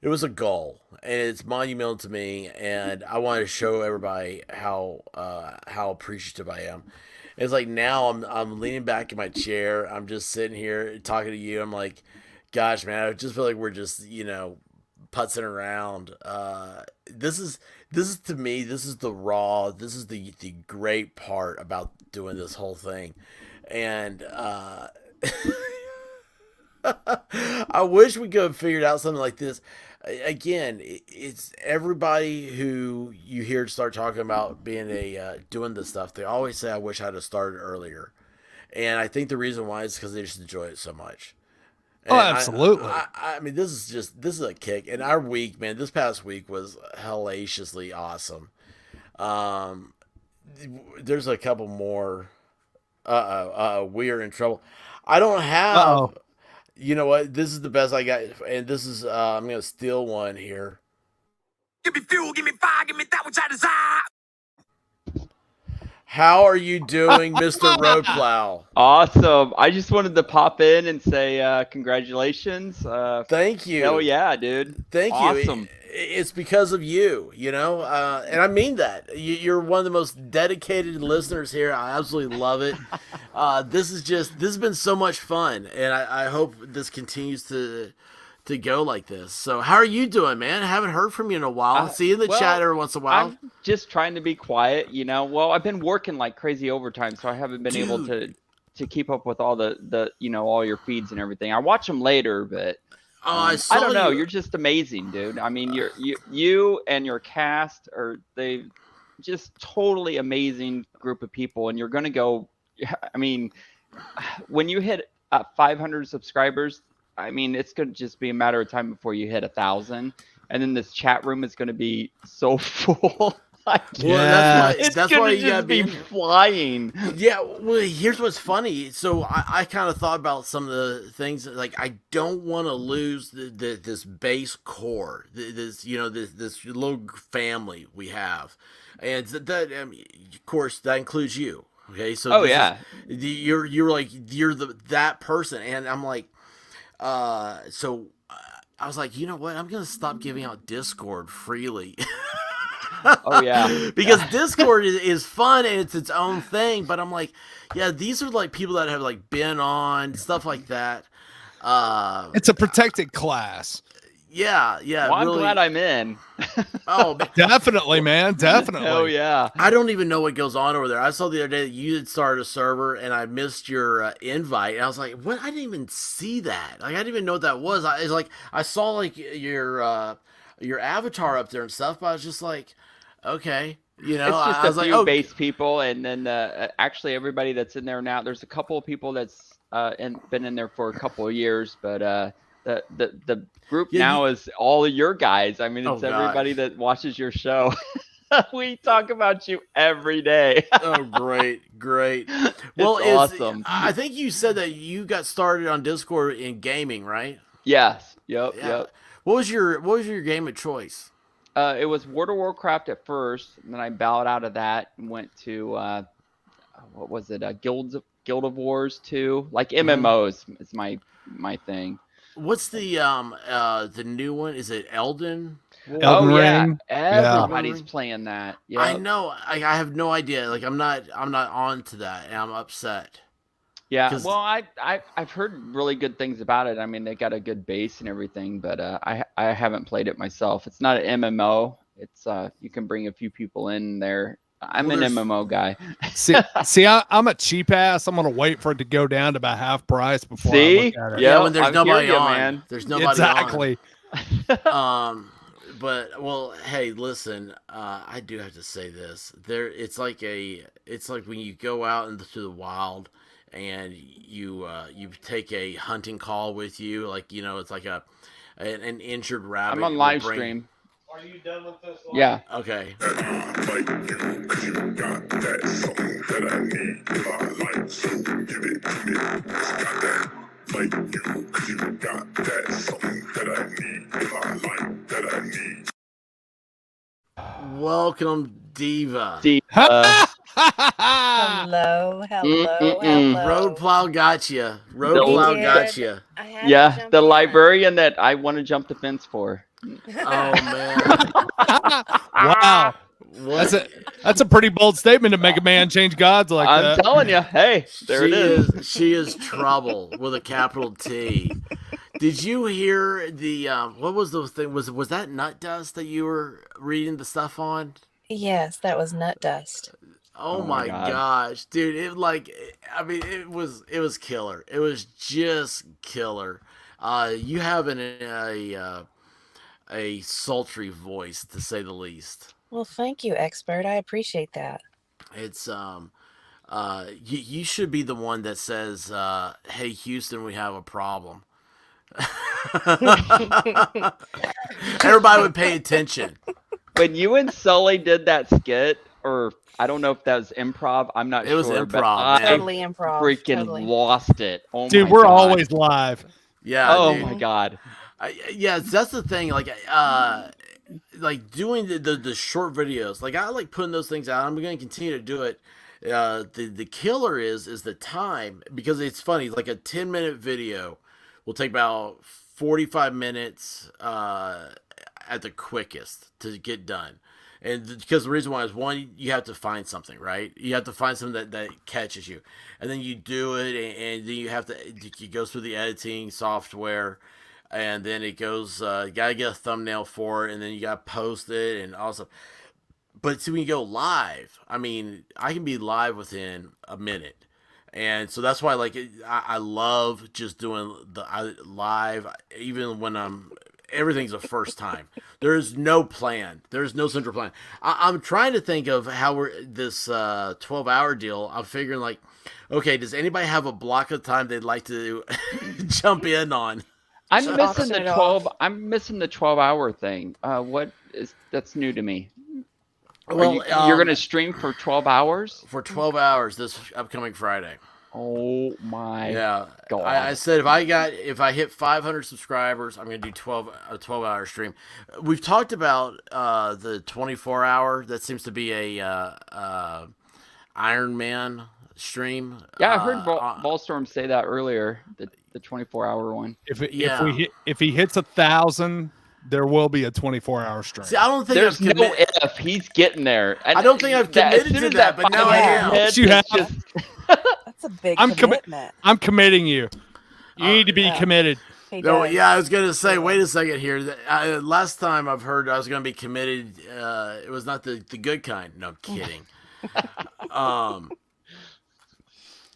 was a goal, and it's monumental to me. And I want to show everybody how appreciative I am. It's like now I'm leaning back in my chair. I'm just sitting here talking to you. I'm like, gosh, man, I just feel like we're just putzing around. This is to me, this is the raw, this is the great part about doing this whole thing. And I wish we could have figured out something like this. Again, it's everybody who you hear start talking about being doing this stuff. They always say, I wish I'd have started earlier. And I think the reason why is because they just enjoy it so much. Oh, absolutely. I mean, this is a kick. And our week, man, this past week was hellaciously awesome. There's a couple more. We are in trouble. I don't have. Uh-oh. You know what? This is the best I got, and this is. I'm gonna steal one here. Give me fuel, give me fire, give me that which I desire. How are you doing, Mr. Roadplow? Awesome. I just wanted to pop in and say congratulations. Thank you. Hell yeah, dude. Thank you. Awesome. It's because of you, and I mean that. You're one of the most dedicated listeners here. I absolutely love it. This has been so much fun, and I hope this continues to go like this. So how are you doing, man? I haven't heard from you in a while. See you in the chat every once in a while. I'm just trying to be quiet, Well, I've been working like crazy overtime, so I haven't been able to keep up with all the all your feeds and everything. I watch them later, but I don't know. You're just amazing, dude. I mean, you and your cast they just totally amazing group of people, and you're gonna go. I mean, when you hit 500 subscribers, I mean, it's going to just be a matter of time before you hit 1,000. And then this chat room is going to be so full. That's why you gotta be flying. Yeah, well, here's what's funny. So I kind of thought about some of the things. Like, I don't want to lose this base core, this little family we have. And that, of course, that includes you. Okay, so you're that person. And I'm like, so I was like, you know what? I'm gonna stop giving out Discord freely. Oh yeah, because Discord is fun and it's its own thing. But I'm like, yeah, these are like people that have like been on stuff like that. It's a protected class. Yeah. Well, I'm glad I'm in. Oh, definitely, man, definitely. Oh yeah. I don't even know what goes on over there. I saw the other day that you had started a server, and I missed your invite. And I was like, "What? I didn't even see that. Like, I didn't even know what that was." It's like I saw like your avatar up there and stuff, but I was just like, "Okay." It's just a few base people, and then actually everybody that's in there now. There's a couple of people that's been in there for a couple of years, but the group now is all of your guys. I mean, it's everybody that watches your show. We talk about you every day. Oh, great. Well, It's awesome. I think you said that you got started on Discord in gaming, right? Yes. Yep. Yeah. Yep. What was your game of choice? It was World of Warcraft at first, and then I bowed out of that and went to what was it? Guild of Wars 2. Like MMOs is my thing. What's the new one? Is it Elden? Elden Ring. Everybody's playing that. Yeah. I know. I have no idea. Like I'm not on to that, and I'm upset. Yeah. Well, I've heard really good things about it. I mean, they got a good base and everything, but I haven't played it myself. It's not an MMO. It's you can bring a few people in there. I'm an MMO guy. see, I'm a cheap ass. I'm gonna wait for it to go down to about half price before I look at it. Yeah, when there's nobody on, man. There's nobody exactly. on. But well, hey, listen. I do have to say this. It's like when you go out into the wild and you take a hunting call with you. Like it's like an injured rabbit. I'm on live stream. Are you done with this? Yeah. Okay. Like you, 'cause you got that something that I need in my life, so give it to me. Got that. Like you, 'cause you got that something that I need in my life that I need. Welcome, Diva. Hello. Road plow got you. Yeah, the librarian that I want to jump the fence for. Oh man! Wow, that's a pretty bold statement to make a man change gods like that. I'm telling you, hey, it is. She is trouble with a capital T. Did you hear the what was the thing? Was that nut dust that you were reading the stuff on? Yes, that was nut dust. Oh my gosh, dude! It was killer. It was just killer. You have a sultry voice, to say the least. Well, thank you, expert. I appreciate that. It's you should be the one that says, "Hey, Houston, we have a problem." Everybody would pay attention. When you and Sully did that skit, or I don't know if that was improv. I'm not sure. It was improv. I totally improv. Freaking lost it. Oh dude, my we're God. always live. Yeah. Oh dude. my God. Yeah, that's the thing. Like doing the short videos. Like I like putting those things out. I'm going to continue to do it. The killer is the time, because it's funny. Like a 10-minute video will take about 45 minutes at the quickest to get done. And because the reason why is, one, you have to find something, right? You have to find something that catches you, and then you do it, and then you have to. It goes through the editing software, and then it goes. You gotta get a thumbnail for it, and then you gotta post it, and also. But see, when you go live, I mean, I can be live within a minute, and so that's why, like, I love just doing live, even when everything's a first time. There's no plan. There's no central plan. I'm trying to think of how this 12-hour deal. I'm figuring, like, okay, does anybody have a block of time they'd like to jump in on? I'm missing the 12. I'm missing the 12-hour thing. That's new to me. Well, you're going to stream for 12 hours? For 12 hours this upcoming Friday. Oh my God. I said if I hit 500 subscribers, I'm going to do a 12-hour stream. We've talked about the 24-hour. That seems to be a Iron Man stream. Yeah, I heard Ballstorm say that earlier, the 24-hour one. If he hits 1,000, there will be a 24-hour stream. See, I don't think there's no if he's getting there. I don't think I've committed to that, but now I am. You have. That's a big commitment. I'm committing you. You need to be committed. No, yeah, I was going to say, wait a second here. Last time I've heard I was going to be committed, it was not the good kind. No, kidding.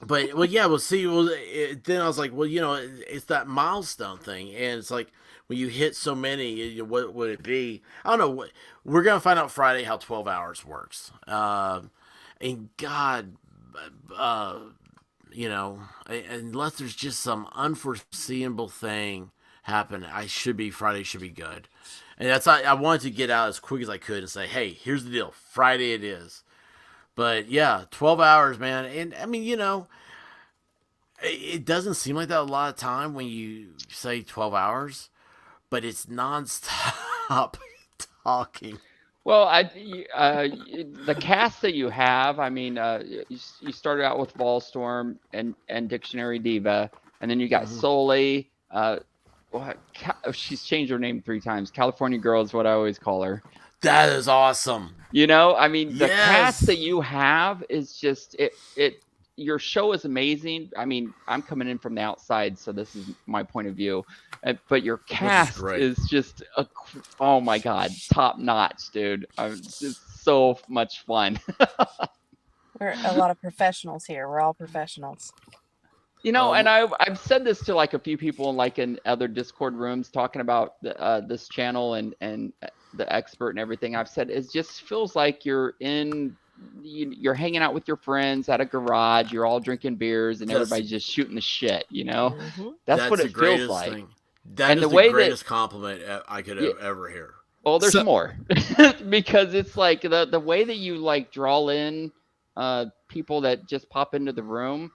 But, well, yeah, we'll see. Then I was like, well, it's that milestone thing. And it's like, when you hit so many, what would it be? I don't know. We're going to find out Friday how 12 hours works. And God, unless there's just some unforeseeable thing happen, Friday should be good. And I wanted to get out as quick as I could and say, hey, here's the deal. Friday it is. But yeah, 12 hours, man. And I mean, it doesn't seem like that a lot of time when you say 12 hours, but it's nonstop talking. Well, the cast that you have, I mean, you started out with Volstorm and Dictionary Diva, and then you got Sully. She's changed her name 3 times. California Girl is what I always call her. That is awesome. I mean, the cast that you have is just it. Your show is amazing. I mean, I'm coming in from the outside, so this is my point of view. But your cast is just oh my god, top notch, dude. It's so much fun. We're a lot of professionals here. We're all professionals. And I've said this to like a few people in other Discord rooms talking about this channel and the expert and everything. I've said it just feels like you're hanging out with your friends at a garage. You're all drinking beers and everybody's just shooting the shit. That's what it feels like. Thing. That is the greatest compliment I could ever hear. Well, there's more because it's like the way that you like draw in people that just pop into the room.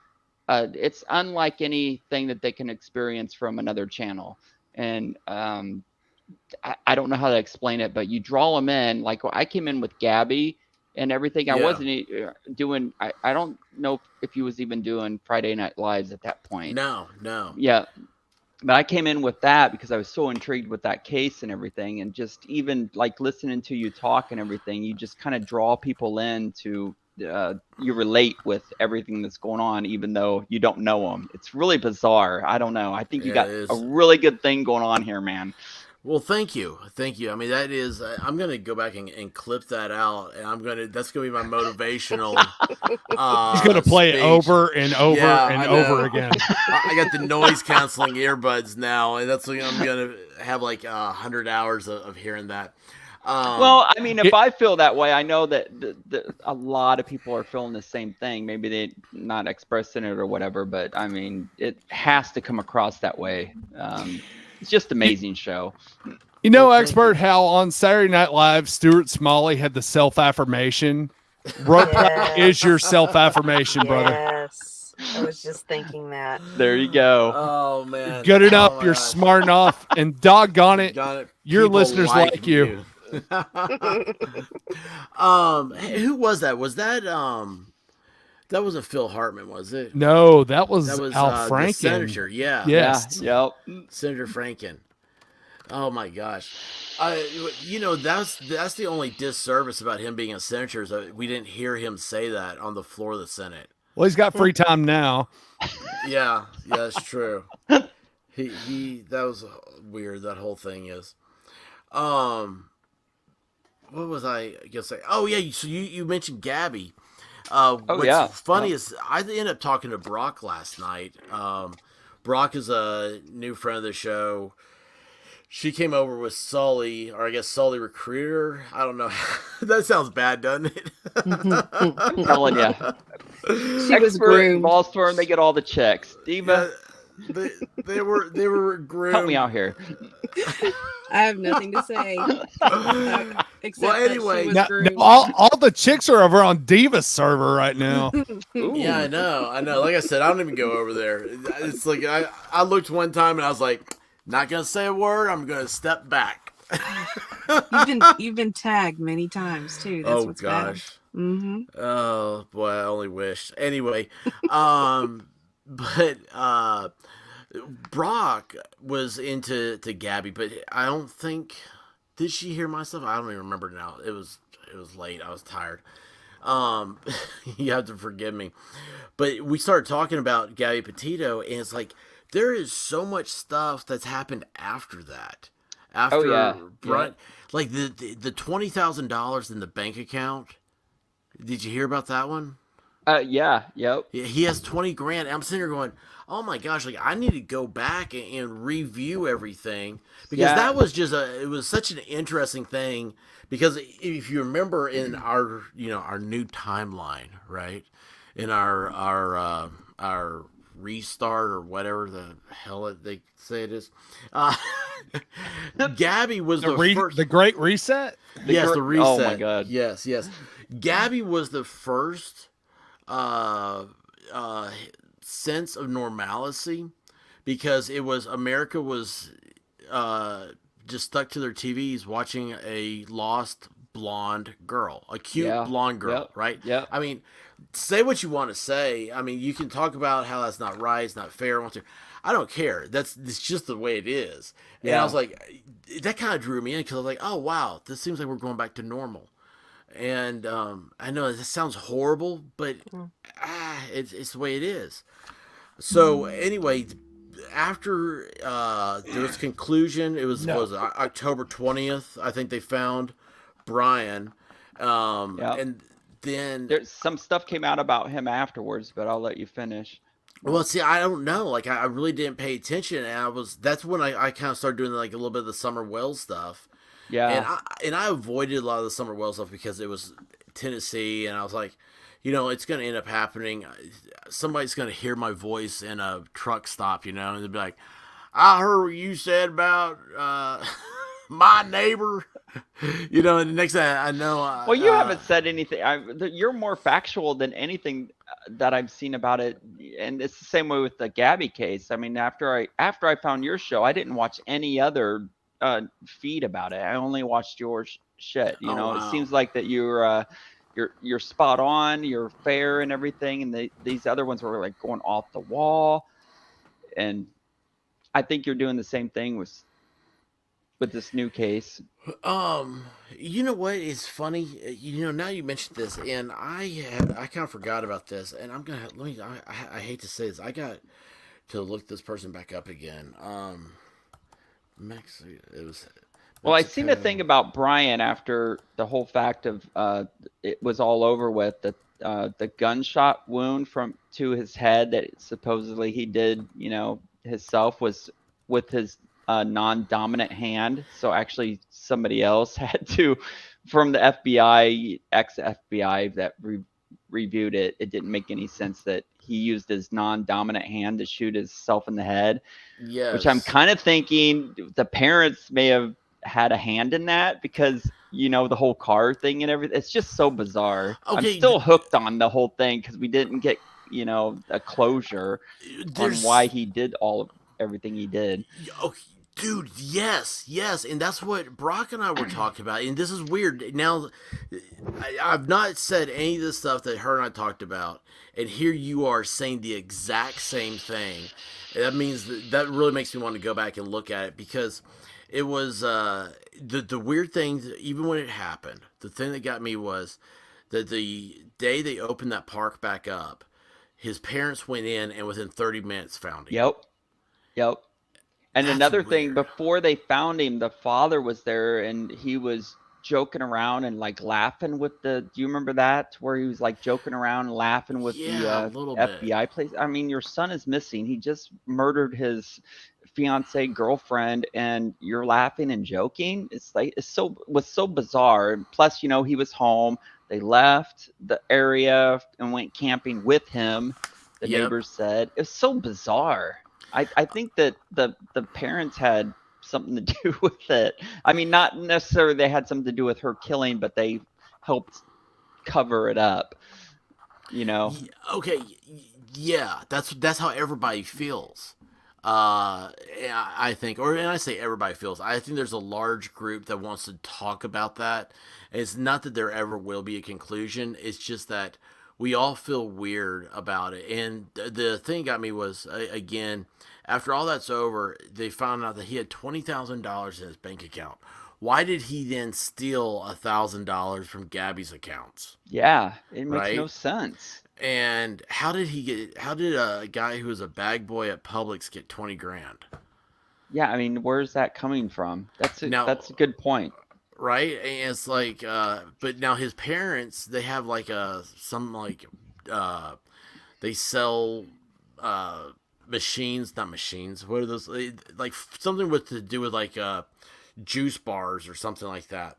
It's unlike anything that they can experience from another channel. And I don't know how to explain it, but you draw them in. Like I came in with Gabby and everything. I wasn't doing, I don't know if he was even doing Friday Night Lives at that point. No. Yeah. But I came in with that because I was so intrigued with that case and everything. And just even like listening to you talk and everything, you just kind of draw people in to, you relate with everything that's going on, even though you don't know them. It's really bizarre. I don't know. I think you got a really good thing going on here, man. Well, thank you. I mean, that is. I'm gonna go back and clip that out, and that's gonna be my motivational. He's gonna play it over and over and over again. I got the noise canceling earbuds now, and that's what I'm gonna have like 100 hours of hearing that. Well, I mean, if I feel that way, I know that a lot of people are feeling the same thing. Maybe they're not expressing it or whatever, but I mean, it has to come across that way. It's just an amazing show. Expert, how on Saturday Night Live, Stuart Smalley had the self-affirmation. Rope is your self-affirmation, brother. Yes. I was just thinking that. There you go. Oh, man. Good enough. You're smart enough. And doggone it, your listeners like you. Who was that? Was that that wasn't Phil Hartman, was it? No, that was Al Franken. Senator, yeah. Yes. Yep. Senator Franken. Oh my gosh. That's the only disservice about him being a senator is that we didn't hear him say that on the floor of the Senate. Well, he's got free time now. Yeah, that's true. He that was weird, that whole thing is. What was I gonna say? Oh yeah, so you mentioned Gabby. What's funny is I ended up talking to Brock last night. Brock is a new friend of the show. She came over with Sully, or I guess Sully Recruiter. I don't know. That sounds bad, doesn't it? I'm telling you. She was groomed. Volstorm, they get all the checks. Diva. They were groomed. Help me out here. I have nothing to say. Except anyway, that she was groomed. all the chicks are over on Diva's server right now. Yeah, I know. Like I said, I don't even go over there. It's like I looked one time and I was like, not gonna say a word. I'm gonna step back. You've been tagged many times too. That's what's gosh. Bad. Mm-hmm. Oh boy, I only wish. Anyway, but Brock was into Gabby, but I don't think did she hear my stuff? I don't even remember now. It was late. I was tired. You have to forgive me. But we started talking about Gabby Petito, and it's like there is so much stuff that's happened after that. Like the $20,000 in the bank account. Did you hear about that one? Yeah. Yep. He has 20 grand. I'm sitting here going, oh my gosh, like I need to go back and review everything because that was it was such an interesting thing because if you remember in our new timeline, right? In our restart or whatever the hell they say it is. Gabby was the first. The Great Reset. Yes, the reset. Oh my God. Yes. Gabby was the first sense of normalcy, because it was America was just stuck to their TVs watching a lost blonde girl, a cute blonde girl, right? Yeah. I mean, say what you want to say. I mean, you can talk about how that's not right, it's not fair. I don't care. It's just the way it is. And I was like, that kind of drew me in, because I was like, oh wow, this seems like we're going back to normal. And I know this sounds horrible, but it's the way it is. So anyway, after there was conclusion, it was October 20th. I think they found Brian, and then there's some stuff came out about him afterwards, but I'll let you finish. Well, see, I don't know. Like, I really didn't pay attention, and that's when I kind of started doing like a little bit of the Summer Wells stuff. Yeah, and I avoided a lot of the Summer Wells stuff because it was Tennessee, and I was like, it's going to end up happening. Somebody's going to hear my voice in a truck stop, and they'll be like, I heard what you said about my neighbor. And the next thing I know, well, you haven't said anything. You're more factual than anything that I've seen about it, and it's the same way with the Gabby case. I mean, after I found your show, I didn't watch any other feed about it. I only watched your shit. Wow. It seems like that you're spot on, you're fair and everything, and these other ones were like going off the wall. And I think you're doing the same thing with this new case. You know what is funny? Now you mentioned this, and I kind of forgot about this, and I hate to say this. I got to look this person back up again. Well, I seen a thing about Brian after the whole fact of it was all over with, the gunshot wound to his head that supposedly he did, himself, was with his non-dominant hand. So actually somebody else had to, from the FBI, ex-FBI that reviewed it, it didn't make any sense that he used his non-dominant hand to shoot himself in the head. Yes. Which I'm kind of thinking the parents may have had a hand in that, because the whole car thing and everything. It's just so bizarre. Okay, I'm still hooked on the whole thing because we didn't get a closure on why he did everything he did. Okay. Dude, yes, and that's what Brock and I were talking about, and this is weird. Now, I've not said any of the stuff that her and I talked about, and here you are saying the exact same thing. And that means that really makes me want to go back and look at it, because it was the weird thing. Even when it happened, the thing that got me was that the day they opened that park back up, his parents went in and within 30 minutes found him. Yep. And that's another thing, before they found him, the father was there and he was joking around and like laughing with do you remember that? Where he was like joking around and laughing with the FBI place. I mean, your son is missing. He just murdered his fiance girlfriend and you're laughing and joking. It's like, was so bizarre. And plus, he was home. They left the area and went camping with him. The neighbors said it's so bizarre. I think that the parents had something to do with it. I mean, not necessarily they had something to do with her killing, but they helped cover it up. Okay, yeah, that's how everybody feels. I think, and I say everybody feels. I think there's a large group that wants to talk about that. And it's not that there ever will be a conclusion. It's just that we all feel weird about it. And the thing got me was, again, after all that's over, they found out that he had $20,000 in his bank account. Why did he then steal $1,000 from Gabby's accounts? Yeah, it makes no sense. And how did a guy who was a bag boy at Publix get 20 grand? Yeah, I mean, where's that coming from? That's a good point. Right? And it's like, but now his parents, they have like they sell machines, not machines. What are those? Like something to do with like juice bars or something like that.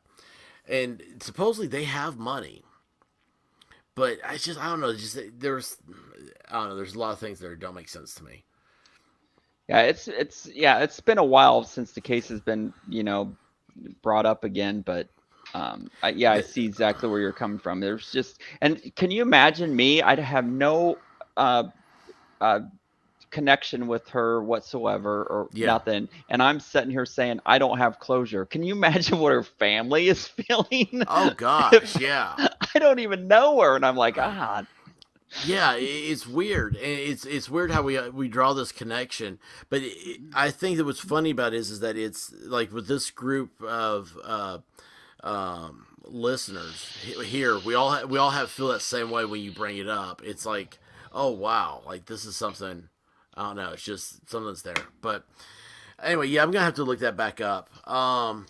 And supposedly they have money. But I don't know. There's a lot of things that don't make sense to me. Yeah, it's been a while since the case has been, brought up again, but I see exactly where you're coming from. There's just, and can you imagine me? I'd have no connection with her whatsoever or nothing, and I'm sitting here saying I don't have closure. Can you imagine what her family is feeling? Oh gosh, yeah. I don't even know her, and I'm like, Yeah, it's weird, and it's weird how we draw this connection. But I think that what's funny about it is that it's like with this group of listeners here, we all have feel that same way when you bring it up. It's like, oh wow, like this is something. I don't know. It's just something that's there. But anyway, yeah, I'm gonna have to look that back up. And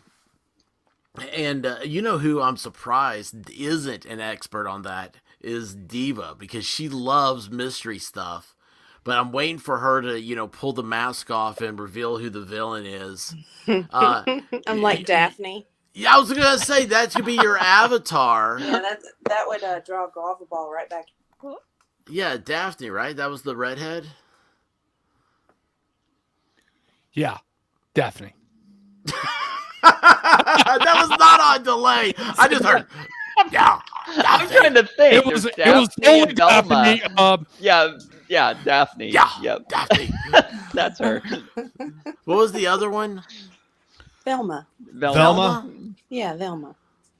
you know who I'm surprised isn't an expert on that is Diva, because she loves mystery stuff. But I'm waiting for her to, pull the mask off and reveal who the villain is. I'm like Daphne. Yeah, I was gonna say that could be your avatar. Yeah, that would draw a golf ball right back. Yeah, Daphne, right? That was the redhead. Yeah, Daphne. That was not on delay. I just heard. Yeah, I'm trying to think. It was only Daphne. Yeah, Daphne. Yeah, yep. Daphne. That's her. What was the other one? Velma. Yeah, Velma.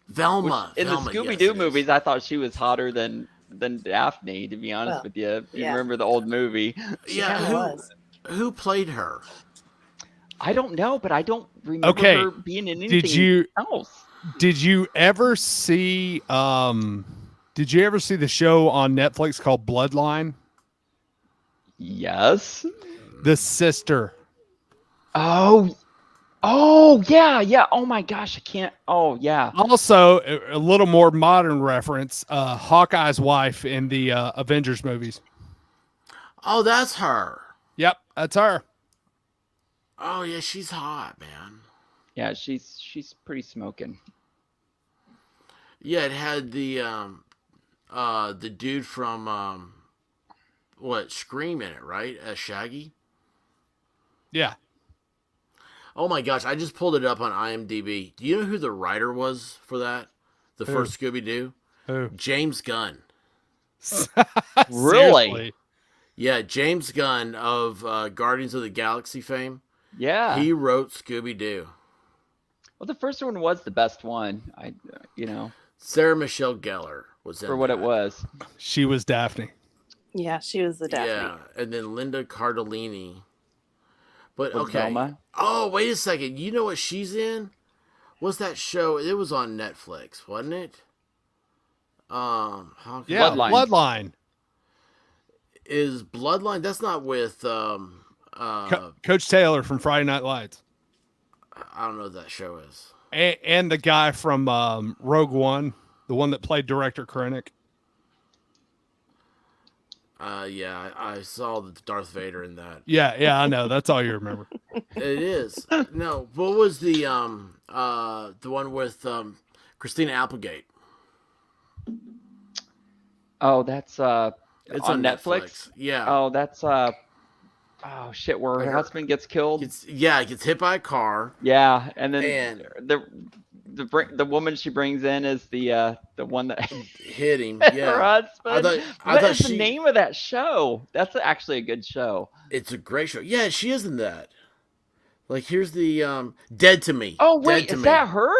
Velma. In the Scooby-Doo movies, I thought she was hotter than Daphne, to be honest with you. You remember the old movie? Who played her? I don't know, but I don't remember her being in anything else. Did you ever see the show on Netflix called Bloodline? Yes. The sister. Oh yeah. Oh my gosh, I can't. Oh yeah. Also, a little more modern reference, Hawkeye's wife in the Avengers movies. Oh, that's her. Yep, that's her. Oh yeah, she's hot, man. Yeah, she's pretty smoking. Yeah, it had the dude from Scream in it, right? As Shaggy. Yeah. Oh my gosh, I just pulled it up on IMDb. Do you know who the writer was for that? The first Scooby-Doo? Who? James Gunn. Really? Yeah, James Gunn of Guardians of the Galaxy fame. Yeah. He wrote Scooby-Doo. Well, the first one was the best one. Sarah Michelle Gellar was in for what that. it was. She was Daphne. Yeah, she was the Daphne. Yeah, and then Linda Cardellini. But With okay. Velma? Oh, wait a second. You know what she's in? What's that show? It was on Netflix, wasn't it? Bloodline. Is Bloodline? That's not with Coach Taylor from Friday Night Lights. I don't know what that show is. And the guy from Rogue One, the one that played Director Krennic. Yeah, I saw the Darth Vader in that. Yeah, I know. That's all you remember. It is. No, what was the one with Christina Applegate? Oh, that's It's on Netflix. Yeah. Oh, that's oh shit, where her husband gets killed. Gets hit by a car. Yeah, and then the woman she brings in is the one that hit him. Her Yeah. husband. What is the name of that show? That's actually a good show. It's a great show. Yeah, she is in that. Like, here's the Dead to Me. Oh wait, is that her?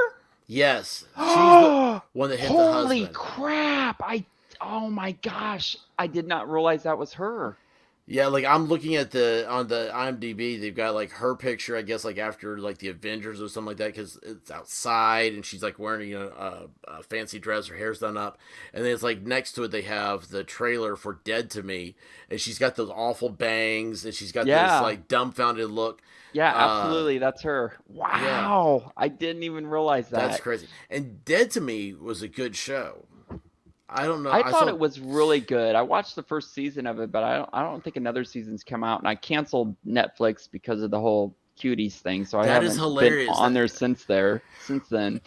Yes, she's the one that hit the husband. Holy crap! Oh my gosh, I did not realize that was her. Yeah, like I'm looking at on the IMDb, they've got like her picture, I guess, like after like the Avengers or something like that, because it's outside and she's like wearing a fancy dress, her hair's done up, and then it's like next to it they have the trailer for Dead to Me, and she's got those awful bangs and she's got this like dumbfounded look. Yeah, absolutely, that's her. Wow, Yeah. I didn't even realize that. That's crazy. And Dead to Me was a good show. I don't know. I thought it was really good. I watched the first season of it, but I don't think another season's come out. And I canceled Netflix because of the whole cuties thing, so I That haven't is hilarious. been on there since then.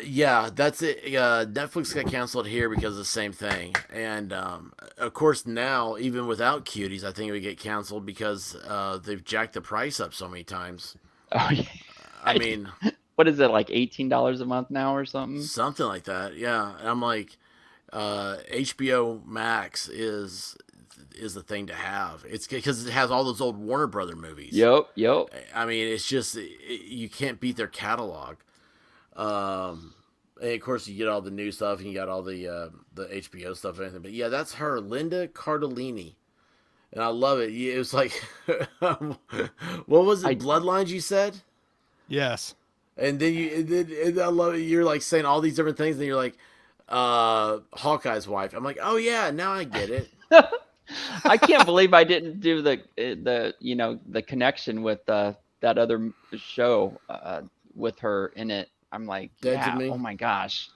Yeah, that's it. Netflix got canceled here because of the same thing, and of course now, even without cuties, I think it would get canceled because they've jacked the price up so many times. Oh yeah. I mean, what is it, like $18 a month now or something? Something like that. Yeah, and I'm like, HBO Max is the thing to have. It's because it has all those old Warner Brother movies. Yep. I mean, it's just you can't beat their catalog. And of course, you get all the new stuff, and you got all the HBO stuff and everything. But yeah, that's her, Linda Cardellini, and I love it. It was like, what was it? Bloodlines, you said? Yes. And then I love it. You're like saying all these different things, and you're like, Hawkeye's wife. I'm like, oh yeah, now I get it. I can't believe I didn't do the connection with that other show with her in it. I'm like, oh my gosh.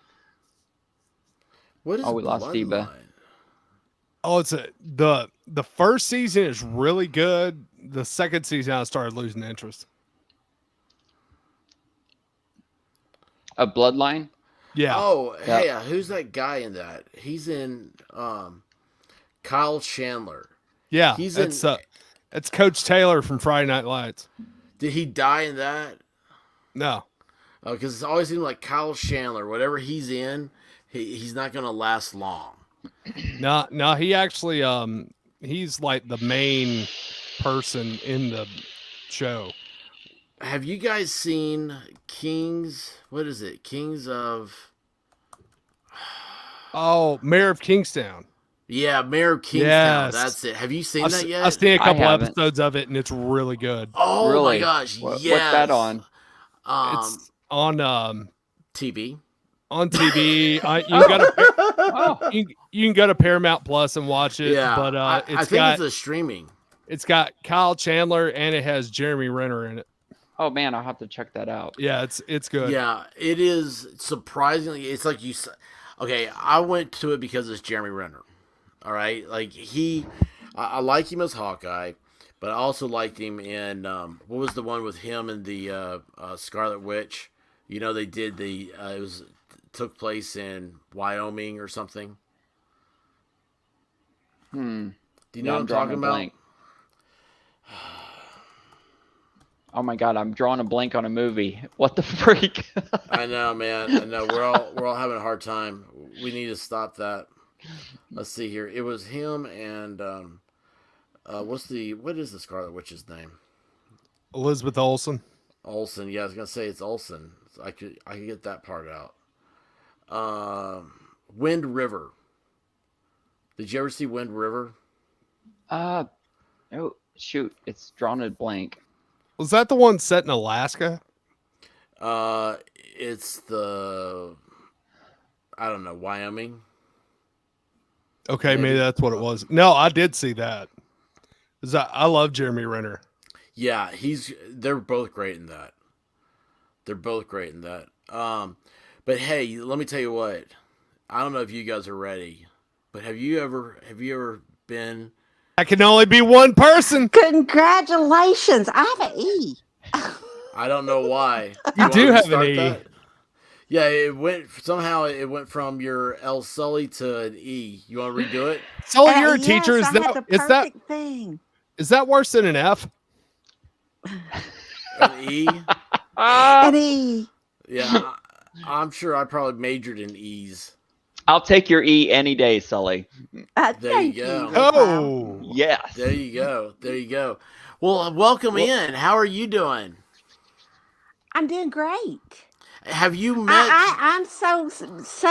What is? We lost Diva. Oh, it's the first season is really good. The second season, I started losing interest. A Bloodline? Yeah. Oh, hey, who's that guy in that? He's in Kyle Chandler. Yeah, it's Coach Taylor from Friday Night Lights. Did he die in that? No. Oh, because it's always seemed like Kyle Chandler. Whatever he's in, he's not going to last long. No, he actually he's like the main person in the show. Have you guys seen Kings? What is it? Kings of... Oh, Mayor of Kingstown. Yeah, Mayor of Kingstown. Yes. That's it. Have you seen that yet? I've seen a couple episodes of it, and it's really good. Oh, really? My gosh. Yes. What's that on? It's on TV. On TV. You can go to Paramount Plus and watch it. Yeah, but I think it's a streaming. It's got Kyle Chandler, and it has Jeremy Renner in it. Oh man, I'll have to check that out. Yeah, it's good. Yeah, it is surprisingly. It's like you said. Okay, I went to it because it's Jeremy Renner. All right, like I like him as Hawkeye, but I also liked him in what was the one with him and the Scarlet Witch? You know, they did it took place in Wyoming or something. Do you know what I'm talking about? Blank. Oh my god, I'm drawing a blank on a movie. What the freak? I know, man. I know. We're all having a hard time. We need to stop that. Let's see here. It was him and what is the Scarlet Witch's name? Elizabeth Olsen. Olsen. Yeah, I was gonna say it's Olsen. So I could get that part out. Wind River. Did you ever see Wind River? Oh shoot, it's drawn a blank. Was that the one set in Alaska? It's I don't know, Wyoming. Okay, maybe that's what it was. No, I did see that. I love Jeremy Renner. Yeah, they're both great in that. But hey, let me tell you what. I don't know if you guys are ready, but have you ever been? I can only be one person. Congratulations, I have an E. I don't know why. You do have an E. That? Yeah, it went from your L Sully to an E. You want to redo it? Sully, you're a teacher. Is that thing? Is that worse than an F? An E. An E. Yeah, I'm sure I probably majored in E's. I'll take your E any day, Sully. There you go. Oh, yes. There you go. Well, welcome in. How are you doing? I'm doing great. Have you met? I'm so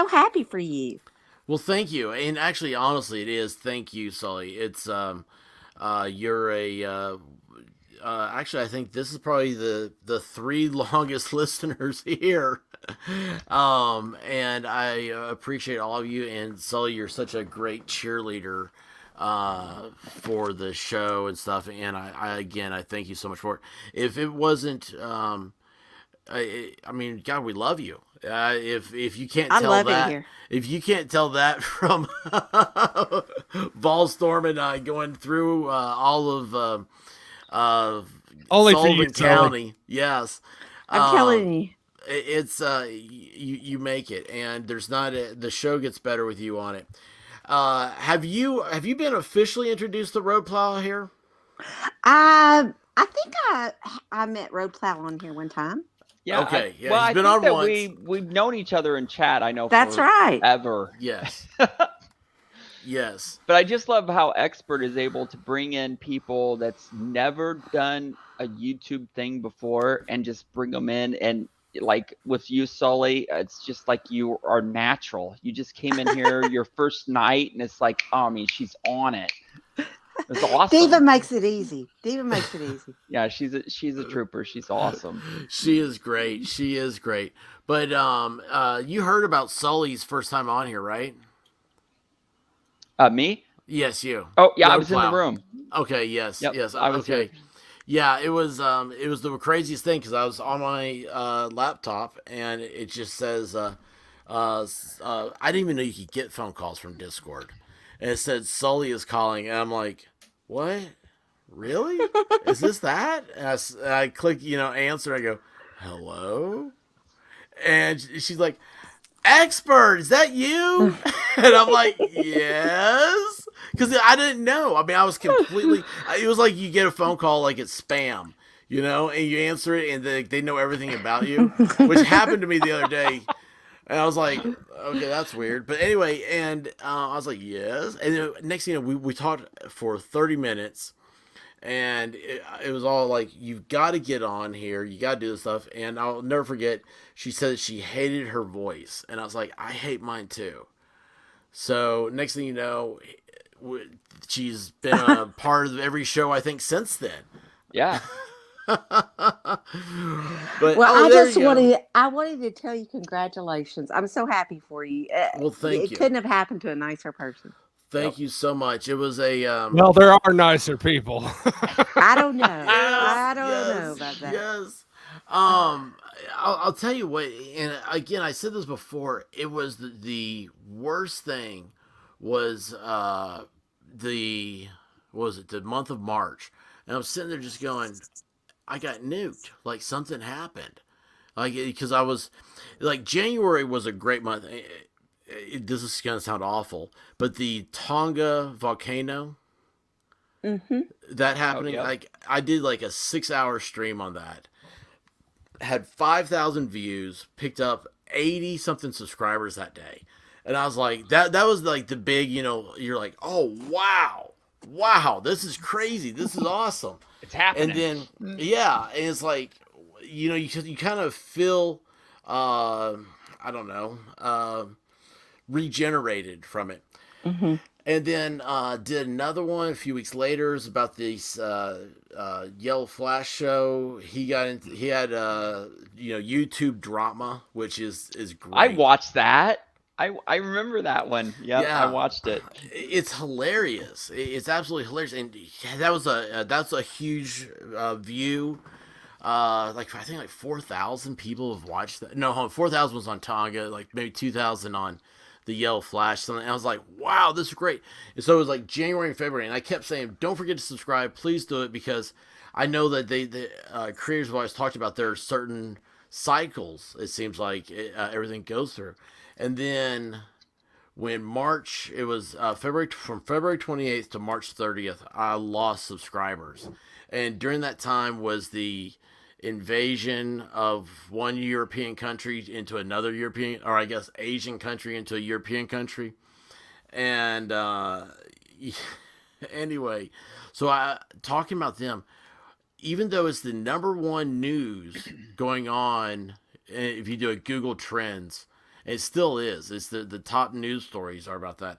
happy for you. Well, thank you. And actually, honestly, it is. Thank you, Sully. It's you're a. Actually, I think this is probably the 3 longest listeners here. And I appreciate all of you. And Sully, you're such a great cheerleader for the show and stuff. And I thank you so much for it. If it wasn't, I mean, God, we love you. If you can't tell that, if you can't tell that from Volstorm and I going through all of Only Sullivan for you, County. Yes. I'm telling you. It's you make it, and there's not the show gets better with you on it. Have you been officially introduced to Road Plow here? I think I met Road Plow on here one time. Yeah. Okay. Yeah. Well, He's I been think on that once. we've known each other in chat. I know. That's right. Ever. Yes. Yes. But I just love how Expert is able to bring in people that's never done a YouTube thing before and just bring them in. And like with you, Sully, it's just like you are natural. You just came in here your first night, and it's like, oh, I mean, she's on it. It's awesome. Diva makes it easy. Yeah, she's a trooper. She's awesome. She is great. She is great. But you heard about Sully's first time on here, right? Me? Yes, you. Oh, yeah, Road I was Plow. in the room. Okay, yes, Yep, yes. I was okay. here. Yeah, it was the craziest thing because I was on my laptop and it just says I didn't even know you could get phone calls from Discord. And it said Sully is calling, and I'm like, what? Really? Is this that? And I click, answer. I go, hello? And she's like, Expert, is that you? And I'm like, yes. Because I didn't know. I mean, I was completely, it was like you get a phone call like it's spam, and you answer it and they know everything about you, which happened to me the other day. And I was like, okay, that's weird. But anyway, and I was like, yes. And then next thing you know, we talked for 30 minutes. And it was all like, you've got to get on here. You got to do this stuff. And I'll never forget, she said that she hated her voice. And I was like, I hate mine too. So next thing you know, she's been a part of every show, I think, since then. Yeah. But I wanted to tell you congratulations. I'm so happy for you. Well, thank you. It couldn't have happened to a nicer person. Thank you so much. It was a well, there are nicer people. I don't know. I don't know about that. Yes. I'll tell you what, and again, I said this before. It was the worst thing was the month of March, and I'm sitting there just going, I got nuked. Like something happened. Like because I was like January was a great month. This is gonna sound awful, but the Tonga volcano, that happening, like I did like a 6-hour stream on that, had 5,000 views, picked up 80 something subscribers that day, and I was like, that was like the big, you're like, oh wow, this is crazy, this is awesome, it's happening, and then and it's like, you kind of feel, I don't know, regenerated from it. And then did another one a few weeks later. It was about this Yellow Flash show. He had YouTube drama, which is great. I watched that. I remember that one. Yep, yeah, I watched it. It's hilarious. It's absolutely hilarious, and that's a huge view. Like I think like 4,000 people have watched that. No, 4,000 was on Tonga. Like maybe 2,000 on the Yellow Flash. Something. And I was like, wow, this is great. And so it was like January and February, and I kept saying, don't forget to subscribe. Please do it, because I know that the creators have always talked about there are certain cycles. It seems like everything goes through, and then when March, it was from February 28th to March 30th, I lost subscribers, and during that time was the invasion of one European country into another European, or I guess Asian country into a European country. And anyway, so talking about them, even though it's the number one news going on, if you do a Google Trends, it still is. It's the top news stories are about that.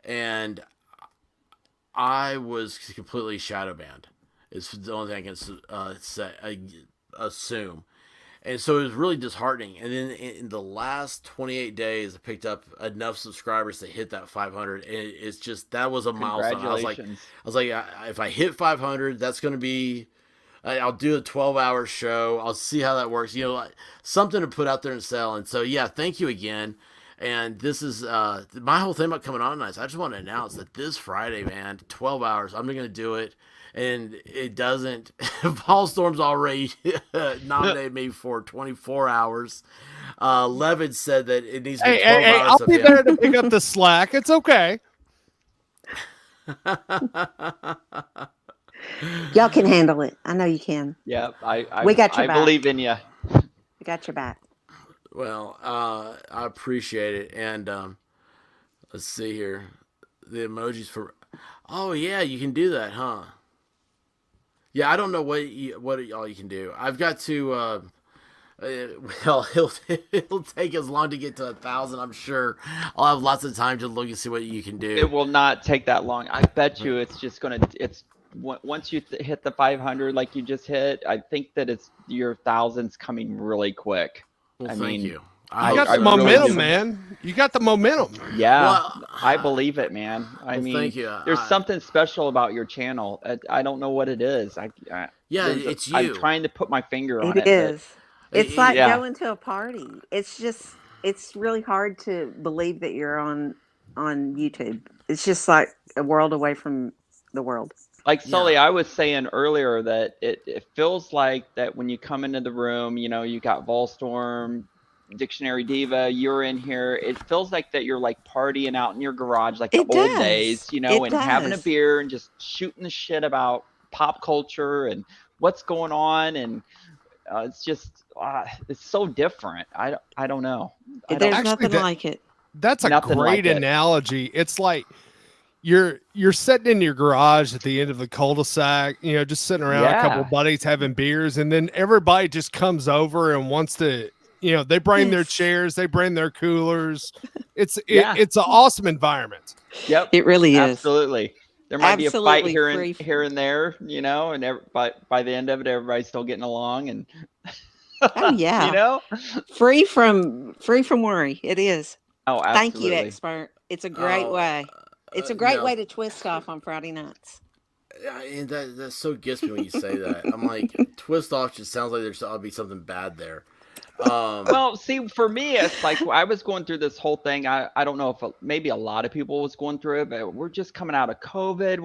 And I was completely shadow banned. It's the only thing I can assume. And so it was really disheartening. And then in the last 28 days, I picked up enough subscribers to hit that 500. And it's just, that was a milestone. I was like, if I hit 500, that's going to be, I'll do a 12-hour show. I'll see how that works. Something to put out there and sell. And so, yeah, thank you again. And this is my whole thing about coming on tonight. I just want to announce that this Friday, man, 12 hours, I'm going to do it. and it doesn't. Ballstorm's already nominated me for 24 hours. Levin said that it needs to be 12 hours. I'll be there to pick up the slack. It's okay. Y'all can handle it. I know you can. Yeah, we got your I back. believe in you. We got your back. Well, I appreciate it. And let's see here. The emojis for... Oh, yeah, you can do that, huh? Yeah, I don't know what all you can do. I've got to... well, it'll take as long to get to 1,000, I'm sure. I'll have lots of time to look and see what you can do. It will not take that long. I bet you it's just going to... Once you hit the 500 like you just hit, I think that your 1,000's coming really quick. Well, thank you. You got the momentum, man. You got the momentum. Yeah, well, I believe it, man. I mean, thank you. There's something special about your channel. I don't know what it is. It's you. I'm trying to put my finger on it. It is. It's like going to a party. It's really hard to believe that you're on YouTube. It's just like a world away from the world. Like Sully, I was saying earlier that it feels like that when you come into the room, you got Volstorm, Dictionary Diva, you're in here. It feels like that you're like partying out in your garage like the old days, and having a beer and just shooting the shit about pop culture and what's going on. And it's just, it's so different. I don't know. There's nothing like it. That's a great analogy. It's like you're sitting in your garage at the end of the cul-de-sac, just sitting around a couple of buddies having beers, and then everybody just comes over and wants to, they bring their chairs, they bring their coolers. It's an awesome environment. Yep, it really is. Absolutely. There might be a fight here and there, and by the end of it, everybody's still getting along, and oh yeah, free from worry. It is. Oh, absolutely. Thank you, expert. It's a great way. It's a great way to twist off on Friday nights. And that so gets me when you say that. I'm like, twist off just sounds like there's ought to be something bad there. Well, see, for me, it's like I was going through this whole thing. I don't know if maybe a lot of people was going through it, but we're just coming out of COVID.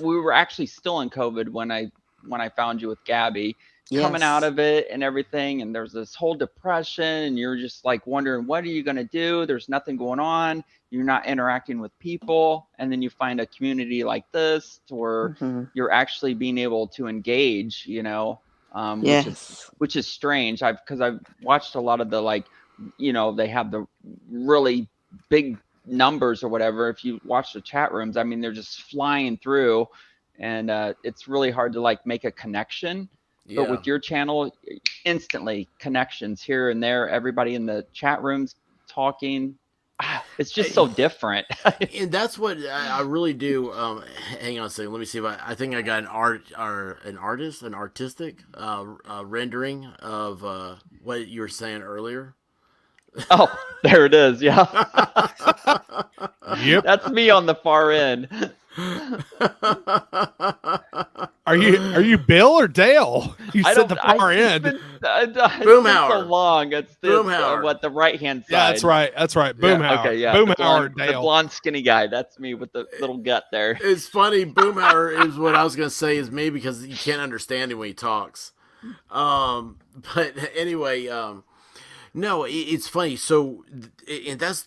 We were actually still in COVID when I found you with Gabby. Coming out of it and everything, and there's this whole depression, and you're just like wondering, what are you going to do? There's nothing going on. You're not interacting with people, and then you find a community like this where you're actually being able to engage, which is strange. Because I've watched a lot of the they have the really big numbers or whatever. If you watch the chat rooms, I mean, they're just flying through, and it's really hard to make a connection. Yeah. But with your channel, instantly connections here and there, everybody in the chat rooms talking. It's just so different. And that's what I really do. Hang on a second. Let me see if I think I got an artistic rendering of what you were saying earlier. Oh, there it is. Yeah. Yep. That's me on the far end. Are you Bill or Dale? You said the far end. Boomhauer. So long. It's this, Boomhauer. The right hand side. Yeah, that's right. Boomhauer. Yeah, okay, yeah. Boomhauer. The blonde skinny guy. That's me with the little gut there. It's funny. Boomhauer is what I was gonna say is me because you can't understand him when he talks. But anyway, no, it's funny. So, and that's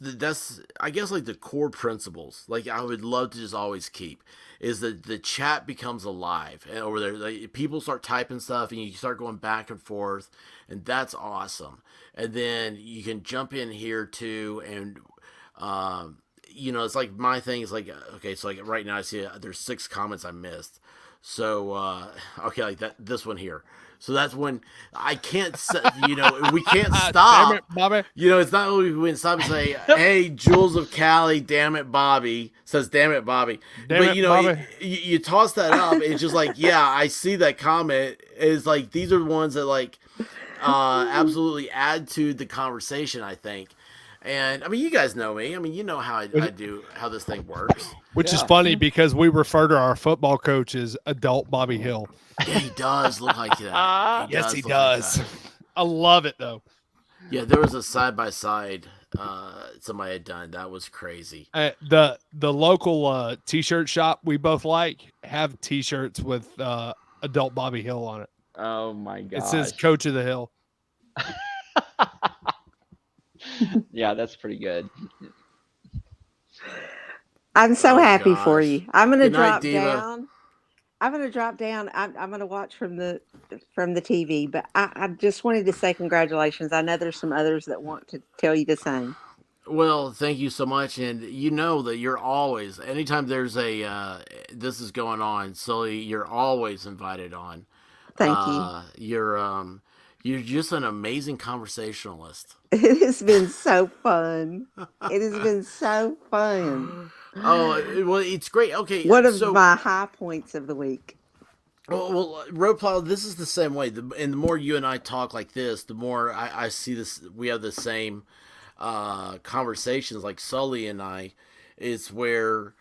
I guess the core principles. I would love to just always keep is that the chat becomes alive and over there. People start typing stuff and you start going back and forth, and that's awesome. And then you can jump in here too, and it's my thing is okay. So right now I see there's 6 comments I missed. So okay, this one here. So that's when I can't, we can't stop. Damn it, Bobby. It's not like we can stop and say, hey, Jules of Cali, damn it, Bobby. Says, damn it, Bobby. Bobby. You toss that up, and it's just yeah, I see that comment. It's these are the ones that absolutely add to the conversation, I think. And I mean, you guys know me. I mean, you know how I do, how this thing works. Which is funny because we refer to our football coach as adult Bobby Hill. Yeah, he does look like that. Yes, he does. I love it though. Yeah, there was a side-by-side somebody had done. That was crazy. The local t-shirt shop we both like have t-shirts with adult Bobby Hill on it. Oh my god! It says Coach of the Hill. Yeah, that's pretty good. I'm so happy for you. I'm gonna Good night, drop Diva. down. I'm gonna drop down. I'm gonna watch from the TV, but I just wanted to say congratulations. I know there's some others that want to tell you the same. Well, thank you so much, and you know that you're always, anytime there's a this is going on, Sully, you're always invited on. Thank you. You're just an amazing conversationalist. It has been so fun. It has been so fun. Oh, well, it's great. Okay, one of my high points of the week. Well, Roadplow, this is the same way. And the more you and I talk like this, the more I see this. We have the same conversations, like Sully and I. It's where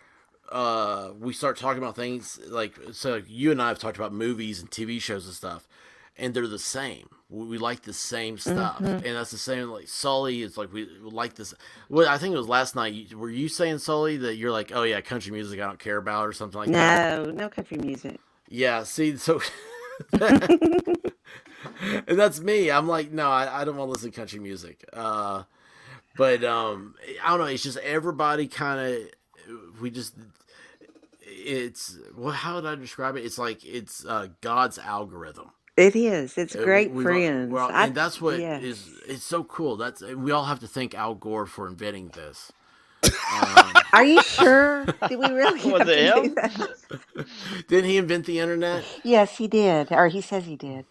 we start talking about things like, so you and I have talked about movies and TV shows and stuff, and they're the same. We like the same stuff, and that's the same. Like Sully, it's like we like this. Well, I think it was last night. Were you saying, Sully, that you're like, oh yeah, country music I don't care about or something like that? No country music. Yeah, see, so and that's me. I'm like, no, I don't want to listen to country music. But I don't know. It's just everybody kind of. It's how would I describe it? It's like it's God's algorithm. It is. It's great friends. And that's what is. It's so cool. We all have to thank Al Gore for inventing this. Are you sure? Did we really Was have it to him? do that? Didn't he invent the internet? Yes, he did. Or he says he did.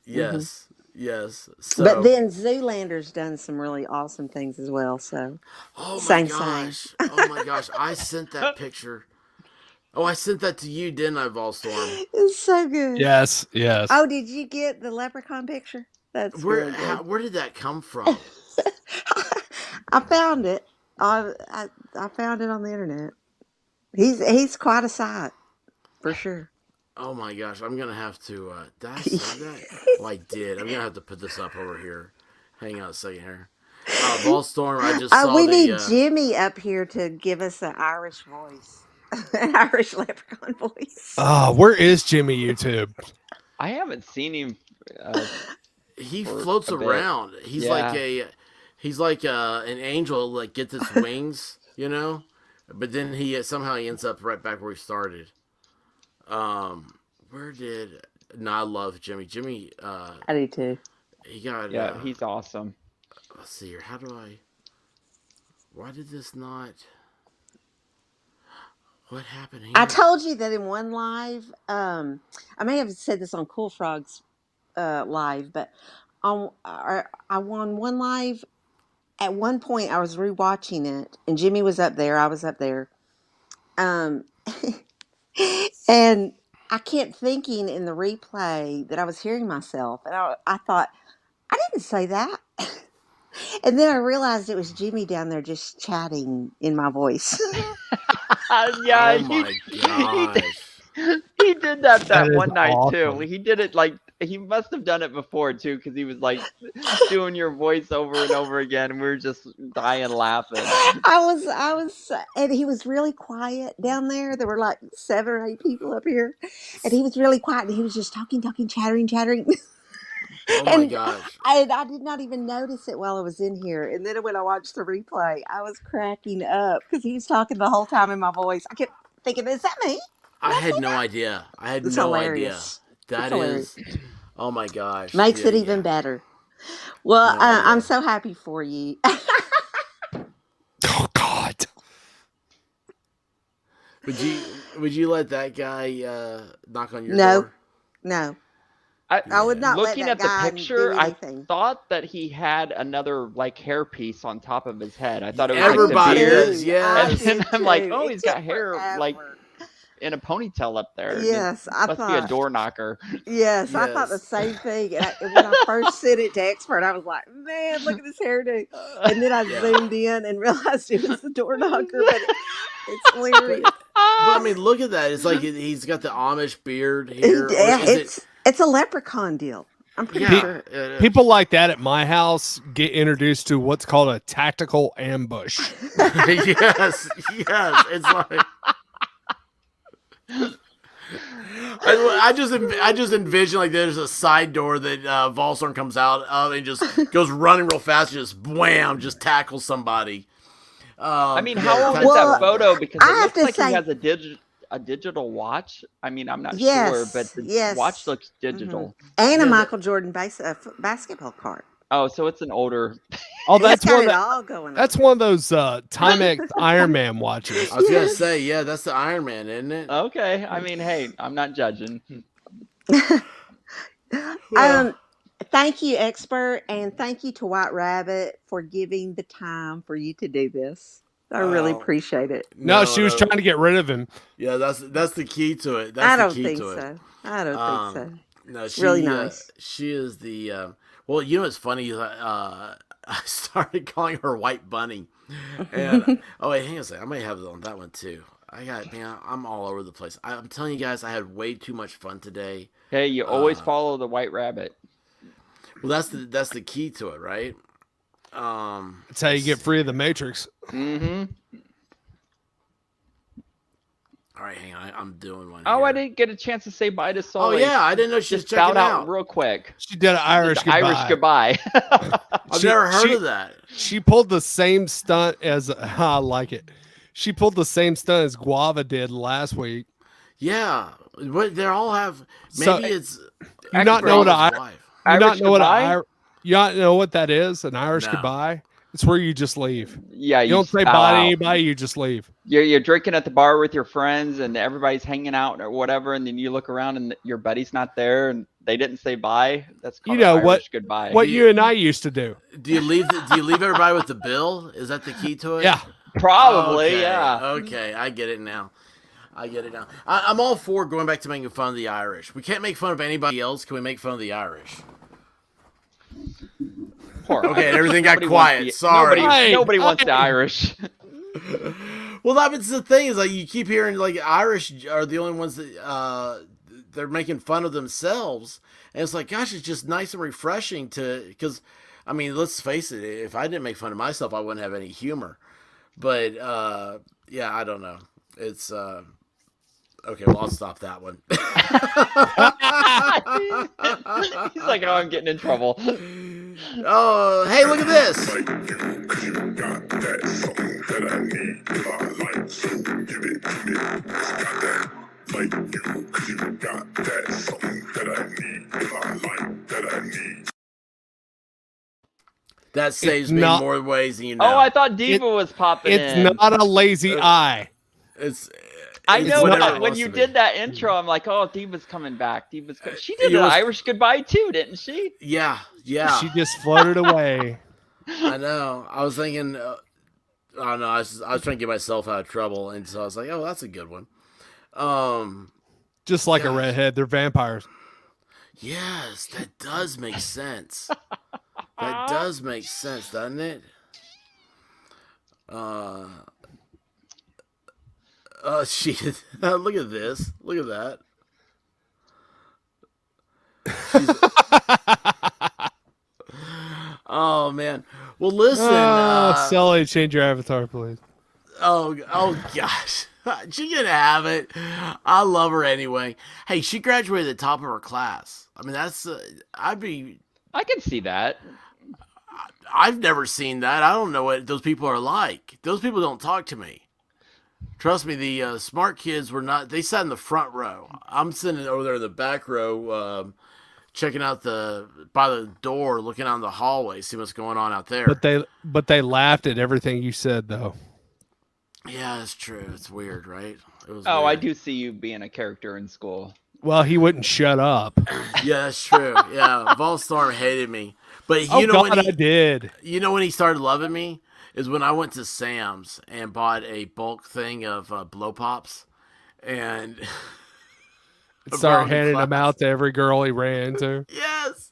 Yes. Yes. So, but then Zoolander's done some really awesome things as well. So, oh my same. Oh my gosh! I sent that picture. Oh, I sent that to you, didn't I, Volstorm? It's so good. Yes. Oh, did you get the leprechaun picture? That's where. Really good. Where did that come from? I found it. I found it on the internet. He's quite a sight, for sure. Oh my gosh! I'm gonna have to. Did I say that? Well, I did. I'm gonna have to put this up over here. Hang on a second here. Volstorm, I just saw we need Jimmy up here to give us an Irish voice. An Irish leprechaun voice. Where is Jimmy YouTube? I haven't seen him. He floats around. He's like an angel, like gets its wings, you know. But then somehow he ends up right back where he started. I love Jimmy. Jimmy. I do too. He got. Yeah, he's awesome. Let's see here. Why did this not? What happened here? I told you that in one live, I may have said this on Cool Frogs live, but I won one live. At one point, I was rewatching it, and Jimmy was up there. I was up there, and I kept thinking in the replay that I was hearing myself, and I thought, I didn't say that. And then I realized it was Jimmy down there just chatting in my voice. Yeah, oh my gosh. He did that one night too. He did it like he must have done it before too, because he was like doing your voice over and over again, and we were just dying laughing. I was, and he was really quiet down there. There were like 7 or 8 people up here, and he was really quiet. And he was just talking, chattering. Oh my gosh! I did not even notice it while I was in here, and then when I watched the replay, I was cracking up because he was talking the whole time in my voice. I kept thinking, "Is that me?" I had no idea. It's no hilarious. Idea. That is. Oh my gosh! Makes it even better. Well, I'm so happy for you. Oh God! Would you let that guy knock on your door? No. I would not. Looking let that at the guy picture, do I anything. thought that he had another like hair piece on top of his head. I thought it was everybody like the beard. does. Yeah, and then I'm like, oh, he's got hair like in a ponytail up there. Yes, I must be a door knocker. Yes, I thought the same thing. And when I first sent it to Expert, I was like, man, look at this hairdo. And then I zoomed in and realized it was the door knocker. But it's hilarious. But I mean, look at that. It's like he's got the Amish beard here. It's a leprechaun deal. I'm pretty sure. People like that at my house get introduced to what's called a tactical ambush. Yes. It's like I just envision like there's a side door that Volstorm comes out of and just goes running real fast and just wham, just tackles somebody. I mean, how old is that photo? Because it looks like he has a digital watch. I mean, I'm not sure, but the watch looks digital. And a Michael Jordan basketball card. Oh, so it's an older. Oh, that's one. Going that's one of those Timex Iron Man watches. I was gonna say, that's the Iron Man, isn't it? Okay, I mean, hey, I'm not judging. Thank you, expert, and thank you to White Rabbit for giving the time for you to do this. I really appreciate it. No, she was trying to get rid of him. Yeah, that's the key to it. I don't think so. I don't think so. No, really nice. She is the. Well, you know what's funny? I started calling her White Bunny, and oh wait, hang on a second. I might have it on that one too. I'm all over the place. I'm telling you guys, I had way too much fun today. Hey, you always follow the White Rabbit. Well, that's the key to it, right? That's how you get free of the Matrix. Mm-hmm. All right, hang on. I'm doing one. Oh, here. I didn't get a chance to say bye to Soul. Oh yeah, I didn't know she was checking out real quick. She did an Irish goodbye. Irish goodbye. I've never heard of that. She pulled the same stunt as I like it. She pulled the same stunt as Guava did last week. Yeah, but they all have. Maybe it's. You not know what that is? An Irish goodbye. It's where you just leave. Yeah, you don't say bye to anybody. You just leave. You're drinking at the bar with your friends, and everybody's hanging out or whatever, and then you look around and your buddy's not there, and they didn't say bye. That's called an Irish goodbye. What you and I used to do. Do you leave everybody with the bill? Is that the key to it? Yeah, probably. Okay. Yeah. Okay, I get it now. I'm all for going back to making fun of the Irish. We can't make fun of anybody else. Can we make fun of the Irish? Okay, everything got quiet. Sorry. Nobody wants the Irish. Well, that's the thing is like you keep hearing like Irish are the only ones that they're making fun of themselves, and it's like, gosh, it's just nice and refreshing because, I mean, let's face it, if I didn't make fun of myself, I wouldn't have any humor. But yeah, I don't know. It's okay. Well, I'll stop that one. He's like, oh, I'm getting in trouble. Oh, hey, look at this. Like you, 'cause you got that something that I need. I like, so give it to me. Got that. Like you, 'cause you got that something that I need. I like that I need. That saves me more ways than you know. Oh, I thought Diva was popping in. It's not a lazy eye. I know when you did that intro, I'm like, oh, Diva's coming back. She did an Irish goodbye too, didn't she? Yeah. She just floated away. I know. I was thinking, I don't know. I was trying to get myself out of trouble, and so I was like, oh, that's a good one. Just like a redhead, they're vampires. Yes, that does make sense. That does make sense, doesn't it? She. Look at this. Look at that. Oh man. Well, listen. Sully, change your avatar, please. Oh gosh. She can have it. I love her anyway. Hey, she graduated at the top of her class. I mean, that's. I can see that. I've never seen that. I don't know what those people are like. Those people don't talk to me. Trust me, the smart kids were not. They sat in the front row. I'm sitting over there in the back row, checking out by the door, looking out in the hallway, see what's going on out there. But they laughed at everything you said, though. Yeah, it's true. It's weird, right? It was. Oh, weird. I do see you being a character in school. Well, he wouldn't shut up. Yeah, that's true. Yeah, Volstorm hated me, but I did. You know when he started loving me is when I went to Sam's and bought a bulk thing of blow pops, and started handing them out to every girl he ran into. Yes.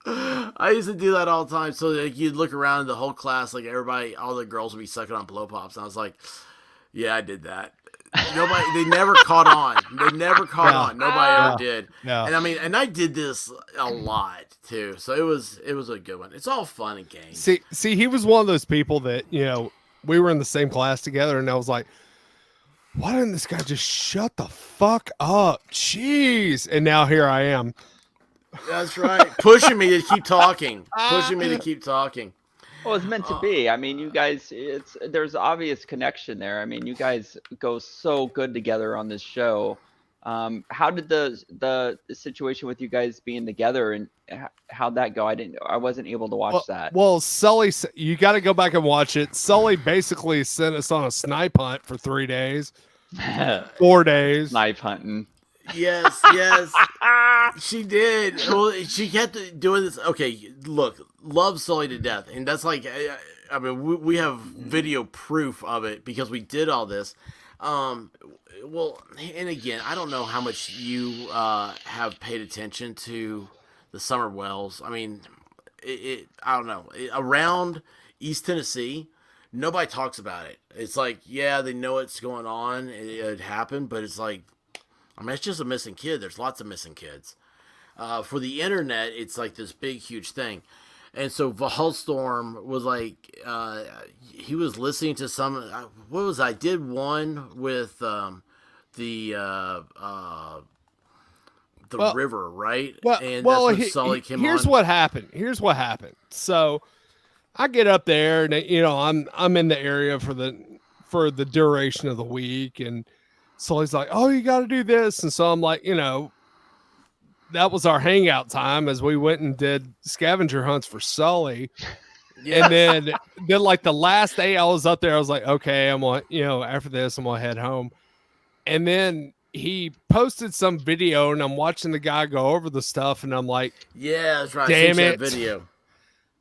I used to do that all the time. So like, you'd look around the whole class, like everybody, all the girls would be sucking on blow pops, and I was like, "Yeah, I did that." They never caught on. They never caught on. Nobody ever did. Yeah. And I mean, and I did this a lot too. So it was a good one. It's all fun and games. See, he was one of those people that, we were in the same class together, and I was like, why didn't this guy just shut the fuck up? Jeez. And now here I am. That's right. Pushing me to keep talking. Pushing me to keep talking. Well, it's meant to be. I mean, you guys, there's obvious connection there. I mean, you guys go so good together on this show. How did the situation with you guys being together and how'd that go? I wasn't able to watch that. Well, Sully, you got to go back and watch it. Sully basically sent us on a snipe hunt for 3 days, 4 days. Snipe hunting. Yes. She did. Well, she kept doing this. Okay, look, love Sully to death. And that's like, I mean, we have video proof of it because we did all this. Well, and again, I don't know how much you have paid attention to the Summer Wells. I mean, I don't know. Around East Tennessee, nobody talks about it. It's like, yeah, they know it's going on. It happened, but it's like, I mean, it's just a missing kid. There's lots of missing kids. For the internet, it's like this big, huge thing. And so Volstorm was like, he was listening to some, what was I did one with the river, right? Well, and that's when Sully came here's on. what happened. Here's what happened. So I get up there and, I'm in the area for the duration of the week. And Sully's like, oh, you got to do this. And so I'm like, that was our hangout time as we went and did scavenger hunts for Sully. Yes. And then like the last day I was up there, I was like, okay, I'm going, after this, I'm going to head home. And then he posted some video and I'm watching the guy go over the stuff. And I'm like, yeah, that's right. Damn it. That video.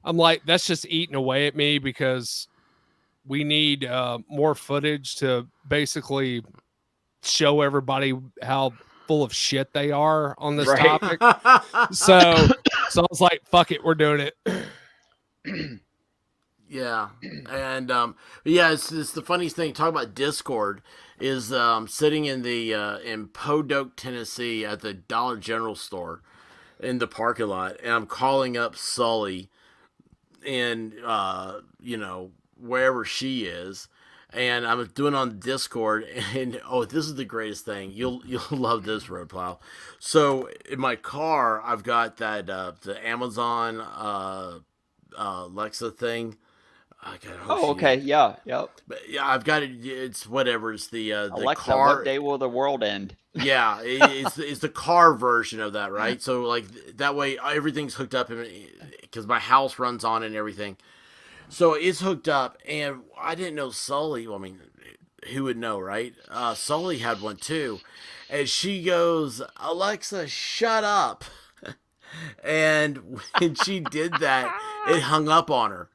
I'm like, that's just eating away at me because we need more footage to basically show everybody how full of shit they are on this topic. So I was like, fuck it, we're doing it. Yeah. And yeah, it's the funniest thing. Talk about Discord is sitting in the in Podunk, Tennessee at the Dollar General store in the parking lot, and I'm calling up Sully and wherever she is. And I'm doing on Discord, and this is the greatest thing. You'll love this, Roadplow. So in my car, I've got that the Amazon Alexa thing. Okay, yeah, yep. But yeah, I've got it. It's whatever. It's the Alexa, car. what day will the world end? Yeah, it's the car version of that, right? So like that way everything's hooked up, because my house runs on it and everything. So it's hooked up, and I didn't know Sully. Well, I mean, who would know, right? Sully had one too, and she goes, "Alexa, shut up." And when she did that, it hung up on her.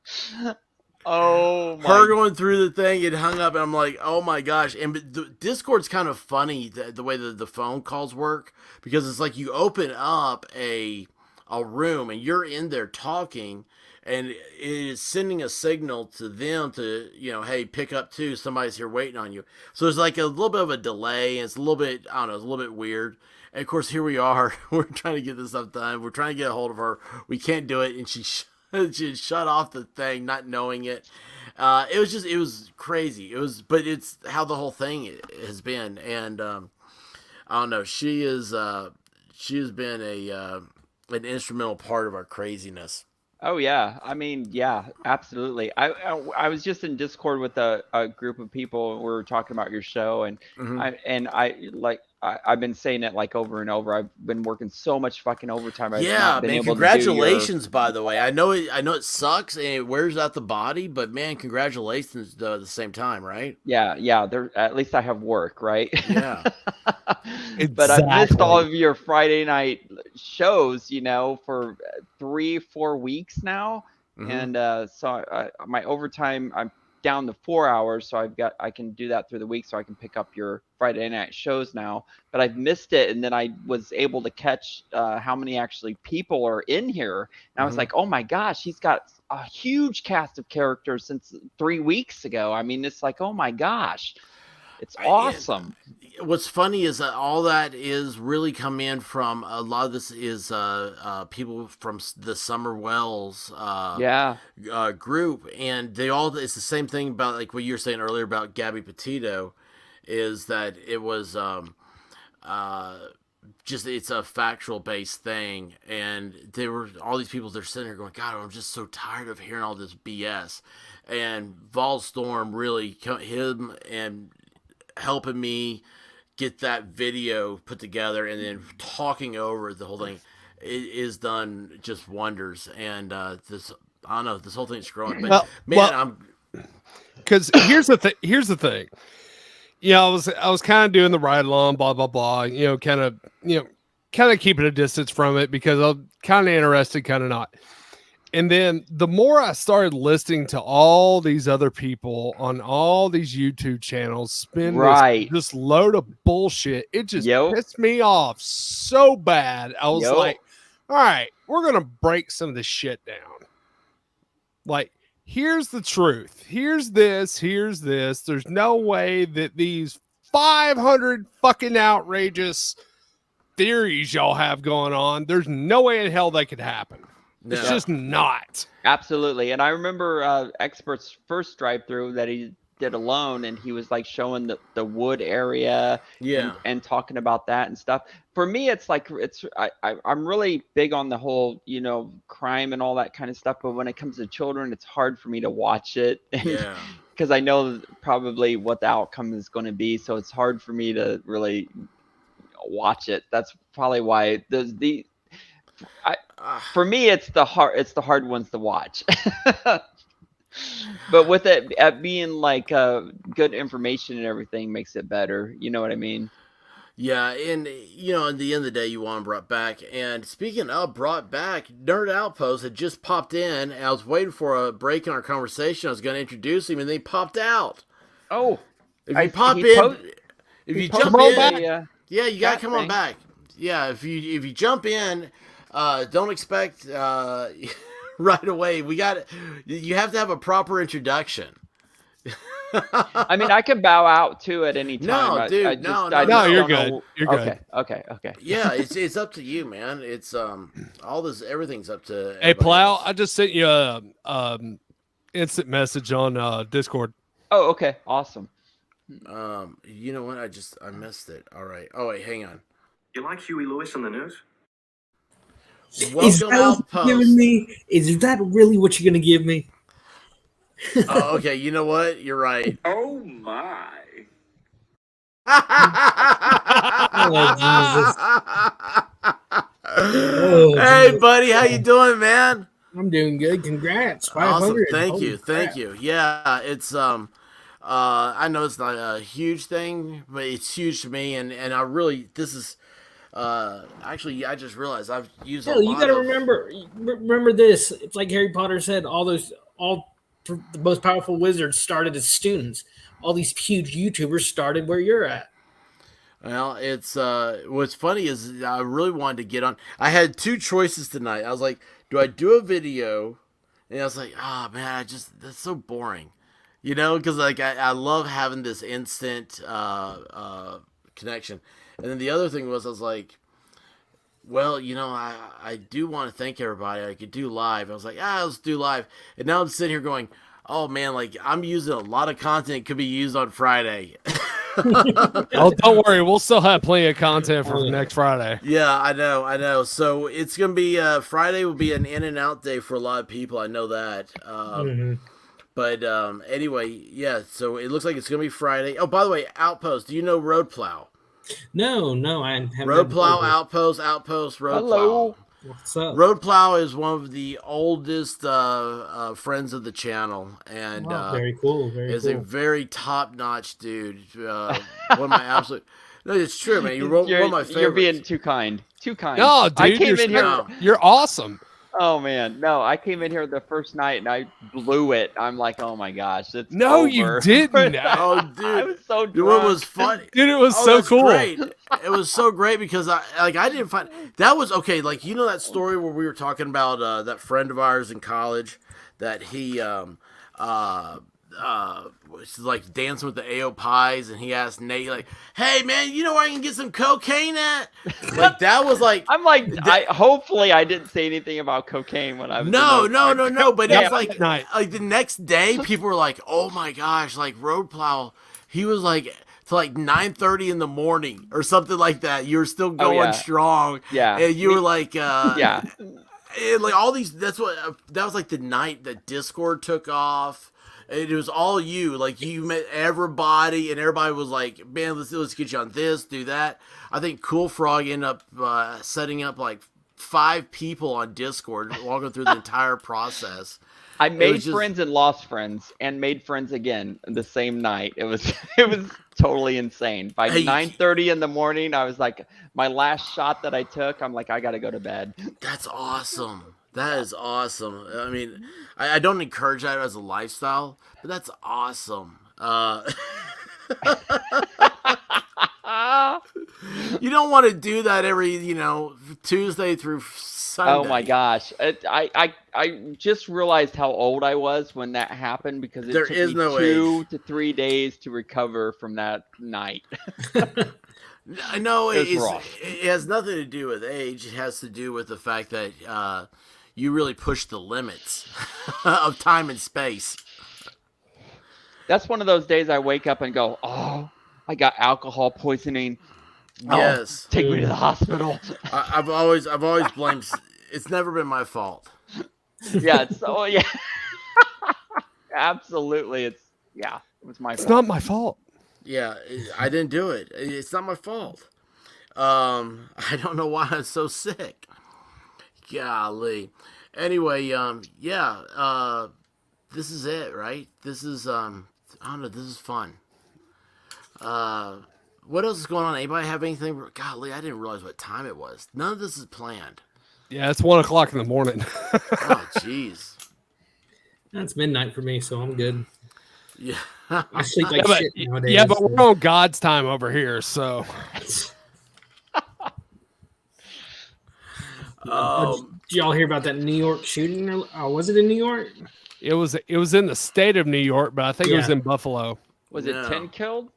Oh, her going through the thing, it hung up, and I'm like, oh my gosh. And the Discord's kind of funny the way that the phone calls work, because it's like you open up a room and you're in there talking. And it is sending a signal to them to, hey, pick up too. Somebody's here waiting on you. So there's like a little bit of a delay. And it's a little bit, I don't know, it's a little bit weird. And of course, here we are. We're trying to get this stuff done. We're trying to get a hold of her. We can't do it. And she shut off the thing, not knowing it. It was crazy. But it's how the whole thing has been. And I don't know. She has been an instrumental part of our craziness. Oh yeah, I mean, yeah, absolutely. I was just in Discord with a group of people, and we were talking about your show, and I've been saying it like over and over. I've been working so much fucking overtime. I've not been able congratulations, to do by the way. I know it sucks and it wears out the body, but man, congratulations at the same time, right? Yeah. There, at least I have work, right? Yeah. But I missed all of your Friday night shows, for 3-4 weeks now, and so my overtime, I'm down to 4 hours, so I can do that through the week, so I can pick up your Friday night shows now. But I've missed it, and then I was able to catch how many actually people are in here, and I was like, oh my gosh, he's got a huge cast of characters since 3 weeks ago. I mean, it's like, oh my gosh. It's awesome. What's funny is that all that is really come in from a lot of this is people from the Summer Wells group, and they all, it's the same thing about like what you were saying earlier about Gabby Petito, is that it was just, it's a factual based thing, and they were all these people, they're sitting there going, God, I'm just so tired of hearing all this BS. And Vol Storm really him and helping me get that video put together and then talking over the whole thing is done just wonders. And this, I don't know, this whole thing's growing. But because here's the thing. Yeah, I was kind of doing the ride along, blah blah blah. Kind of keeping a distance from it because I'm kind of interested, kind of not. And then the more I started listening to all these other people on all these YouTube channels spin this load of bullshit, it just pissed me off so bad. I was like, all right, we're going to break some of this shit down. Like, here's the truth. Here's this. There's no way that these 500 fucking outrageous theories y'all have going on, there's no way in hell they could happen. It's just not. Absolutely. And I remember Expert's first drive-through that he did alone, and he was like showing the wood area and talking about that and stuff. For me, it's like, I'm really big on the whole, crime and all that kind of stuff. But when it comes to children, it's hard for me to watch it. Because I know probably what the outcome is going to be. So it's hard for me to really watch it. That's probably why for me, it's the hard ones to watch. But with it being like good information and everything makes it better. You know what I mean? Yeah, and at the end of the day, you want them brought back. And speaking of brought back, Nerd Outpost had just popped in. And I was waiting for a break in our conversation. I was going to introduce him, and they popped out. Oh, if you pop in, if you jump in, you gotta come on back. Yeah, if you jump in. Don't expect right away. You have to have a proper introduction. I mean, I can bow out to at any time. No, dude, no, you're good. You're good. Okay. Yeah, it's up to you, man. It's all this, everything's up to. Hey, Plow, else. I just sent you a instant message on Discord. Oh, okay, awesome. You know what? I missed it. All right. Oh wait, hang on. You like Huey Lewis on the news? Welcome, Outpost. Is that really what you're going to give me? Oh, okay. You know what? You're right. Oh, my. Hey, buddy. How you doing, man? I'm doing good. Congrats. 500. Awesome. Thank you. Yeah, it's I know it's not a huge thing, but it's huge to me, and I really, this is actually, I just realized I've used you got to remember this. It's like Harry Potter said, all the most powerful wizards started as students. All these huge YouTubers started where you're at. Well, it's what's funny is I really wanted to get on. I had two choices tonight. I was like, do I do a video? And I was like, man, that's so boring. Because like I love having this instant connection. And then the other thing was, I was like, well, I do want to thank everybody. I could do live. I was like, let's do live. And now I'm sitting here going, oh man, like I'm using a lot of content could be used on Friday. Oh, don't worry. We'll still have plenty of content for next Friday. Yeah, I know. So it's going to be, Friday will be an in and out day for a lot of people. I know that. But anyway, yeah, so it looks like it's going to be Friday. Oh, by the way, Outpost, do you know Road Plow? No, I haven't. Road Plow, Outpost, Road Plow. What's up? Road Plow is one of the oldest friends of the channel, and very cool. Is a very top-notch dude. One of my absolute. No, it's true, man. You're one of my favorites. You're being too kind. No, dude, I came in here. You're awesome. Oh man, no! I came in here the first night and I blew it. I'm like, oh my gosh, it's no, over. You didn't. Oh, dude, I was so drunk. Dude, it was funny. Dude, it was so cool. Great. It was so great because I didn't find that was okay. Like that story where we were talking about that friend of ours in college that he like dancing with the AO pies, and he asked Nate like, "Hey man, you know where I can get some cocaine at?" Like that was like, I'm like, hopefully I didn't say anything about cocaine when I was. No. But it was like the next day, people were like, "Oh my gosh!" Like Roadplow, he was like to like 9:30 in the morning or something like that. You were still going strong, and you were like, and like all these. That was like the night that Discord took off. It was all you. Like you met everybody, and everybody was like, "Man, let's get you on this, do that." I think Cool Frog ended up setting up like 5 people on Discord, walking through the entire process. I made friends and lost friends, and made friends again the same night. It was totally insane. By 9:30 in the morning, I was like, my last shot that I took, I'm like, I gotta go to bed. That's awesome. That is awesome. I mean, I don't encourage that as a lifestyle, but that's awesome. You don't want to do that every, Tuesday through Sunday. Oh my gosh. I just realized how old I was when that happened, because it took me 2 to 3 days to recover from that night. I know it has nothing to do with age. It has to do with the fact that you really push the limits of time and space. That's one of those days I wake up and go, oh, I got alcohol poisoning. Yes. Take me to the hospital. I've always blamed. It's never been my fault. Yeah. Absolutely. It was my fault. It's not my fault. Yeah, I didn't do it. It's not my fault. I don't know why I'm so sick. Golly. Anyway, this is it, right? This is I don't know, this is fun. What else is going on? Anybody have anything? Golly, I didn't realize what time it was. None of this is planned. Yeah, it's 1:00 in the morning. Oh, jeez. That's midnight for me, so I'm good. Yeah. I sleep like shit nowadays. Yeah, but we're on God's time over here, so. Did y'all hear about that New York shooting? Was it in New York? It was in the state of New York, but I think it was in Buffalo. Was it 10 killed?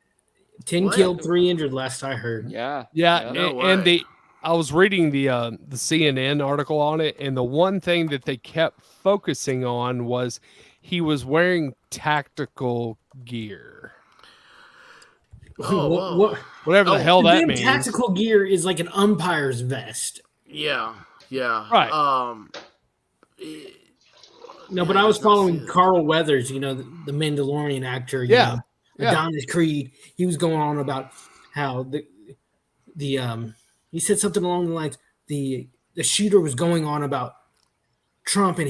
10 killed, 3 injured. Last I heard. Yeah. And I was reading the CNN article on it, and the one thing that they kept focusing on was he was wearing tactical gear. Whatever the hell that means. Tactical gear is like an umpire's vest. Yeah. Right. No, but I was following Carl Weathers, the Mandalorian actor. Adonis Creed. He was going on about how he said something along the lines, the shooter was going on about Trump and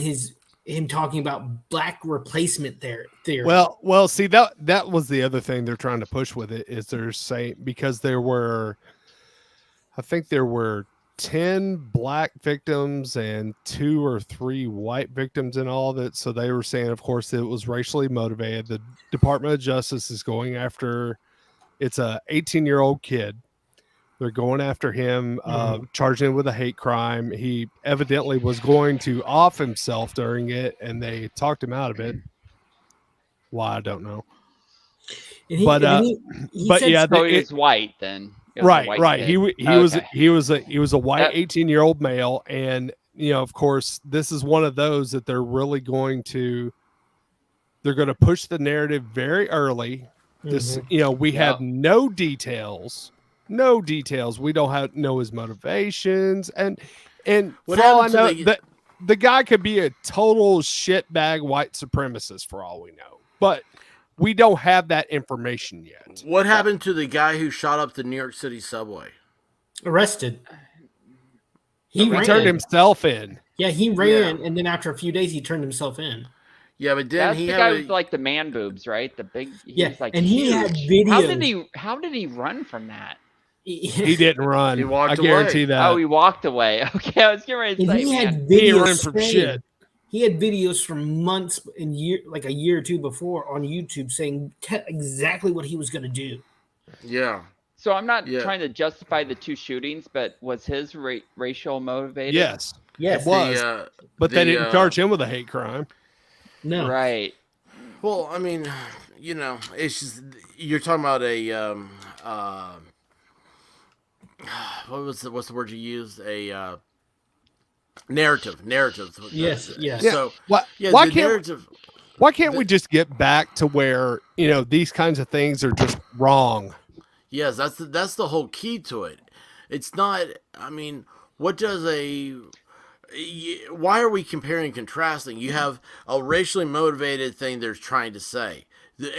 him talking about black replacement theory. Well, see that was the other thing they're trying to push with it, is they're saying, because I think there were 10 black victims and 2 or 3 white victims in all of it. So they were saying, of course, it was racially motivated. The Department of Justice is going after, it's a 18-year-old kid. They're going after him, charging him with a hate crime. He evidently was going to off himself during it, and they talked him out of it. Why, I don't know. He was white then. Right. He was a white 18-year-old male, and of course, this is one of those that they're going to push the narrative very early. This, we have no details. We don't know his motivations, and for all I know, the guy could be a total shitbag white supremacist for all we know, but we don't have that information yet. What happened to the guy who shot up the New York City subway? Arrested. He turned himself in. Yeah, he ran, and then after a few days, he turned himself in. Yeah, but then that's the guy with like the man boobs, right? The big. And he had videos. How did he run from that? He didn't run. He walked away. Guarantee that. Oh, he walked away. Okay, I was getting ready to say, he had videos. He ran from shit. He had videos from months and like a year or two before on YouTube saying exactly what he was going to do. Yeah. So I'm not trying to justify the 2 shootings, but was his racial motivated? Yes, it was. But they didn't charge him with a hate crime. No. Right. Well, I mean, it's just you're talking about a what's the word you used? A narrative. Yes, yes. So why the can't narrative. why can't we just get back to where these kinds of things are just wrong? Yes, that's the whole key to it. It's not. I mean, what does why are we comparing and contrasting? You have a racially motivated thing they're trying to say,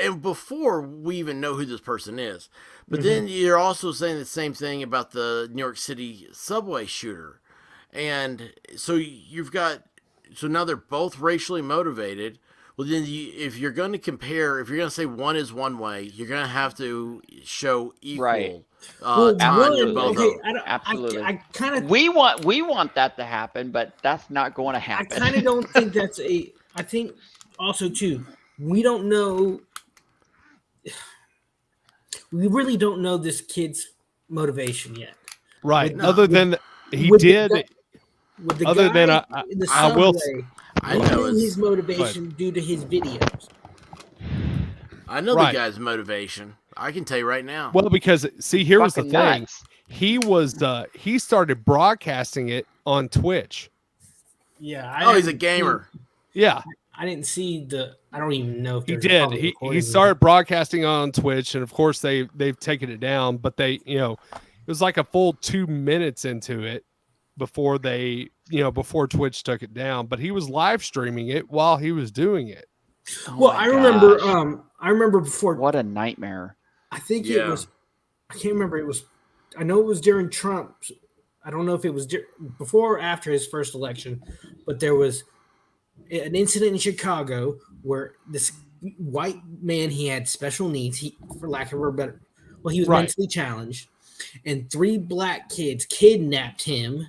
and before we even know who this person is. But then you're also saying the same thing about the New York City subway shooter, and so now they're both racially motivated. Well, then if you're going to compare, if you're going to say one is one way, you're going to have to show equal Right. time to both of them. Absolutely. I kind of we want that to happen, but that's not going to happen. I kind of don't think that's I think also too, we don't know. We really don't know this kid's motivation yet. Right. With, Other than he with did. With the other guy than in the I will. subway, I we know knew his motivation due to his videos. I know the guy's motivation. I can tell you right now. Well, because see, here was the Fucking thing. nuts. He was he started broadcasting it on Twitch. Yeah. He's a gamer. Yeah. I didn't see I don't even know if he there's a did. public He recording started broadcasting on Twitch, and of course they've taken it down. But it was like a full 2 minutes into it before before Twitch took it down. But he was live streaming it while he was doing it. Well, I remember before. What a nightmare. I think it was. I can't remember. It was. I know it was during Trump. I don't know if it was before or after his first election, but there was an incident in Chicago where this white man, he had special needs. He, for lack of a better, he was mentally challenged, and 3 black kids kidnapped him,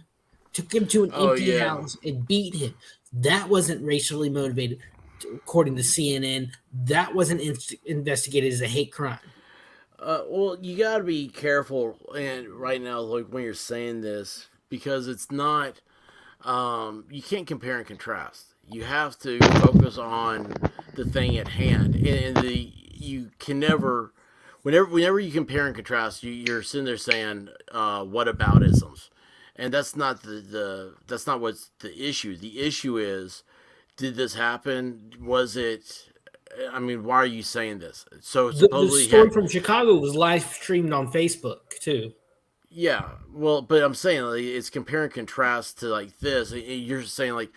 took him to an empty house, and beat him. That wasn't racially motivated, according to CNN. That wasn't investigated as a hate crime. Well, you got to be careful, and right now, like when you're saying this, because it's not. You can't compare and contrast. You have to focus on the thing at hand, and you can never. Whenever you compare and contrast, you're sitting there saying, "What about isms?" And that's not that's not what's the issue. The issue is, did this happen? Was it? I mean, why are you saying this? So supposedly the story from Chicago was live streamed on Facebook too. Yeah, well, but I'm saying like, it's compare and contrast to like this. You're saying like,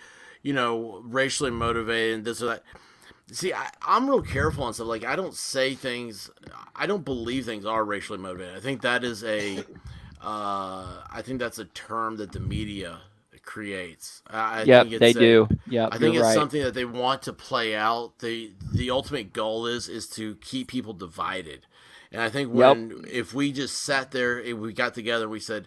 racially motivated and this or that. See, I'm real careful on stuff. Like, I don't say things. I don't believe things are racially motivated. I think that is I think that's a term that the media creates. I think they do. Yeah, I think it's something that they want to play out. The ultimate goal is to keep people divided. And I think if we just sat there, if we got together and we said,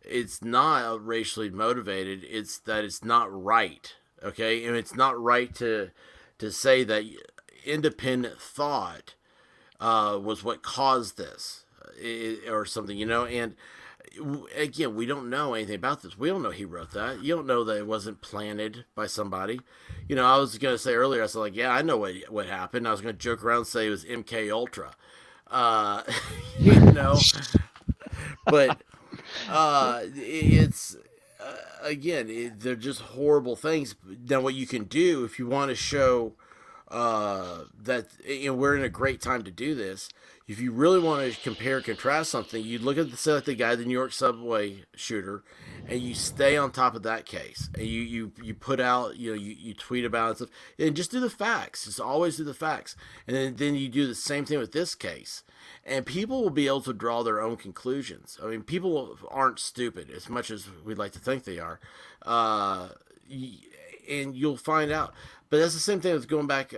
it's not racially motivated, it's that it's not right. Okay. And it's not right to say that independent thought, was what caused this or something, and again, we don't know anything about this. We don't know he wrote that. You don't know that it wasn't planted by somebody. I was going to say earlier, I was like, yeah, I know what happened. I was going to joke around and say it was MK Ultra. But it's again, they're just horrible things. Now, what you can do if you want to show that we're in a great time to do this. If you really want to compare and contrast something, you look at the guy, the New York subway shooter, and you stay on top of that case, and you put out, you tweet about it and stuff, and just do the facts. Just always do the facts, and then you do the same thing with this case, and people will be able to draw their own conclusions. I mean, people aren't stupid as much as we'd like to think they are, and you'll find out. But that's the same thing with going back.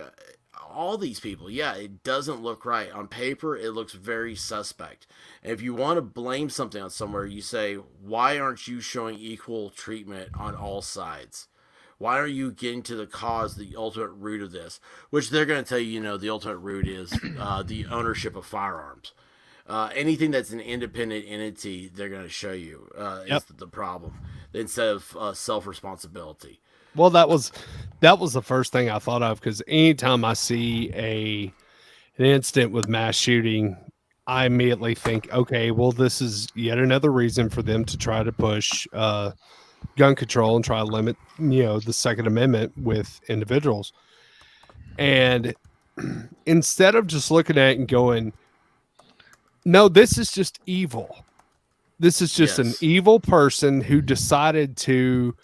All these people, it doesn't look right. On paper, it looks very suspect. And if you want to blame something on somewhere, you say, why aren't you showing equal treatment on all sides? Why are you getting to the cause, the ultimate root of this? Which they're going to tell you, the ultimate root is the ownership of firearms. Anything that's an independent entity, they're going to show you is the problem instead of self-responsibility. Well, that was that was the first thing I thought of, because anytime I see an incident with mass shooting, I immediately think, okay, well, this is yet another reason for them to try to push gun control and try to limit, the Second Amendment with individuals. And instead of just looking at it and going, no, this is just evil. This is just an evil person who decided to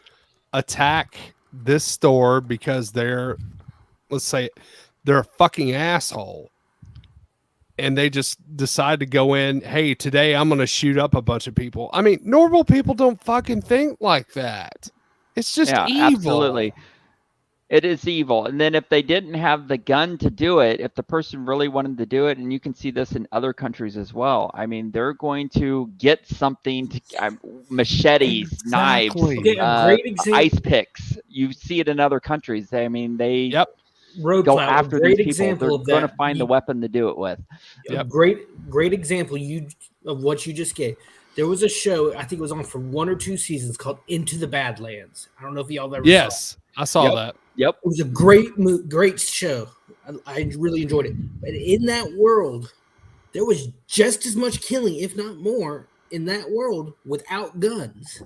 attack this store because let's say they're a fucking asshole. And they just decide to go in, hey, today I'm going to shoot up a bunch of people. I mean, normal people don't fucking think like that. It's just evil. Absolutely. It is evil. And then if they didn't have the gun to do it, if the person really wanted to do it, and you can see this in other countries as well. I mean, they're going to get something to machetes, knives, ice picks. You see it in other countries. I mean, they go after these people. They're going to find the weapon to do it with. A great example of what you just gave. There was a show, I think it was on for 1 or 2 seasons, called Into the Badlands. I don't know if y'all ever saw it. I saw that. Yep. It was a great show. I really enjoyed it. But in that world, there was just as much killing, if not more, in that world without guns.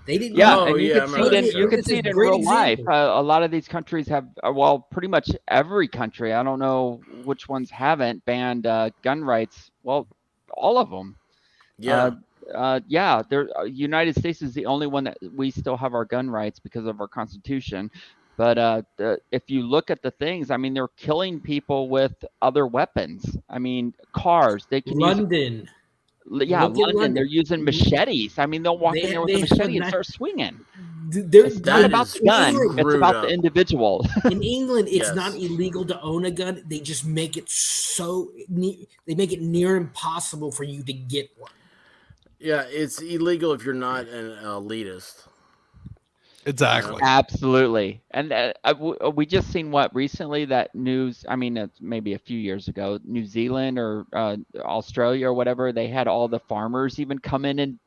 They didn't. You can see it in real life. A lot of these countries have, pretty much every country. I don't know which ones haven't banned gun rights. Well, all of them. Yeah. United States is the only one that we still have our gun rights because of our Constitution. But if you look at the things, I mean, they're killing people with other weapons. I mean, cars. They can London. London. They're using machetes. I mean, they'll walk in there with a machete and start swinging. It's not about the gun. It's about the individual. In England, it's not illegal to own a gun. They just make it they make it near impossible for you to get one. Yeah, it's illegal if you're not an elitist. Exactly. Absolutely. And we just seen recently that news. I mean, it's maybe a few years ago, New Zealand or Australia or whatever, they had all the farmers even come in and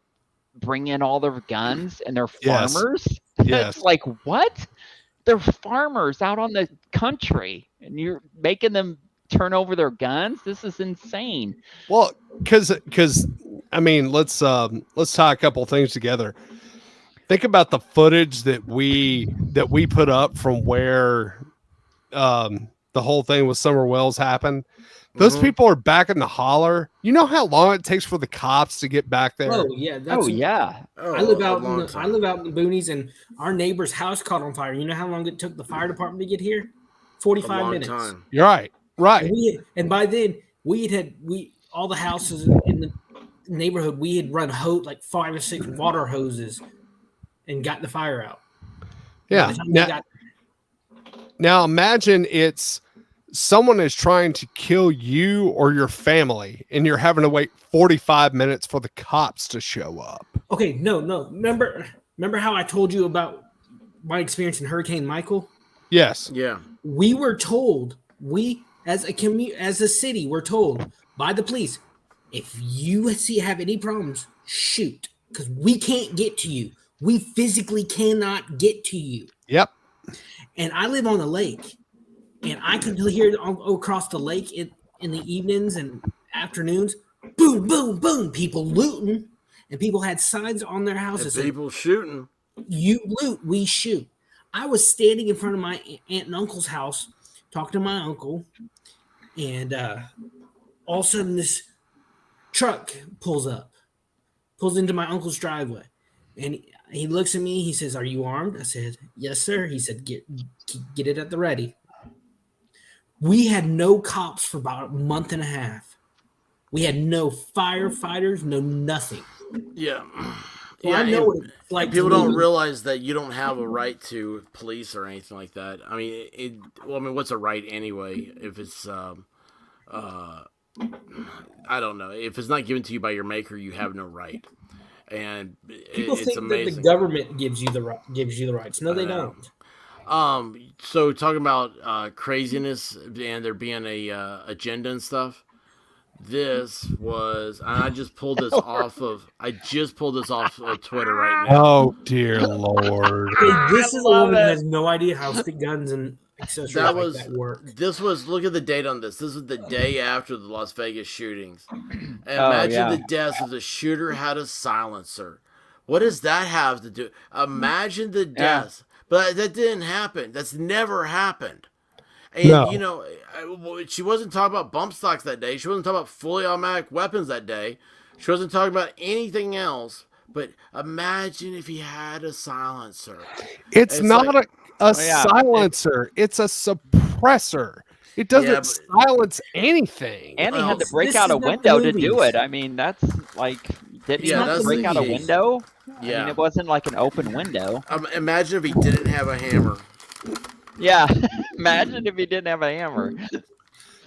bring in all their guns, and they're farmers. Yes. It's like, what? They're farmers out on the country, and you're making them turn over their guns? This is insane. Well, because I mean, let's tie a couple things together. Think about the footage that we put up from where the whole thing with Summer Wells happened. Those people are back in the holler. You know how long it takes for the cops to get back there? Oh yeah, I live out in the boonies, and our neighbor's house caught on fire. You know how long it took the fire department to get here? 45 minutes. Time. You're right. And by then all the houses in the neighborhood, we had run 5 or 6 water hoses and got the fire out. Yeah. Now imagine someone is trying to kill you or your family, and you're having to wait 45 minutes for the cops to show up. Okay, no. Remember how I told you about my experience in Hurricane Michael? Yes. Yeah. We were told, as a city, we're told by the police, if you have any problems, shoot, because we can't get to you. We physically cannot get to you. Yep. And I live on a lake, and I could hear across the lake in the evenings and afternoons, boom, boom, boom, people looting, and people had signs on their houses. And people shooting. You loot, we shoot. I was standing in front of my aunt and uncle's house talking to my uncle, and all of a sudden this truck pulls into my uncle's driveway, and he looks at me. He says, "Are you armed?" I said, "Yes, sir." He said, "Get it at the ready." We had no cops for about a month and a half. We had no firefighters, no nothing. Yeah. So I know what it's like. People don't realize that you don't have a right to police or anything like that. I mean, what's a right anyway? If it's, I don't know. If it's not given to you by your maker, you have no right. And people it's think amazing that the government gives you the rights. No, they don't. So talking about craziness and there being a agenda and stuff. This was, and I just pulled this off of Twitter right now. Oh dear Lord! This is a woman who has no idea how stick guns and accessories that work. This was, look at the date on this. This was the day after the Las Vegas shootings. And imagine the deaths if the shooter had a silencer. What does that have to do? Imagine the deaths. But that didn't happen. That's never happened. And, you know, she wasn't talking about bump stocks that day. She wasn't talking about fully automatic weapons that day. She wasn't talking about anything else. But imagine if he had a silencer. It's not a silencer. It's a suppressor. It doesn't silence anything. And he had to break out a window to do it. I mean, that's like, didn't he have to break out a window? Yeah. I mean, it wasn't like an open window. Imagine if he didn't have a hammer. Yeah. Imagine if he didn't have a hammer.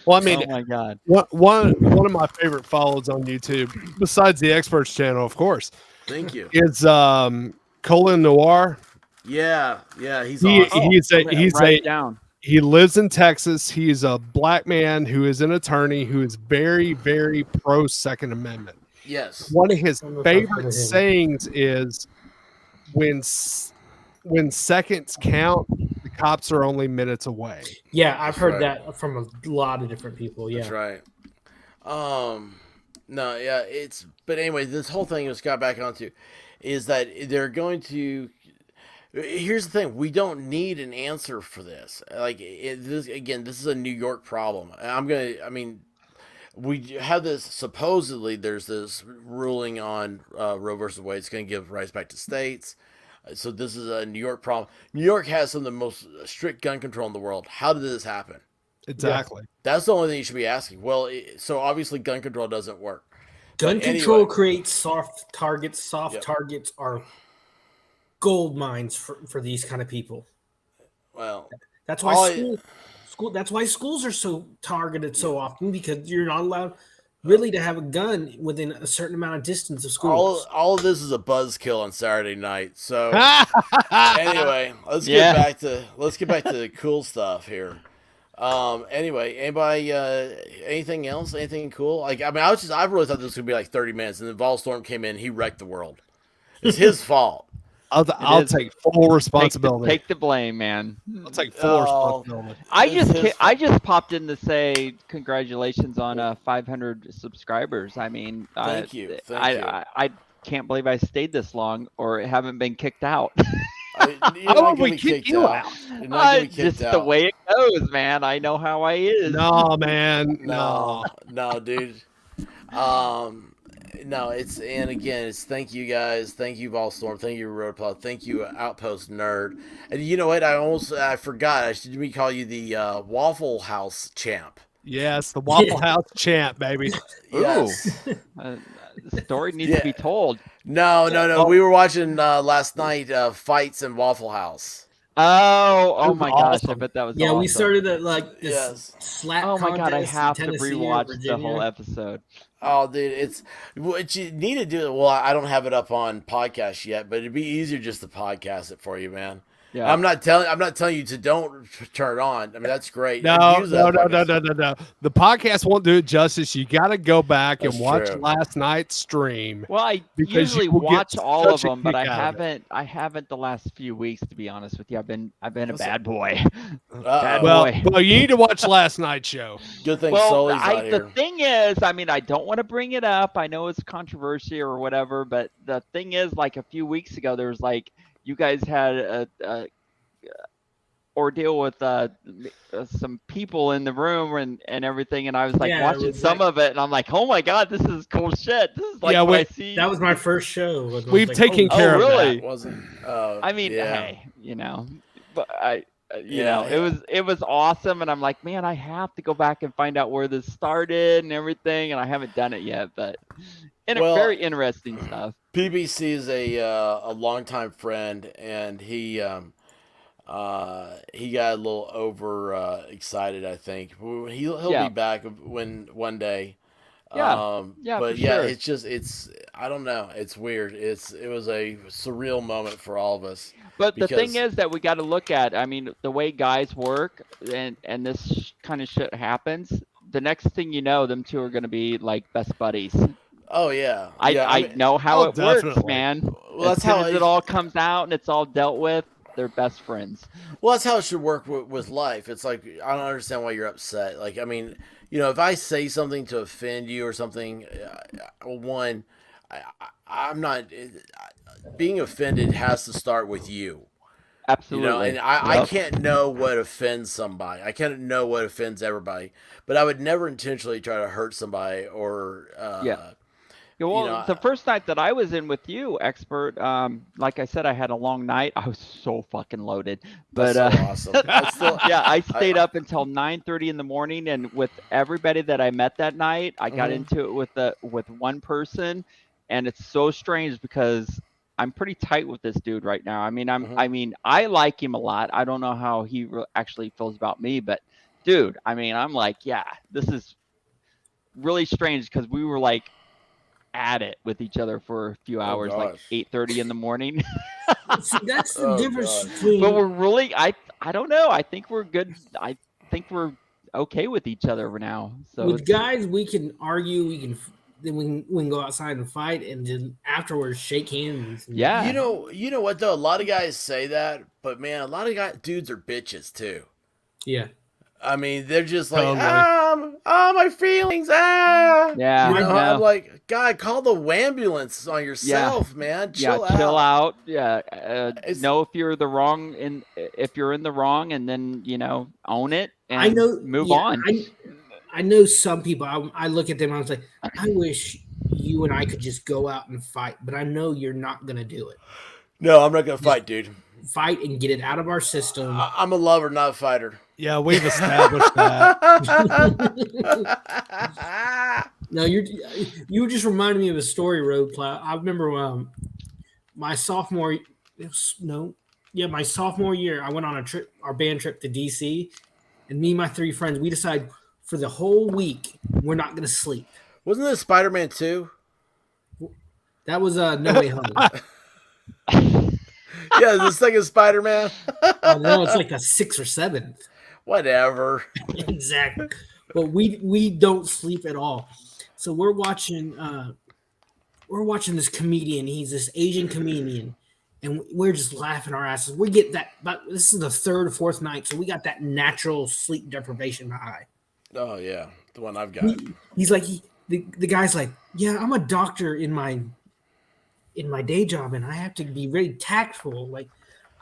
Well, I mean, oh my God. One of my favorite follows on YouTube, besides the Experts channel, of course. Thank you. Is Colin Noir. Yeah, he's awesome. He lives in Texas. He's a black man who is an attorney who is very, very pro Second Amendment. Yes. One of his favorite sayings is, when seconds count, the cops are only minutes away. Yeah, I've heard that from a lot of different people. Yeah, that's right. No, yeah, but anyway, this whole thing just got back onto is that they're going to. Here's the thing: we don't need an answer for this. Like this is a New York problem. We have this, supposedly there's this ruling on Roe versus Wade. It's going to give rights back to states. So this is a New York problem. New York has some of the most strict gun control in the world. How did this happen? Exactly. Yeah. That's the only thing you should be asking. Well, so obviously gun control doesn't work. Gun control creates soft targets. Soft targets are gold mines for these kind of people. Well, that's why that's why schools are so targeted so often, because you're not allowed really to have a gun within a certain amount of distance of schools. All of this is a buzzkill on Saturday night. So anyway, let's get back to the cool stuff here. Anyway, anybody anything else? Anything cool? Like, I mean, I really thought this was gonna be like 30 minutes, and then Volstorm came in, he wrecked the world. It's his fault. I'll take full responsibility. Take the blame, man. I'll take full responsibility. I just popped in to say congratulations on 500 subscribers. I mean, thank you. I can't believe I stayed this long or haven't been kicked out. How would we kick you out? Just the way it goes, man. I know how I is. No, man. No, dude. No, it's thank you guys, thank you Volstorm, thank you Roadplow, thank you Outpost Nerd, and you know what? I forgot. I should call you the Waffle House champ. Yes, the Waffle House champ, baby. Yes. The story needs to be told. No. We were watching last night fights in Waffle House. Oh my gosh! I bet that was awesome. We started at like this slap. Oh my god! I have to Tennessee rewatch the whole episode. Oh, dude, it's what you need to do. Well, I don't have it up on podcast yet, but it'd be easier just to podcast it for you, man. Yeah. I'm not telling you to don't turn it on. I mean, that's great. No. The podcast won't do it justice. You got to go back and watch last night's stream. Well, I usually watch all of them, but I haven't the last few weeks, to be honest with you. I've been a bad boy. Well, you need to watch last night's show. Good thing Sully's out here. The thing is, I mean, I don't want to bring it up. I know it's controversy or whatever, but the thing is, like a few weeks ago, there was like, you guys had a ordeal with some people in the room and everything, and I was like watching some of it, and I'm like, oh my god, this is cool shit. This is like what I see. That was my first show. We've taken care of really? That. Wasn't. I mean, hey, but it was awesome, and I'm like, man, I have to go back and find out where this started and everything, and I haven't done it yet, but very interesting stuff. PBC is a longtime friend, and he got a little over excited. I think he'll be back one day. But sure. It's I don't know. It's weird. It was a surreal moment for all of us. But the thing is that we got to look at. I mean, the way guys work and this kind of shit happens. the next thing you know, them two are going to be like best buddies. Oh yeah, I know how it works, definitely. man. Well, as soon as it all comes out and it's all dealt with, they're best friends. Well, that's how it should work with life. It's like, I don't understand why you're upset. Like, I mean, if I say something to offend you or something, one, I'm not. Being offended has to start with you. Absolutely. And I can't know what offends somebody. I can't know what offends everybody. But I would never intentionally try to hurt somebody or. Well, the first night that I was in with you, Expert, like I said, I had a long night. I was so fucking loaded. But that's so awesome. I stayed up until 9:30 in the morning, and with everybody that I met that night, I got into it with one person, and it's so strange because I'm pretty tight with this dude right now. I mean, I like him a lot. I don't know how he actually feels about me, but dude, I mean, I'm like, yeah, this is really strange because we were like at it with each other for a few hours, like 8:30 in the morning. See, that's the difference between. But we're really, I don't know. I think we're good. I think we're okay with each other now. So with guys, we can argue. Then we can go outside and fight, and then afterwards shake hands. Yeah. You know what though? A lot of guys say that, but man, a lot of dudes are bitches too. Yeah. I mean, they're just like, my feelings, Yeah. I'm like, God, call the ambulance on yourself, man. Chill out. Yeah. Know if you're the wrong, and if you're in the wrong, and then own it and move on. I know some people. I look at them and I was like, I wish you and I could just go out and fight, but I know you're not gonna do it. No, I'm not gonna fight, dude. Fight and get it out of our system. I'm a lover, not a fighter. Yeah, we've established that. No, you just reminded me of a story, Road Plow. I remember my sophomore year, I went on our band trip to DC, and me and my 3 friends, we decided for the whole week we're not going to sleep. Wasn't this Spider-Man 2? That was No Way Home. Yeah, the second Spider-Man. Oh, no, it's like a 6th or 7th. Whatever. Exactly. But we don't sleep at all. So we're watching this comedian. He's this Asian comedian, and we're just laughing our asses. We get that, but this is the 3rd or 4th night, so we got that natural sleep deprivation high. Oh yeah, the one I've got. He's like the guy's like, yeah, I'm a doctor in my day job, and I have to be very tactful. Like,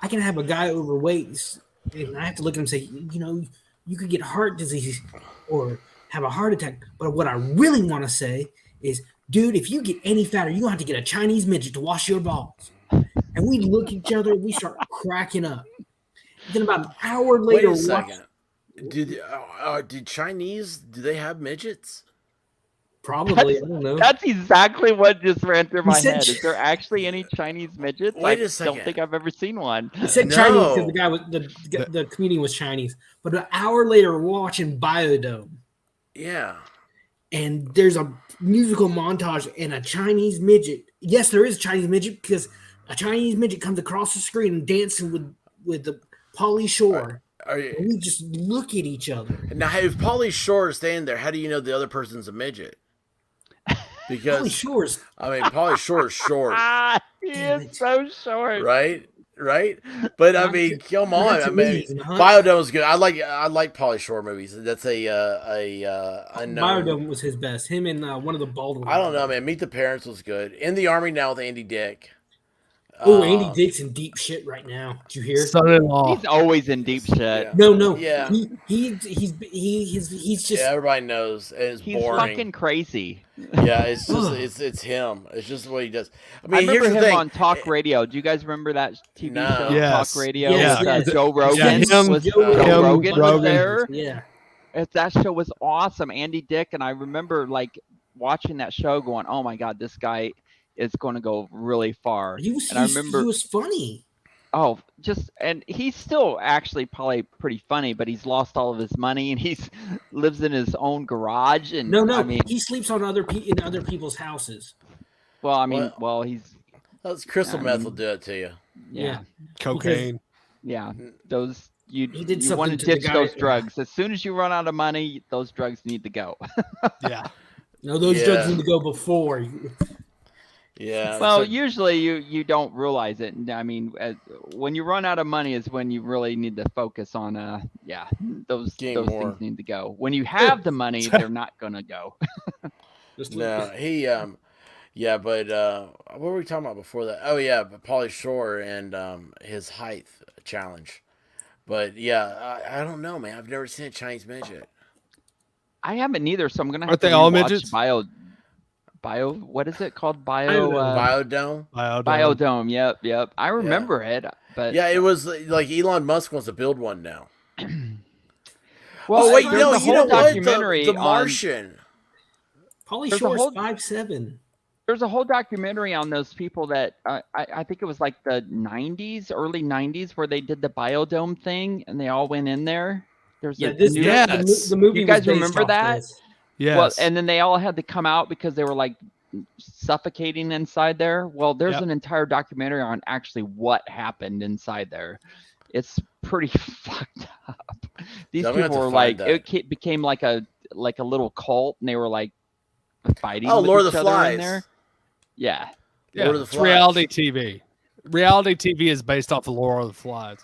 I can have a guy overweight, and I have to look at him and say, you could get heart disease or have a heart attack. But what I really want to say is, dude, if you get any fatter, you're going to have to get a Chinese midget to wash your balls. And we look at each other, we start cracking up. Then about an hour later, wait a second. Did Chinese, do they have midgets? Probably. I don't know. That's exactly what just ran through my head. Is there actually any Chinese midgets? Wait a second. I don't think I've ever seen one. He said Chinese because the guy was the comedian was Chinese. But an hour later, we're watching Biodome. Yeah. And there's a musical montage and a Chinese midget. Yes, there is a Chinese midget because a Chinese midget comes across the screen and dancing with the Pauly Shore. And we just look at each other. Now, if Pauly Shore is standing there, how do you know the other person's a midget? Because Pauly Shore's. I mean, Pauly Shore is short. He is so short. Right. But I mean, come on. I mean, Biodome's good. I like Pauly Shore movies. That's a unknown. Biodome was his best. Him and one of the Baldwin. I don't know, man. Meet the Parents was good. In the Army Now with Andy Dick. Oh, Andy Dick's in deep shit right now. Did you hear? Son-in-law. He's always in deep shit. Yeah. No. Yeah. He's just. Yeah, everybody knows. It's he's boring. fucking crazy. Yeah, it's just it's him. It's just what he does. I mean, remember here's the him thing. on talk radio. Do you guys remember that TV show? Yes. Talk radio. Yes. With, Joe Rogan. Joe Rogan was there. Yeah. That show was awesome. Andy Dick, and I remember like watching that show, going, "Oh my god, this guy is going to go really far." He was funny. Oh, and he's still actually probably pretty funny, but he's lost all of his money and lives in his own garage. And No, I mean, he sleeps on in other people's houses. Well, I mean, he's. That's crystal meth will do it to you. Yeah. Cocaine. Yeah, those He did you something want to to the ditch guy. those drugs. As soon as you run out of money, those drugs need to go. Yeah. No, those drugs need to go before. Yeah. Well, usually you don't realize it. I mean, when you run out of money is when you really need to focus on those more. things need to go. When you have the money, they're not gonna go. No, he yeah, but what were we talking about before that? Oh yeah, Pauly Shore and his height challenge. But yeah, I don't know, man. I've never seen a Chinese midget. I haven't either, so I'm gonna have Aren't to they all rewatch midgets? Bio. What is it called? Biodome. Biodome. Yep. I remember it, but yeah, it was like Elon Musk wants to build one now. Well, wait, there's no, a you whole know what? documentary The Martian. Pauly Shore's 5'7". There's a whole documentary on those people that I think it was like the 90s, early 90s, where they did the biodome thing and they all went in there. There's the movie. You guys was based remember off that? This. Yes. Well, and then they all had to come out because they were like suffocating inside there. Well, there's an entire documentary on actually what happened inside there. It's pretty fucked up. These people were like, it became like a little cult, and they were like fighting with Lord each of the other Flies. in there. Yeah. Lord of the It's Flies. reality TV. Reality TV is based off of Lord of the Flies.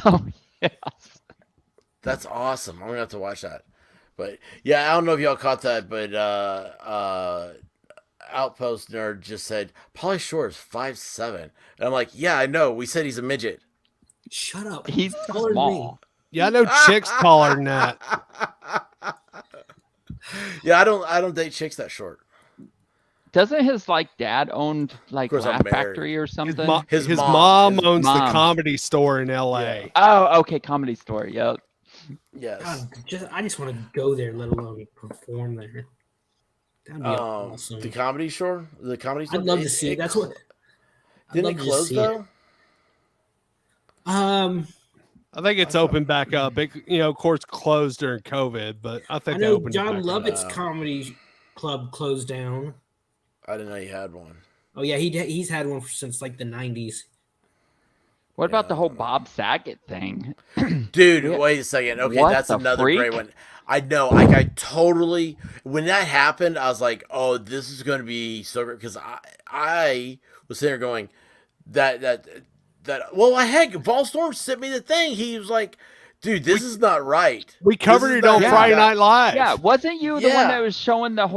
Oh, yes. That's awesome. I'm gonna have to watch that. But yeah, I don't know if y'all caught that, but Outpost Nerd just said Pauly Shore is 5'7", and I'm like, yeah, I know. We said he's a midget. Shut up. He's taller than me. small. Yeah, I know chicks taller than that. Yeah, I don't date chicks that short. Doesn't his dad owned like course I'm Laugh married. Factory or something? His mom owns the mom. Comedy Store in L.A. Oh, okay, Comedy Store. Yep. Yes. God, I just want to go there, let alone perform there. That'd be awesome. The Comedy Store. The Comedy Store. I'd love to see it. That's what. Didn't it close though? I think it's open back up. It, of course, closed during COVID, but I think I they know opened it John back Lovett's up. comedy club closed down. I didn't know you had one. Oh yeah, he's had one since like the 90s. What about the whole Bob Saget thing? Dude, wait a second. Okay, What that's the another freak? great one. I know. I totally. When that happened, I was like, "Oh, this is going to be so great." Because I was sitting there going, "That." Well, heck, Ballstorm sent me the thing. He was like, "Dude, this is not right." We covered it on Friday Night Live. Yeah, wasn't you the one that was showing the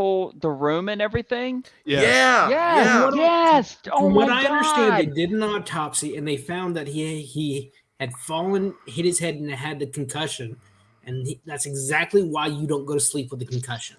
room and everything? Yeah. Yes. Oh From my what I understand, they God. did an autopsy and they found that he had fallen, hit his head, and had the concussion. And that's exactly why you don't go to sleep with a concussion.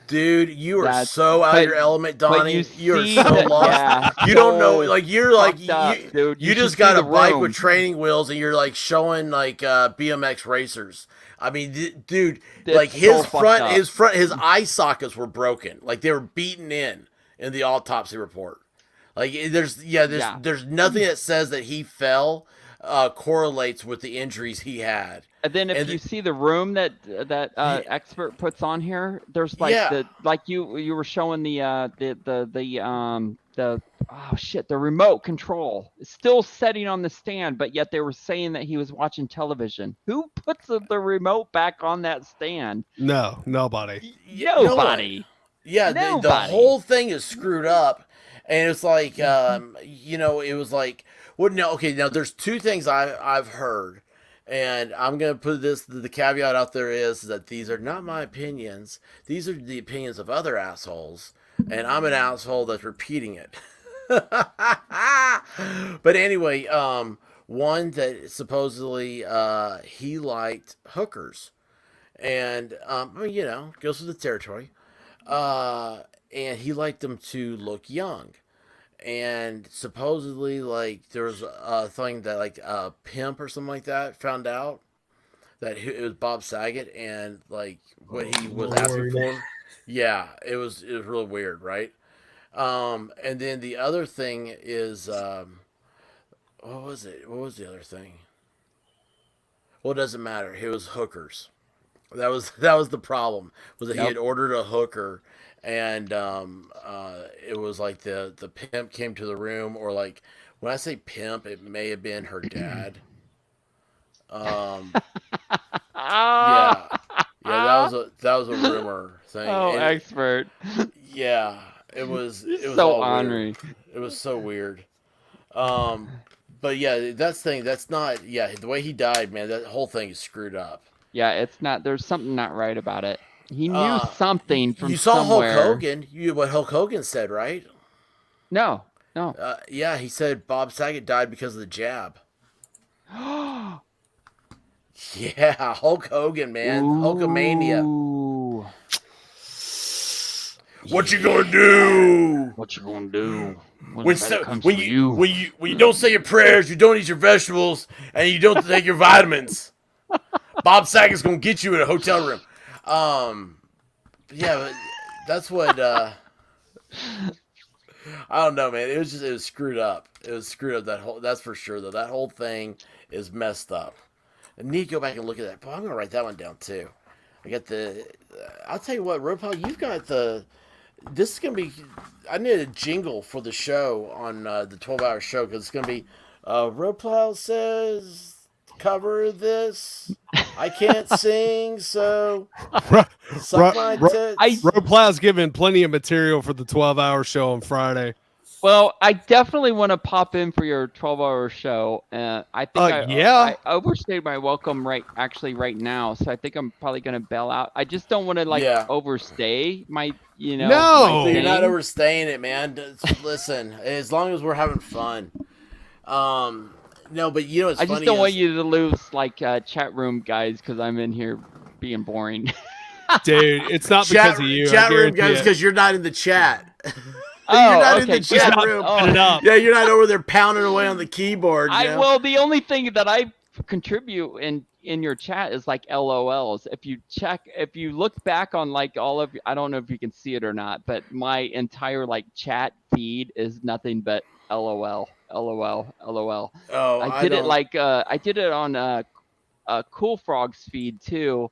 Dude, you are so out of your element, Donnie. You're see so that- lost. yeah, you don't know, so like you're like fucked up, dude. you You just should got see a the bike room. with training wheels, and you're like showing like BMX racers. I mean, dude, It's like so fucked up. his eye sockets were broken, like they were beaten in the autopsy report. Like there's nothing that says that he fell correlates with the injuries he had. And then if you see the room that expert puts on here, there's you were showing the remote control. It's still setting on the stand, but yet they were saying that he was watching television. Who puts the remote back on that stand? No, nobody. Nobody. Yeah, the whole thing is screwed up, and it's like it was like now there's two things I've heard. And I'm going to put the caveat out there is that these are not my opinions. These are the opinions of other assholes. And I'm an asshole that's repeating it. But anyway, one that supposedly he liked hookers. And, goes with the territory. And he liked them to look young. And supposedly, like, there was a thing that, like, a pimp or something like that found out that it was Bob Saget and, like, what he was asking for. Yeah, it was really weird, right? And then the other thing is, what was it? What was the other thing? Well, it doesn't matter. It was hookers. That was the problem. Was that he had ordered a hooker. And it was like the pimp came to the room, or like when I say pimp, it may have been her dad. Yeah, that was a rumor thing. Oh, expert. Yeah, it was so all ornery. weird. It was so weird. But yeah, that's not. Yeah, the way he died, man, that whole thing is screwed up. Yeah, it's not. There's something not right about it. He knew something from You saw somewhere. Hulk Hogan. What Hulk Hogan said, right? No. Yeah, he said Bob Saget died because of the jab. Yeah, Hulk Hogan, man. Hulkamania. What you gonna do? What you gonna do? When you don't say your prayers, you don't eat your vegetables, and you don't take your vitamins, Bob Saget's gonna get you in a hotel room. Yeah, but that's what. I don't know, man. It was screwed up. It was screwed up. That's for sure. Though that whole thing is messed up. I need to go back and look at that. But I'm gonna write that one down too. I got the. I'll tell you what, Roadpile, you've got the. This is gonna be. I need a jingle for the show on the 12-hour show because it's gonna be. Roadpile says, "Cover this. I can't sing, so suck my tits." Roadpile's giving plenty of material for the 12-hour show on Friday. Well, I definitely want to pop in for your 12-hour show. I think I overstayed my welcome right now, so I think I'm probably gonna bail out. I just don't want to overstay my, No, you're not overstaying it, man. Listen, as long as we're having fun. No, but you know what's funny? I just don't want you to lose chat room guys because I'm in here being boring. Dude, it's not because of you. Chat room guys, because you're not in the chat. You're not in the chat room. Yeah, you're not over there pounding away on the keyboard. Well, the only thing that I contribute in your chat is LOLs. If you look back on all of, I don't know if you can see it or not, but my entire chat feed is nothing but LOL, LOL, LOL. Oh, I did it on Cool Frog's feed too,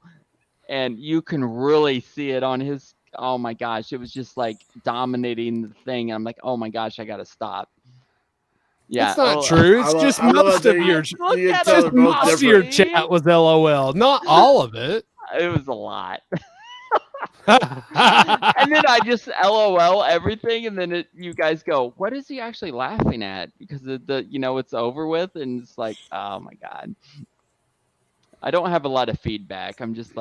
and you can really see it on his. Oh my gosh, it was just dominating the thing. I'm like, oh my gosh, I gotta stop. Yeah, that's not true. It's just most of your chat was LOL, not all of it. It was a lot. And then I just LOL everything, and then you guys go, what is he actually laughing at? Because it's over with, and it's like, oh my god. I don't have a lot of feedback. I'm just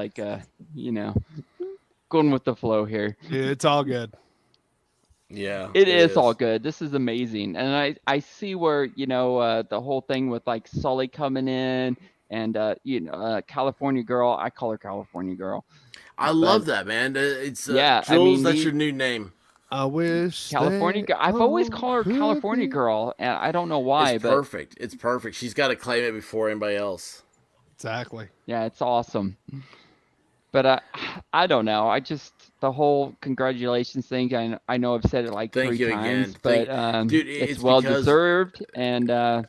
going with the flow here. Yeah, it's all good. Yeah, it is all good. This is amazing, and I see where the whole thing with Sully coming in and California Girl. I call her California Girl. I love that, man. It's Jules. That's your new name. I wish California Girl. I've always called her California Girl, and I don't know why. It's perfect. It's perfect. She's got to claim it before anybody else. Exactly. Yeah, it's awesome. But I don't know. The whole congratulations thing. I know I've said it 3 times, but dude, it's well deserved. And I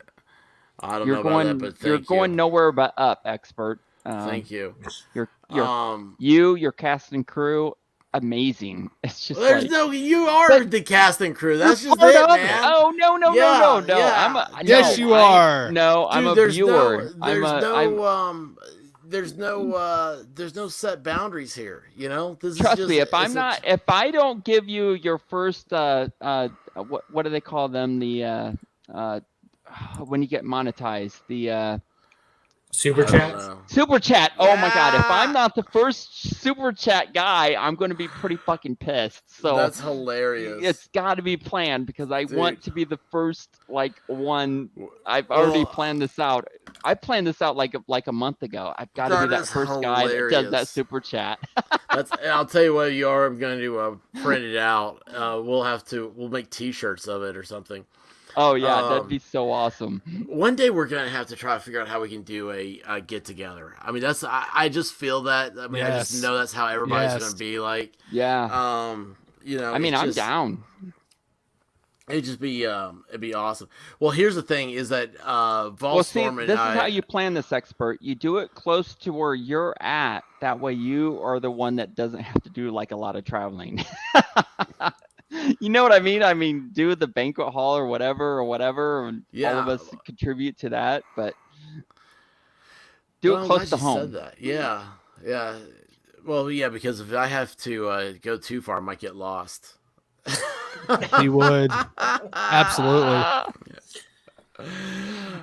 don't know about that, but you're going nowhere but up, expert. Thank you. Your cast and crew, amazing. It's just you are the cast and crew. That's just it, man. Oh no. Yeah. Yes, you are. I'm a viewer. There's no set boundaries here. Trust me. If I don't give you your first what do they call them? The when you get monetized, the super chat. Super chat. Oh my god! If I'm not the first super chat guy, I'm going to be pretty fucking pissed. So that's hilarious. It's got to be planned because I want to be the first one. I've already planned this out. I planned this out like a month ago. I've got to be that first guy that does that super chat. I'll tell you what you are. I'm going to print it out. We'll make T-shirts of it or something. Oh yeah, that'd be so awesome. One day we're gonna have to try to figure out how we can do a get together. I mean, I just feel that. I mean, I just know that's how everybody's gonna be like. Yeah. I mean, I'm down. It'd just be it'd be awesome. Well, here's the thing: is that Volstorm and this is how you plan this, expert. You do it close to where you're at. That way, you are the one that doesn't have to do a lot of traveling. You know what I mean? I mean, do the banquet hall or whatever, and all of us contribute to that. But Do Well, it I'm close glad to you home. said that. Yeah, yeah. Well, yeah, because if I have to go too far, I might get lost. He would. Absolutely.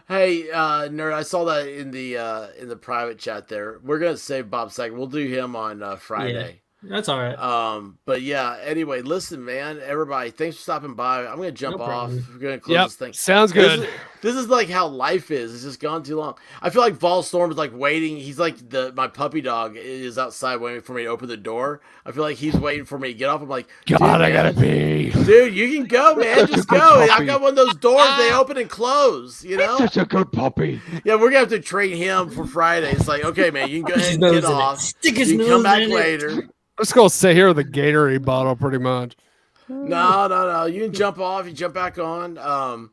Hey, nerd! I saw that in the private chat there. We're gonna save Bob second. We'll do him on Friday. That's all right. But yeah. Anyway, listen, man. Everybody, thanks for stopping by. I'm gonna jump No off. problem. We're gonna close this thing. Sounds good. This is like how life is. It's just gone too long. I feel like Vol Storm is like waiting. He's like my puppy dog is outside waiting for me to open the door. I feel like he's waiting for me to get off. I'm like, God, I gotta pee. Dude, you can go, man. Just go. I got one of those doors they open and close. You know. Such a good puppy. Yeah, we're gonna have to train him for Friday. It's like, okay, man, you can go ahead and get off. Stick his you can nose come back in it. later. Let's go sit here with a Gatorade bottle, pretty much. No. You can jump off. You jump back on.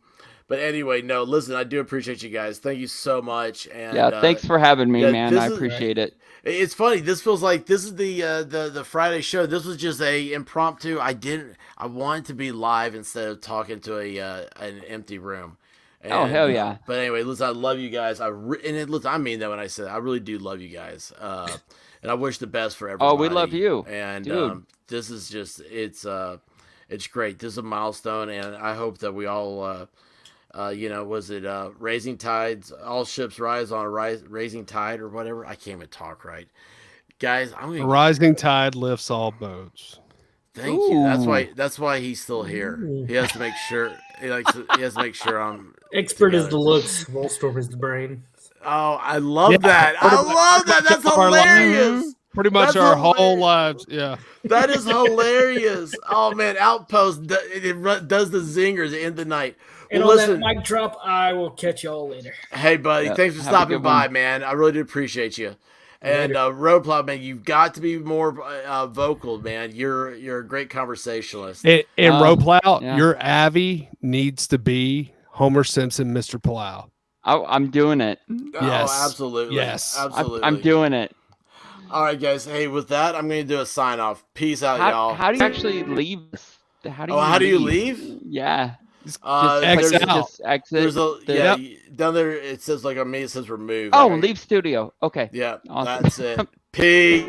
But anyway, no. Listen, I do appreciate you guys. Thank you so much. And Yeah, thanks for having me, man. I is- appreciate it. It's funny. This feels like this is the Friday show. This was just a impromptu. I wanted to be live instead of talking to an empty room. And, Oh, hell yeah. But anyway, listen, I love you guys. Listen, I mean that when I say that. I really do love you guys. And I wish the best for everybody. Oh, we love you, And dude. this is just it's great. This is a milestone, and I hope that we all was it raising tides, all ships rise on a raising tide or whatever. I can't even talk right, guys. A rising tide lifts all boats. Thank you. That's why he's still here. He has to make sure. He has to make sure I'm Expert is together. the looks. Volstorm is the brain. Oh, I love that. I love that. That's hilarious. Pretty much That's our hilarious. whole lives. Yeah. That is hilarious. Oh man, Outpost does the zingers at the end of the night. And Well, on listen, that mic drop, I will catch y'all later. hey buddy, Yeah, thanks for have a stopping good by, one. man. I really do appreciate you. And Roadplow, man, you've got to be more vocal, man. You're a great conversationalist. And Roeplow, yeah. your Avi needs to be Homer Simpson, Mr. Plow. I'm doing it. Yes. Oh, absolutely. Yes. Absolutely. I'm doing it. All right, guys. Hey, with that, I'm going to do a sign off. Peace out, y'all. How do you actually leave? How do you leave? Yeah. Exit there's- out. Just exit. There's a Yep. down there. It says like on me. It says remove. Oh, Right? leave studio. Okay. Yeah, Awesome. that's it. Peace.